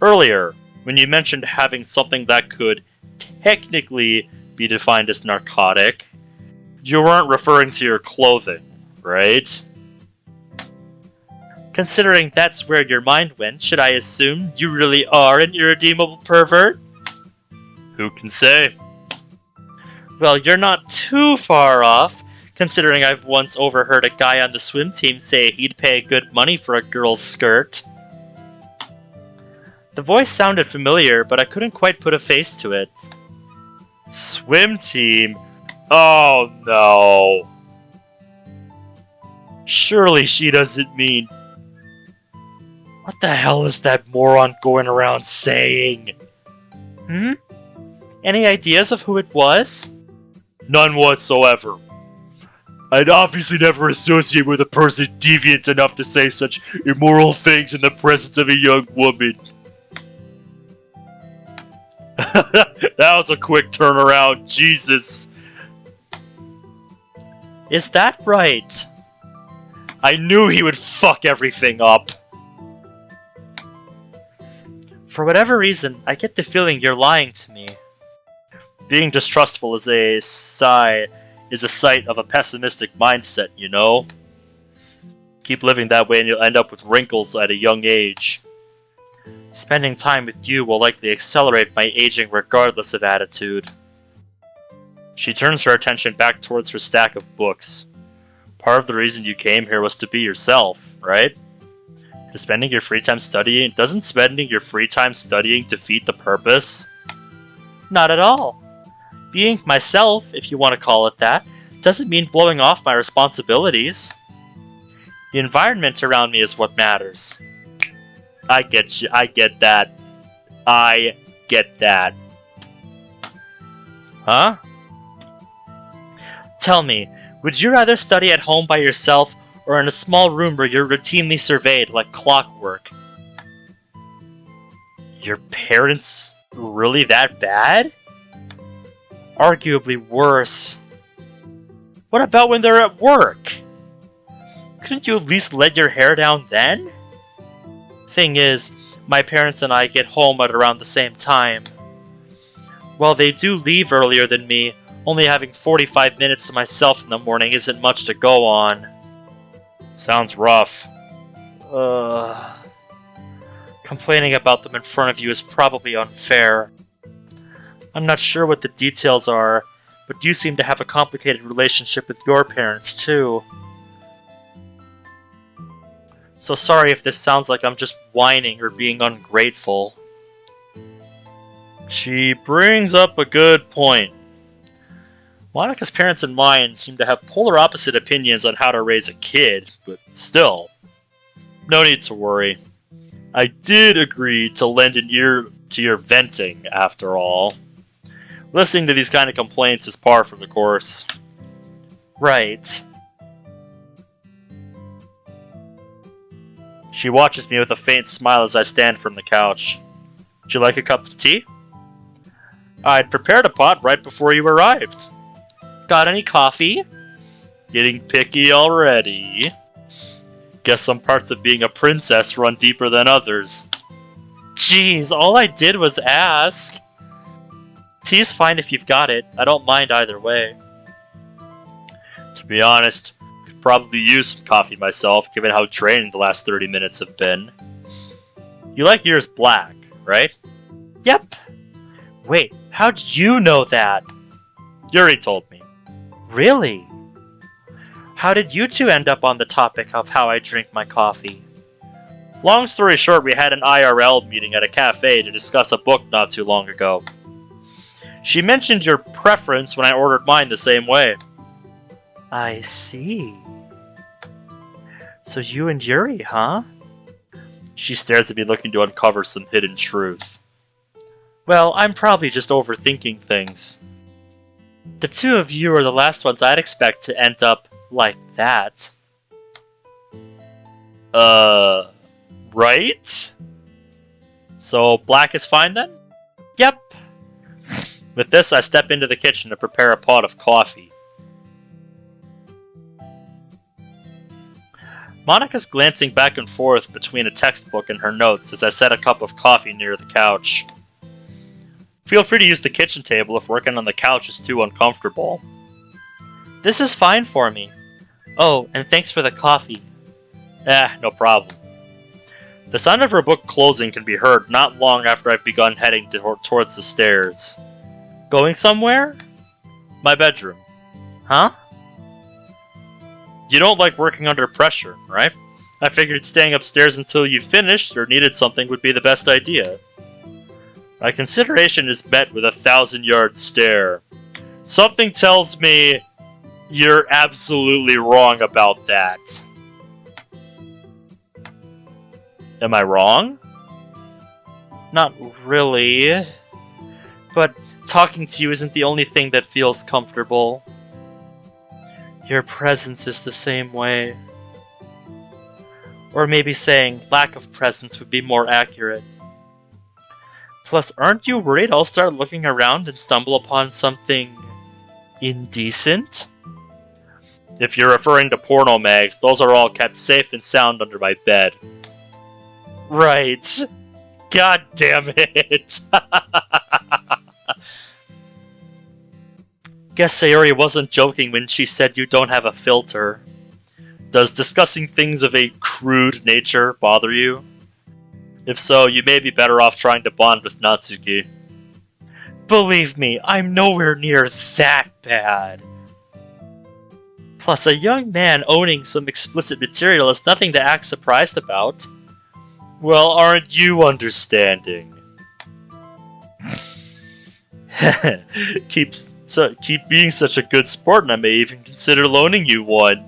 Earlier, when you mentioned having something that could technically be defined as narcotic, you weren't referring to your clothing, right? Considering that's where your mind went, should I assume you really are an irredeemable pervert? Who can say? Well, you're not too far off, considering I've once overheard a guy on the swim team say he'd pay good money for a girl's skirt. The voice sounded familiar, but I couldn't quite put a face to it. Swim team? Oh no. Surely she doesn't mean... What the hell is that moron going around saying? Any ideas of who it was? None whatsoever. I'd obviously never associate with a person deviant enough to say such immoral things in the presence of a young woman. That was a quick turnaround, Jesus. Is that right? I knew he would fuck everything up. For whatever reason, I get the feeling you're lying to me. Being distrustful is a sign of a pessimistic mindset, you know? Keep living that way and you'll end up with wrinkles at a young age. Spending time with you will likely accelerate my aging regardless of attitude. She turns her attention back towards her stack of books. Part of the reason you came here was to be yourself, right? Doesn't spending your free time studying defeat the purpose? Not at all. Being myself, if you want to call it that, doesn't mean blowing off my responsibilities. The environment around me is what matters. I get you. I get that. I get that. Huh? Tell me, would you rather study at home by yourself or in a small room where you're routinely surveyed like clockwork? Your parents really that bad? Arguably worse. What about when they're at work? Couldn't you at least let your hair down then? Thing is, my parents and I get home at around the same time. While they do leave earlier than me, only having 45 minutes to myself in the morning isn't much to go on. Sounds rough. Complaining about them in front of you is probably unfair. I'm not sure what the details are, but you seem to have a complicated relationship with your parents, too. So sorry if this sounds like I'm just whining or being ungrateful. She brings up a good point. Monika's parents and mine seem to have polar opposite opinions on how to raise a kid, but still, no need to worry. I did agree to lend an ear to your venting, after all. Listening to these kind of complaints is par for the course. Right. She watches me with a faint smile as I stand from the couch. Would you like a cup of tea? I'd prepared a pot right before you arrived. Got any coffee? Getting picky already. Guess some parts of being a princess run deeper than others. Jeez, all I did was ask. Tea's fine if you've got it. I don't mind either way. To be honest, could probably use some coffee myself, given how draining the last 30 minutes have been. You like yours black, right? Yep. Wait, how'd you know that? Yuri told me. Really? How did you two end up on the topic of how I drink my coffee? Long story short, we had an IRL meeting at a cafe to discuss a book not too long ago. She mentioned your preference when I ordered mine the same way. I see. So you and Yuri, huh? She stares at me looking to uncover some hidden truth. Well, I'm probably just overthinking things. The two of you are the last ones I'd expect to end up like that. Right? So black is fine then? Yep. With this, I step into the kitchen to prepare a pot of coffee. Monika's glancing back and forth between a textbook and her notes as I set a cup of coffee near the couch. Feel free to use the kitchen table if working on the couch is too uncomfortable. This is fine for me. Oh, and thanks for the coffee. No problem. The sound of her book closing can be heard not long after I've begun heading towards the stairs. Going somewhere? My bedroom. Huh? You don't like working under pressure, right? I figured staying upstairs until you finished or needed something would be the best idea. My consideration is met with a 1,000-yard stare. Something tells me you're absolutely wrong about that. Am I wrong? Not really. But talking to you isn't the only thing that feels comfortable. Your presence is the same way. Or maybe saying lack of presence would be more accurate. Plus, aren't you worried I'll start looking around and stumble upon something indecent? If you're referring to porno mags, those are all kept safe and sound under my bed. Right. God damn it. Guess Sayori wasn't joking when she said you don't have a filter. Does discussing things of a crude nature bother you? If so, you may be better off trying to bond with Natsuki. Believe me, I'm nowhere near that bad. Plus, a young man owning some explicit material is nothing to act surprised about. Well, aren't you understanding? Keep being such a good sport and I may even consider loaning you one.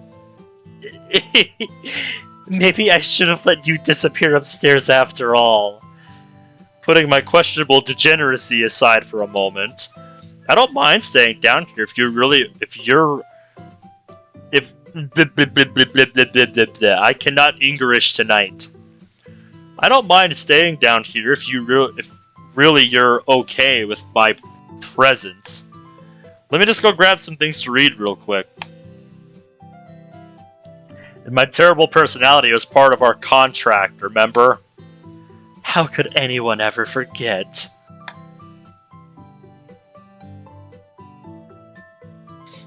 Maybe I should have let you disappear upstairs after all. Putting my questionable degeneracy aside for a moment, I don't mind staying down here if I cannot English tonight. I don't mind staying down here if really you're okay with my presence. Let me just go grab some things to read real quick. And my terrible personality was part of our contract, remember? How could anyone ever forget?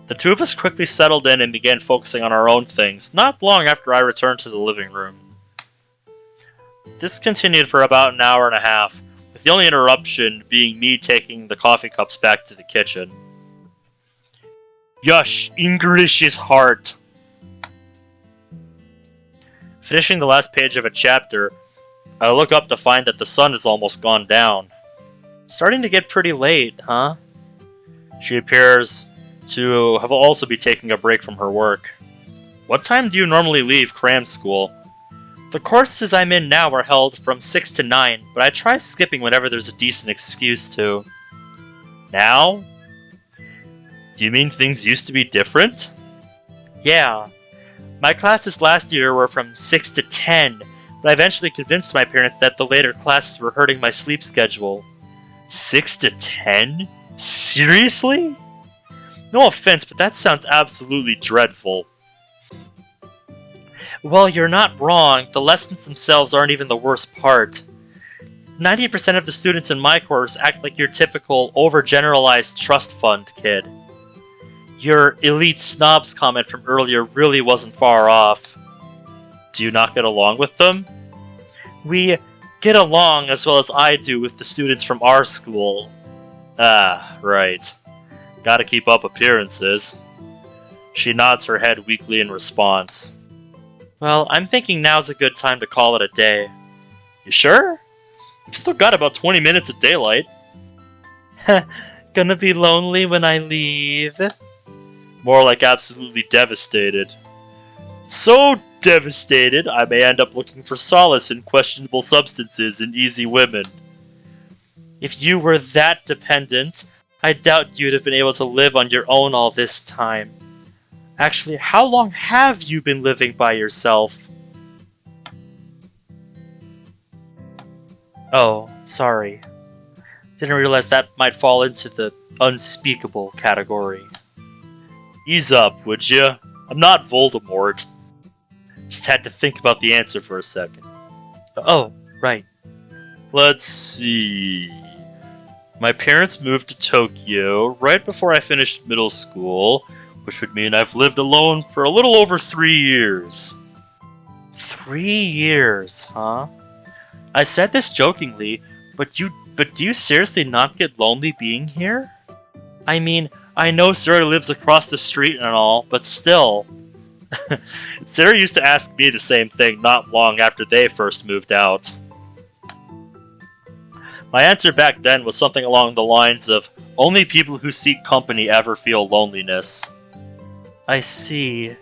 The two of us quickly settled in and began focusing on our own things, not long after I returned to the living room. This continued for about an hour and a half, with the only interruption being me taking the coffee cups back to the kitchen. Yush, English is hard. Finishing the last page of a chapter, I look up to find that the sun has almost gone down. Starting to get pretty late, huh? She appears to have also be taking a break from her work. What time do you normally leave cram school? The courses I'm in now are held from 6 to 9, but I try skipping whenever there's a decent excuse to. Now? Do you mean things used to be different? Yeah. My classes last year were from 6 to 10, but I eventually convinced my parents that the later classes were hurting my sleep schedule. 6 to 10? Seriously? No offense, but that sounds absolutely dreadful. Well, you're not wrong. The lessons themselves aren't even the worst part. 90% of the students in my course act like your typical overgeneralized trust fund kid. Your elite snobs comment from earlier really wasn't far off. Do you not get along with them? We get along as well as I do with the students from our school. Ah, right. Gotta keep up appearances. She nods her head weakly in response. Well, I'm thinking now's a good time to call it a day. You sure? You've still got about 20 minutes of daylight. Gonna be lonely when I leave. More like absolutely devastated. So devastated, I may end up looking for solace in questionable substances and easy women. If you were that dependent, I doubt you'd have been able to live on your own all this time. Actually, how long have you been living by yourself? Oh, sorry. Didn't realize that might fall into the unspeakable category. Ease up, would you? I'm not Voldemort. Just had to think about the answer for a second. Oh, right. Let's see. My parents moved to Tokyo right before I finished middle school, which would mean I've lived alone for a little over 3 years. 3 years, huh? I said this jokingly, but do you seriously not get lonely being here? I mean, I know Sarah lives across the street and all, but still. Sarah used to ask me the same thing not long after they first moved out. My answer back then was something along the lines of, only people who seek company ever feel loneliness. I see.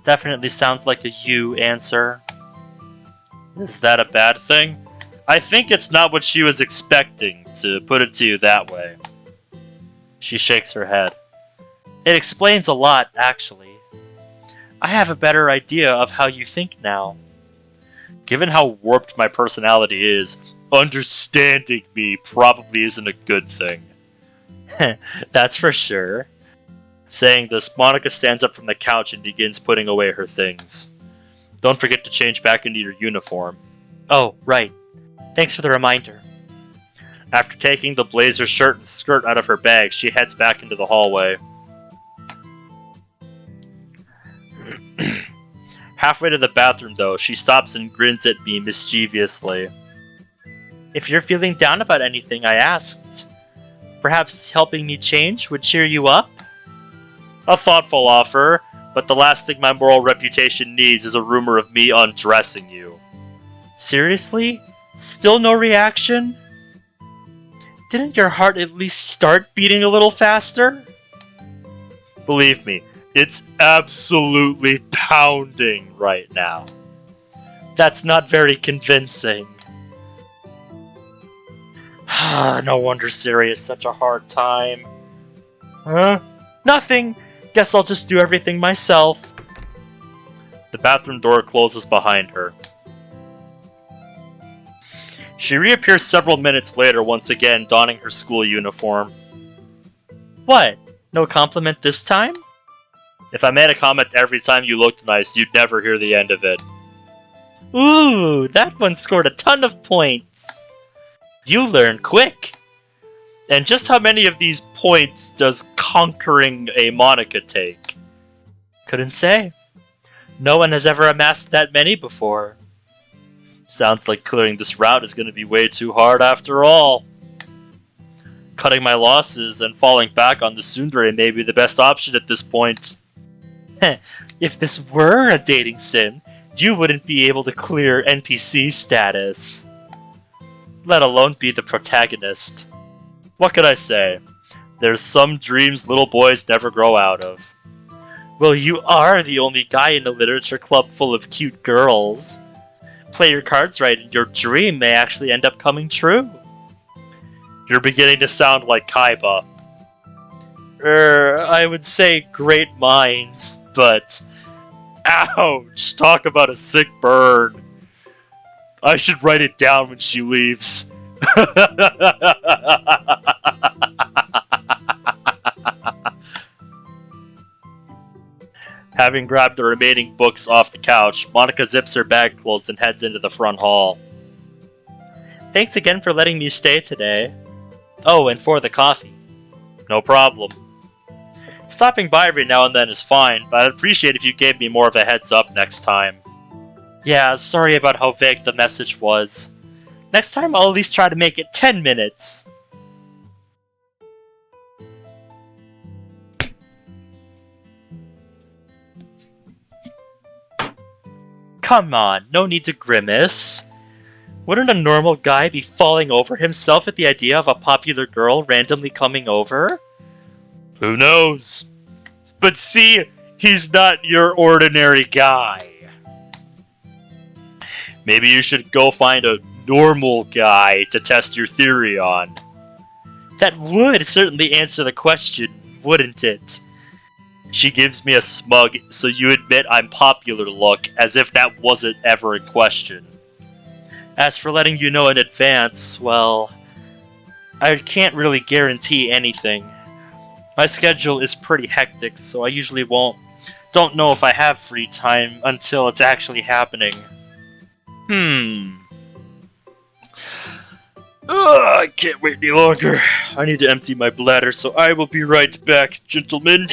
Definitely sounds like a you answer. Is that a bad thing? I think it's not what she was expecting, to put it to you that way. She shakes her head. It explains a lot, actually. I have a better idea of how you think now. Given how warped my personality is, understanding me probably isn't a good thing. That's for sure. Saying this, Monika stands up from the couch and begins putting away her things. Don't forget to change back into your uniform. Oh, right. Thanks for the reminder. After taking the blazer shirt and skirt out of her bag, she heads back into the hallway. Halfway to the bathroom, though, she stops and grins at me mischievously. If you're feeling down about anything, I asked. Perhaps helping me change would cheer you up? A thoughtful offer, but the last thing my moral reputation needs is a rumor of me undressing you. Seriously? Still no reaction? Didn't your heart at least start beating a little faster? Believe me, it's absolutely pounding right now. That's not very convincing. No wonder Siri is such a hard time. Huh? Nothing! Guess I'll just do everything myself. The bathroom door closes behind her. She reappears several minutes later, once again donning her school uniform. What? No compliment this time? If I made a comment every time you looked nice, you'd never hear the end of it. Ooh, that one scored a ton of points. You learn quick. And just how many of these points does conquering a Monika take? Couldn't say. No one has ever amassed that many before. Sounds like clearing this route is going to be way too hard after all. Cutting my losses and falling back on the tsundere may be the best option at this point. If this were a dating sim, you wouldn't be able to clear NPC status. Let alone be the protagonist. What could I say? There's some dreams little boys never grow out of. Well, you are the only guy in a literature club full of cute girls. Play your cards right and your dream may actually end up coming true. You're beginning to sound like Kaiba. I would say great minds, but... Ouch! Talk about a sick burn. I should write it down when she leaves. Having grabbed the remaining books off the couch, Monika zips her bag closed and heads into the front hall. Thanks again for letting me stay today. Oh, and for the coffee. No problem. Stopping by every now and then is fine, but I'd appreciate if you gave me more of a heads up next time. Yeah, sorry about how vague the message was. Next time I'll at least try to make it 10 minutes. Come on, no need to grimace. Wouldn't a normal guy be falling over himself at the idea of a popular girl randomly coming over? Who knows? But see, he's not your ordinary guy. Maybe you should go find a normal guy to test your theory on. That would certainly answer the question, wouldn't it? She gives me a smug, so you admit I'm popular look, as if that wasn't ever in question. As for letting you know in advance, well, I can't really guarantee anything. My schedule is pretty hectic, so I usually don't know if I have free time until it's actually happening. I can't wait any longer. I need to empty my bladder, so I will be right back, gentlemen.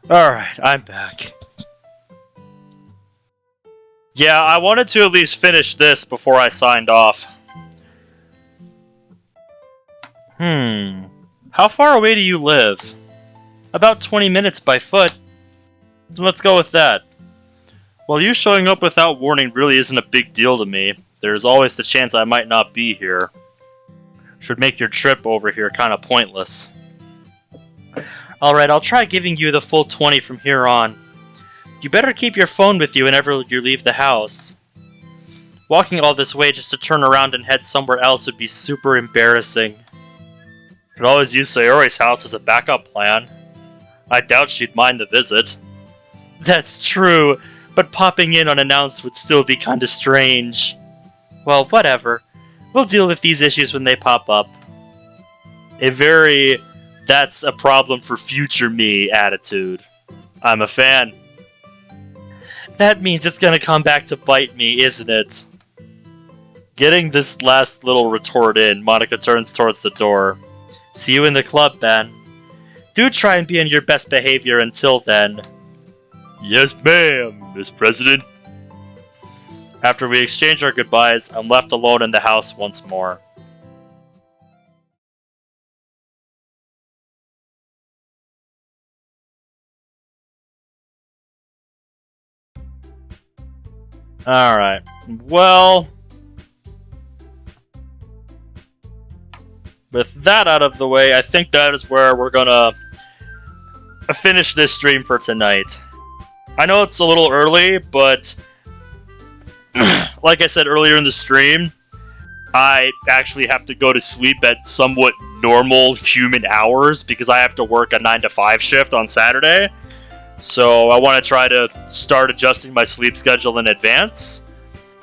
Alright, I'm back. Yeah, I wanted to at least finish this before I signed off. How far away do you live? About 20 minutes by foot. Let's go with that. Well, you showing up without warning really isn't a big deal to me. There's always the chance I might not be here. Should make your trip over here kind of pointless. Alright, I'll try giving you the full 20 from here on. You better keep your phone with you whenever you leave the house. Walking all this way just to turn around and head somewhere else would be super embarrassing. Could always use Sayori's house as a backup plan. I doubt she'd mind the visit. That's true, but popping in unannounced would still be kinda strange. Well, whatever. We'll deal with these issues when they pop up. That's a problem for future me attitude. I'm a fan. That means it's gonna come back to bite me, isn't it? Getting this last little retort in, Monika turns towards the door. See you in the club, then. Do try and be on your best behavior until then. Yes, ma'am, Miss President. After we exchange our goodbyes, I'm left alone in the house once more. Alright, well... with that out of the way, I think that is where we're gonna finish this stream for tonight. I know it's a little early, but... like I said earlier in the stream, I actually have to go to sleep at somewhat normal human hours because I have to work a 9 to 5 shift on Saturday. So I want to try to start adjusting my sleep schedule in advance.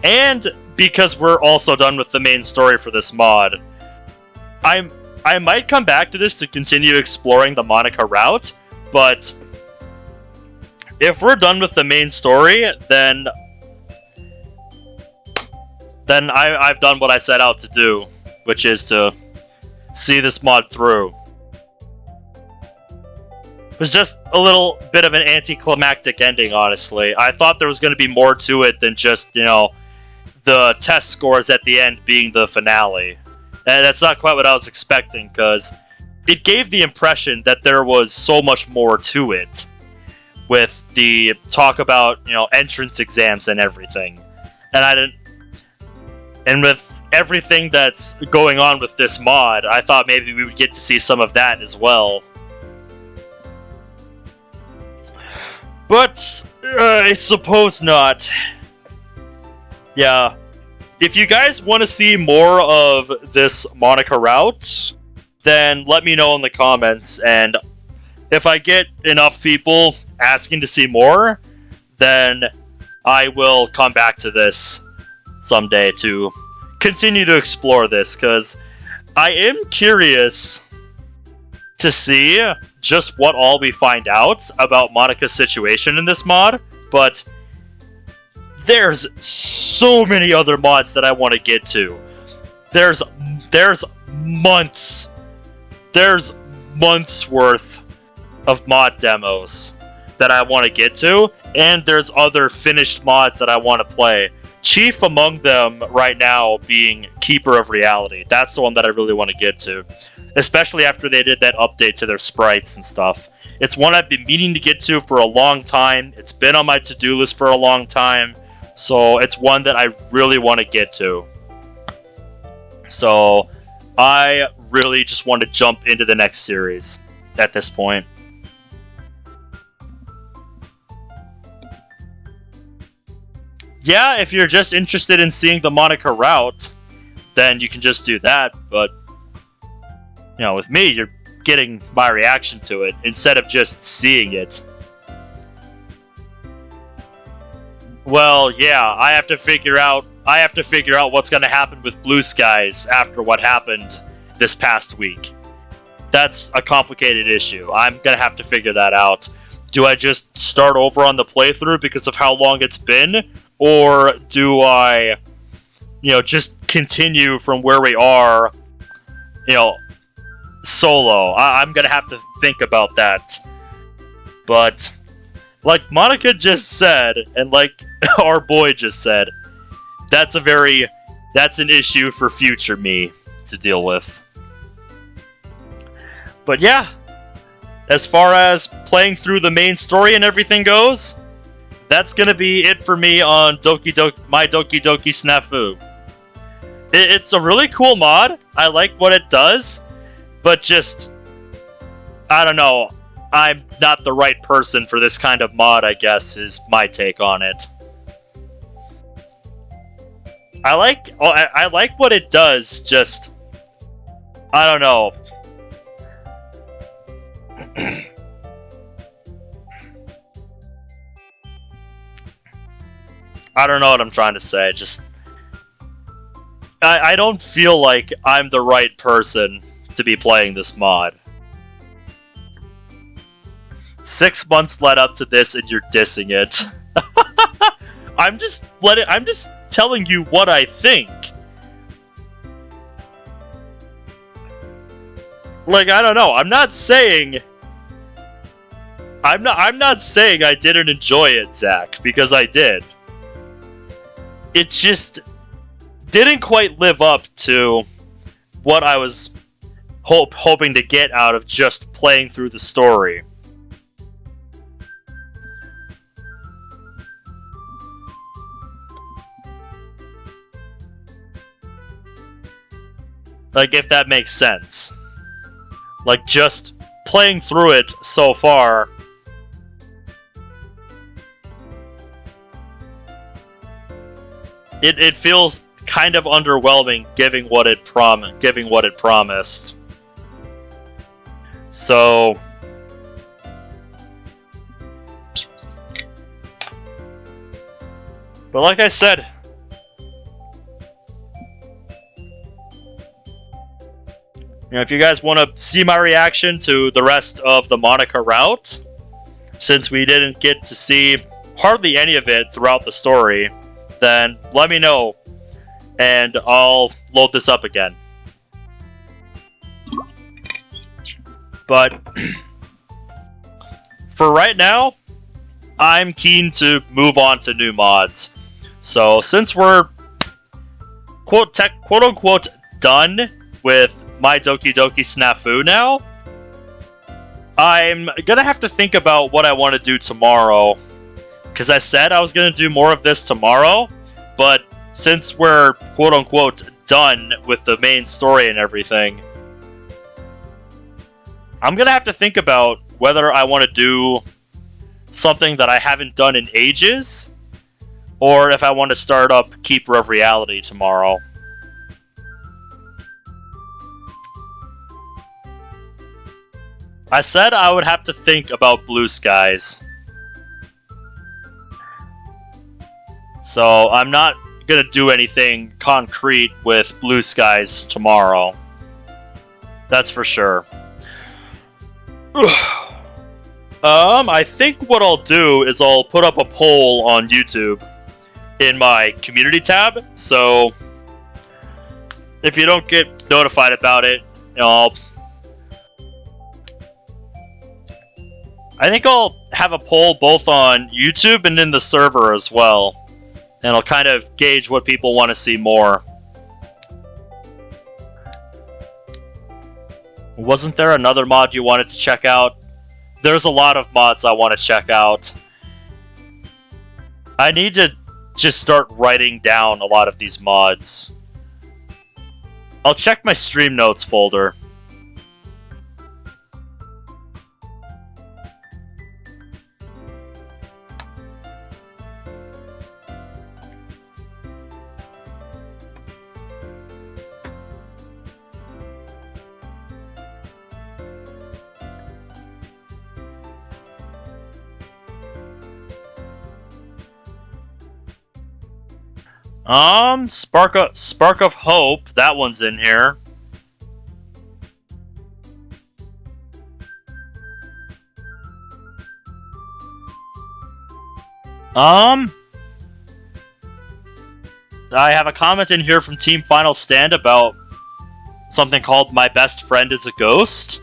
And because we're also done with the main story for this mod, I might come back to this to continue exploring the Monika route, but if we're done with the main story, then I've done what I set out to do, which is to see this mod through. It was just a little bit of an anticlimactic ending, honestly. I thought there was going to be more to it than just, you know, the test scores at the end being the finale. And that's not quite what I was expecting, because it gave the impression that there was so much more to it, with the talk about, you know, entrance exams and everything. And with everything that's going on with this mod, I thought maybe we would get to see some of that as well. But I suppose not. Yeah. If you guys want to see more of this Monika route, then let me know in the comments, and if I get enough people asking to see more, then I will come back to this someday to continue to explore this, because I am curious to see just what all we find out about Monika's situation in this mod, but there's so many other mods that I want to get to. There's months worth of mod demos that I want to get to, and there's other finished mods that I want to play. Chief among them right now being Keeper of Reality. That's the one that I really want to get to, especially after they did that update to their sprites and stuff. It's one I've been meaning to get to for a long time. It's been on my to-do list for a long time. So it's one that I really want to get to. So I really just want to jump into the next series at this point. Yeah, if you're just interested in seeing the Monika route, then you can just do that. But, you know, with me, you're getting my reaction to it instead of just seeing it. Well, yeah, I have to figure out what's going to happen with Blue Skies after what happened this past week. That's a complicated issue. I'm going to have to figure that out. Do I just start over on the playthrough because of how long it's been? Or do I, you know, just continue from where we are, you know, solo? I'm going to have to think about that. But like Monika just said, and like our boy just said, that's an issue for future me to deal with. But yeah, as far as playing through the main story and everything goes, that's gonna be it for me on my Doki Doki SNAFU. It's a really cool mod. I like what it does, but just, I don't know. I'm not the right person for this kind of mod, I guess, is my take on it. I like what it does, just, I don't know. I don't know what I'm trying to say, just, I don't feel like I'm the right person to be playing this mod. 6 months led up to this and you're dissing it. I'm just telling you what I think. Like, I don't know. I'm not saying I didn't enjoy it, Zach, because I did. it just didn't quite live up to what I was hoping to get out of just playing through the story. Like, if that makes sense. Like, just playing through it so far, it feels kind of underwhelming, giving what it promised. So, but like I said, if you guys want to see my reaction to the rest of the Monika route, since we didn't get to see hardly any of it throughout the story, then let me know, and I'll load this up again. But for right now, I'm keen to move on to new mods. So since we're quote-unquote done with my Doki Doki SNAFU now, I'm gonna have to think about what I want to do tomorrow. Because I said I was gonna do more of this tomorrow, but since we're quote-unquote done with the main story and everything, I'm gonna have to think about whether I want to do something that I haven't done in ages, or if I want to start up Keeper of Reality tomorrow. I said I would have to think about Blue Skies. So I'm not gonna do anything concrete with Blue Skies tomorrow. That's for sure. I think what I'll do is I'll put up a poll on YouTube in my community tab. So if you don't get notified about it, I think I'll have a poll both on YouTube and in the server as well. And I'll kind of gauge what people want to see more. Wasn't there another mod you wanted to check out? There's a lot of mods I want to check out. I need to just start writing down a lot of these mods. I'll check my stream notes folder. Spark of Hope, that one's in here. I have a comment in here from Team Final Stand about something called My Best Friend is a Ghost.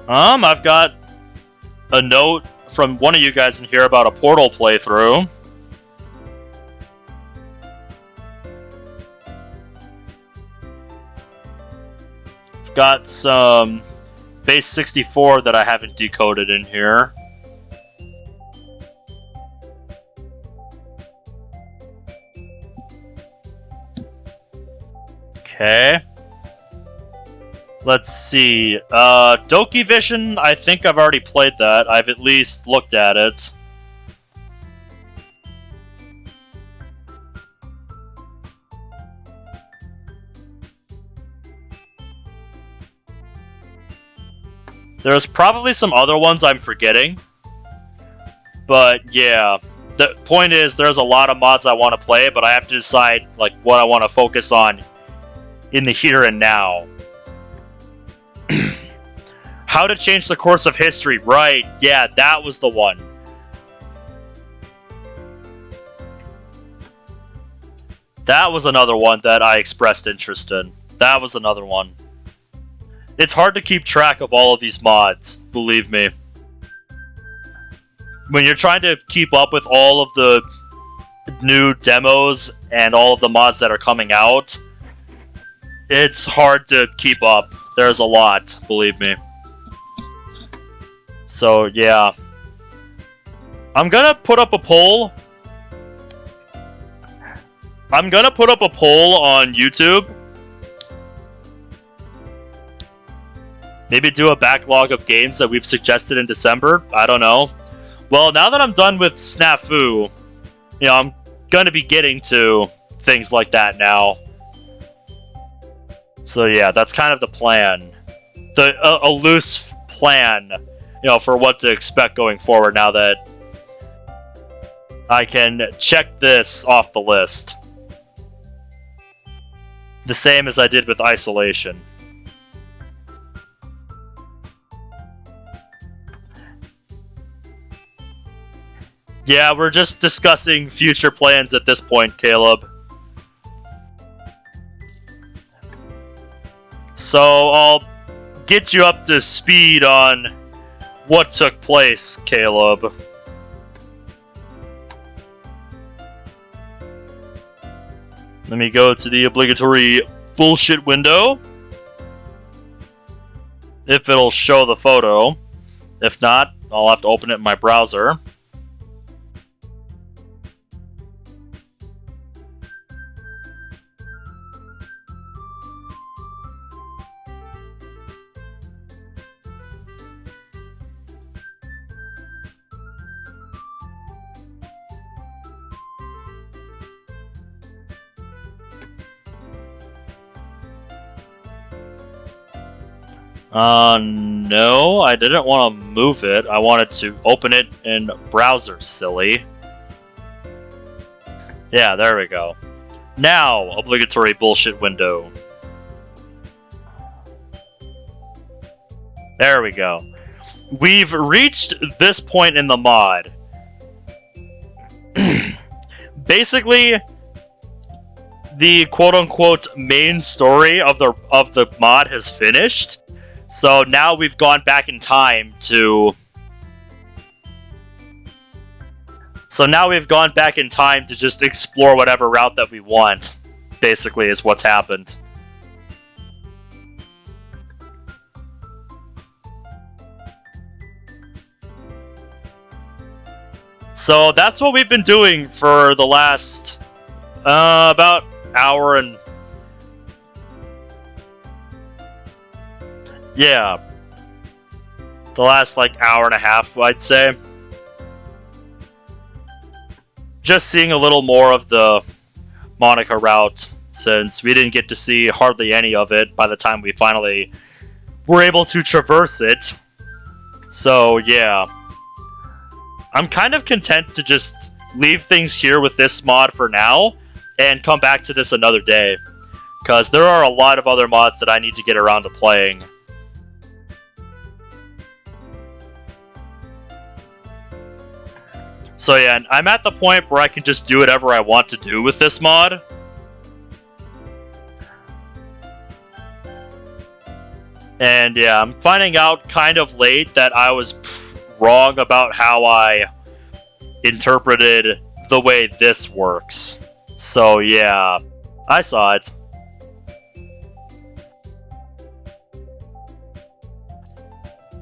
I've got a note from one of you guys in here about a Portal playthrough. I've got some Base 64 that I haven't decoded in here. Okay. Let's see. Doki Vision, I think I've already played that. I've at least looked at it. There's probably some other ones I'm forgetting. But yeah, the point is there's a lot of mods I want to play, but I have to decide like what I want to focus on in the here and now. How to Change the Course of History. Right, yeah, that was the one. That was another one that I expressed interest in. That was another one. It's hard to keep track of all of these mods, believe me. when you're trying to keep up with all of the new demos and all of the mods that are coming out, it's hard to keep up. There's a lot, believe me. So, yeah. I'm gonna put up a poll. I'm gonna put up a poll on YouTube. Maybe do a backlog of games that we've suggested in December. I don't know. Well, now that I'm done with SNAFU, you know, I'm gonna be getting to things like that now. So yeah, that's kind of the plan. A loose plan, you know, for what to expect going forward now that I can check this off the list. The same as I did with Isolation. Yeah, we're just discussing future plans at this point, Caleb. So I'll get you up to speed on what took place, Caleb. Let me go to the obligatory bullshit window. If it'll show the photo. If not, I'll have to open it in my browser. No, I didn't want to move it. I wanted to open it in browser, silly. Yeah, there we go. Now, obligatory bullshit window. There we go. We've reached this point in the mod. Basically, the quote-unquote main story of the mod has finished. So now we've gone back in time to... So now we've gone back in time to just explore whatever route that we want, basically, is what's happened. So that's what we've been doing for the last, about hour and... Yeah. The last, like, hour and a half, I'd say. Just seeing a little more of the Monika route, since we didn't get to see hardly any of it by the time we finally were able to traverse it. So, yeah. I'm kind of content to just leave things here with this mod for now, and come back to this another day. Because there are a lot of other mods that I need to get around to playing. So yeah, I'm at the point where I can just do whatever I want to do with this mod. And yeah, I'm finding out kind of late that I was wrong about how I interpreted the way this works. So yeah, I saw it.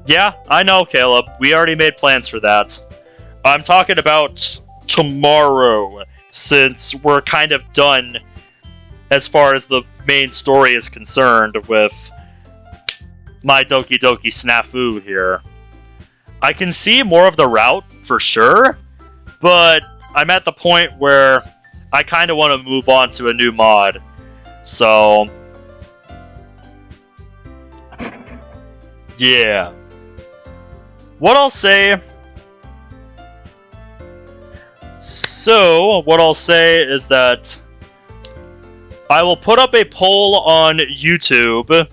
Yeah, I know, Caleb. We already made plans for that. I'm talking about tomorrow, since we're kind of done as far as the main story is concerned with my Doki Doki SNAFU here. I can see more of the route for sure, but I'm at the point where I kind of want to move on to a new mod. So, yeah. What I'll say is that I will put up a poll on YouTube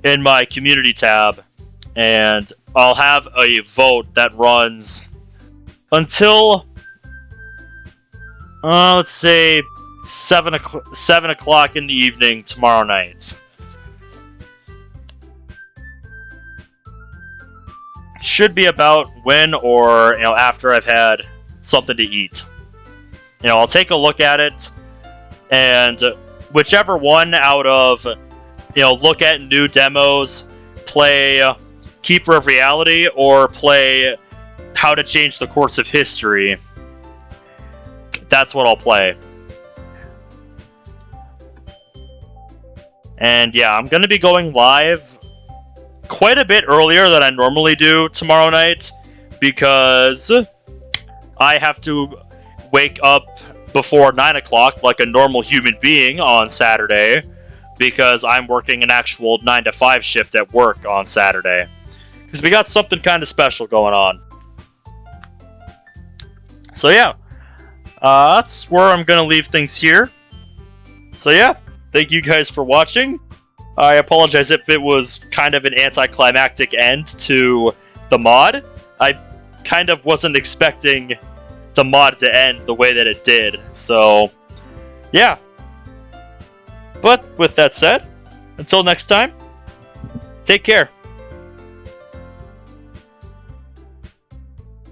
in my community tab, and I'll have a vote that runs until, let's say, 7 o'clock in the evening tomorrow night. should be about when or after I've had something to eat. I'll take a look at it, and whichever one out of look at new demos, play Keeper of Reality, or play How to Change the Course of History, that's what I'll play. And yeah, I'm going to be going live quite a bit earlier than I normally do tomorrow night, because I have to wake up before 9 o'clock like a normal human being on Saturday, because I'm working an actual 9 to 5 shift at work on Saturday. Because we got something kind of special going on. So yeah, that's where I'm going to leave things here. So yeah, thank you guys for watching. I apologize if it was kind of an anticlimactic end to the mod. I kind of wasn't expecting the mod to end the way that it did. So yeah. But with that said, until next time, take care.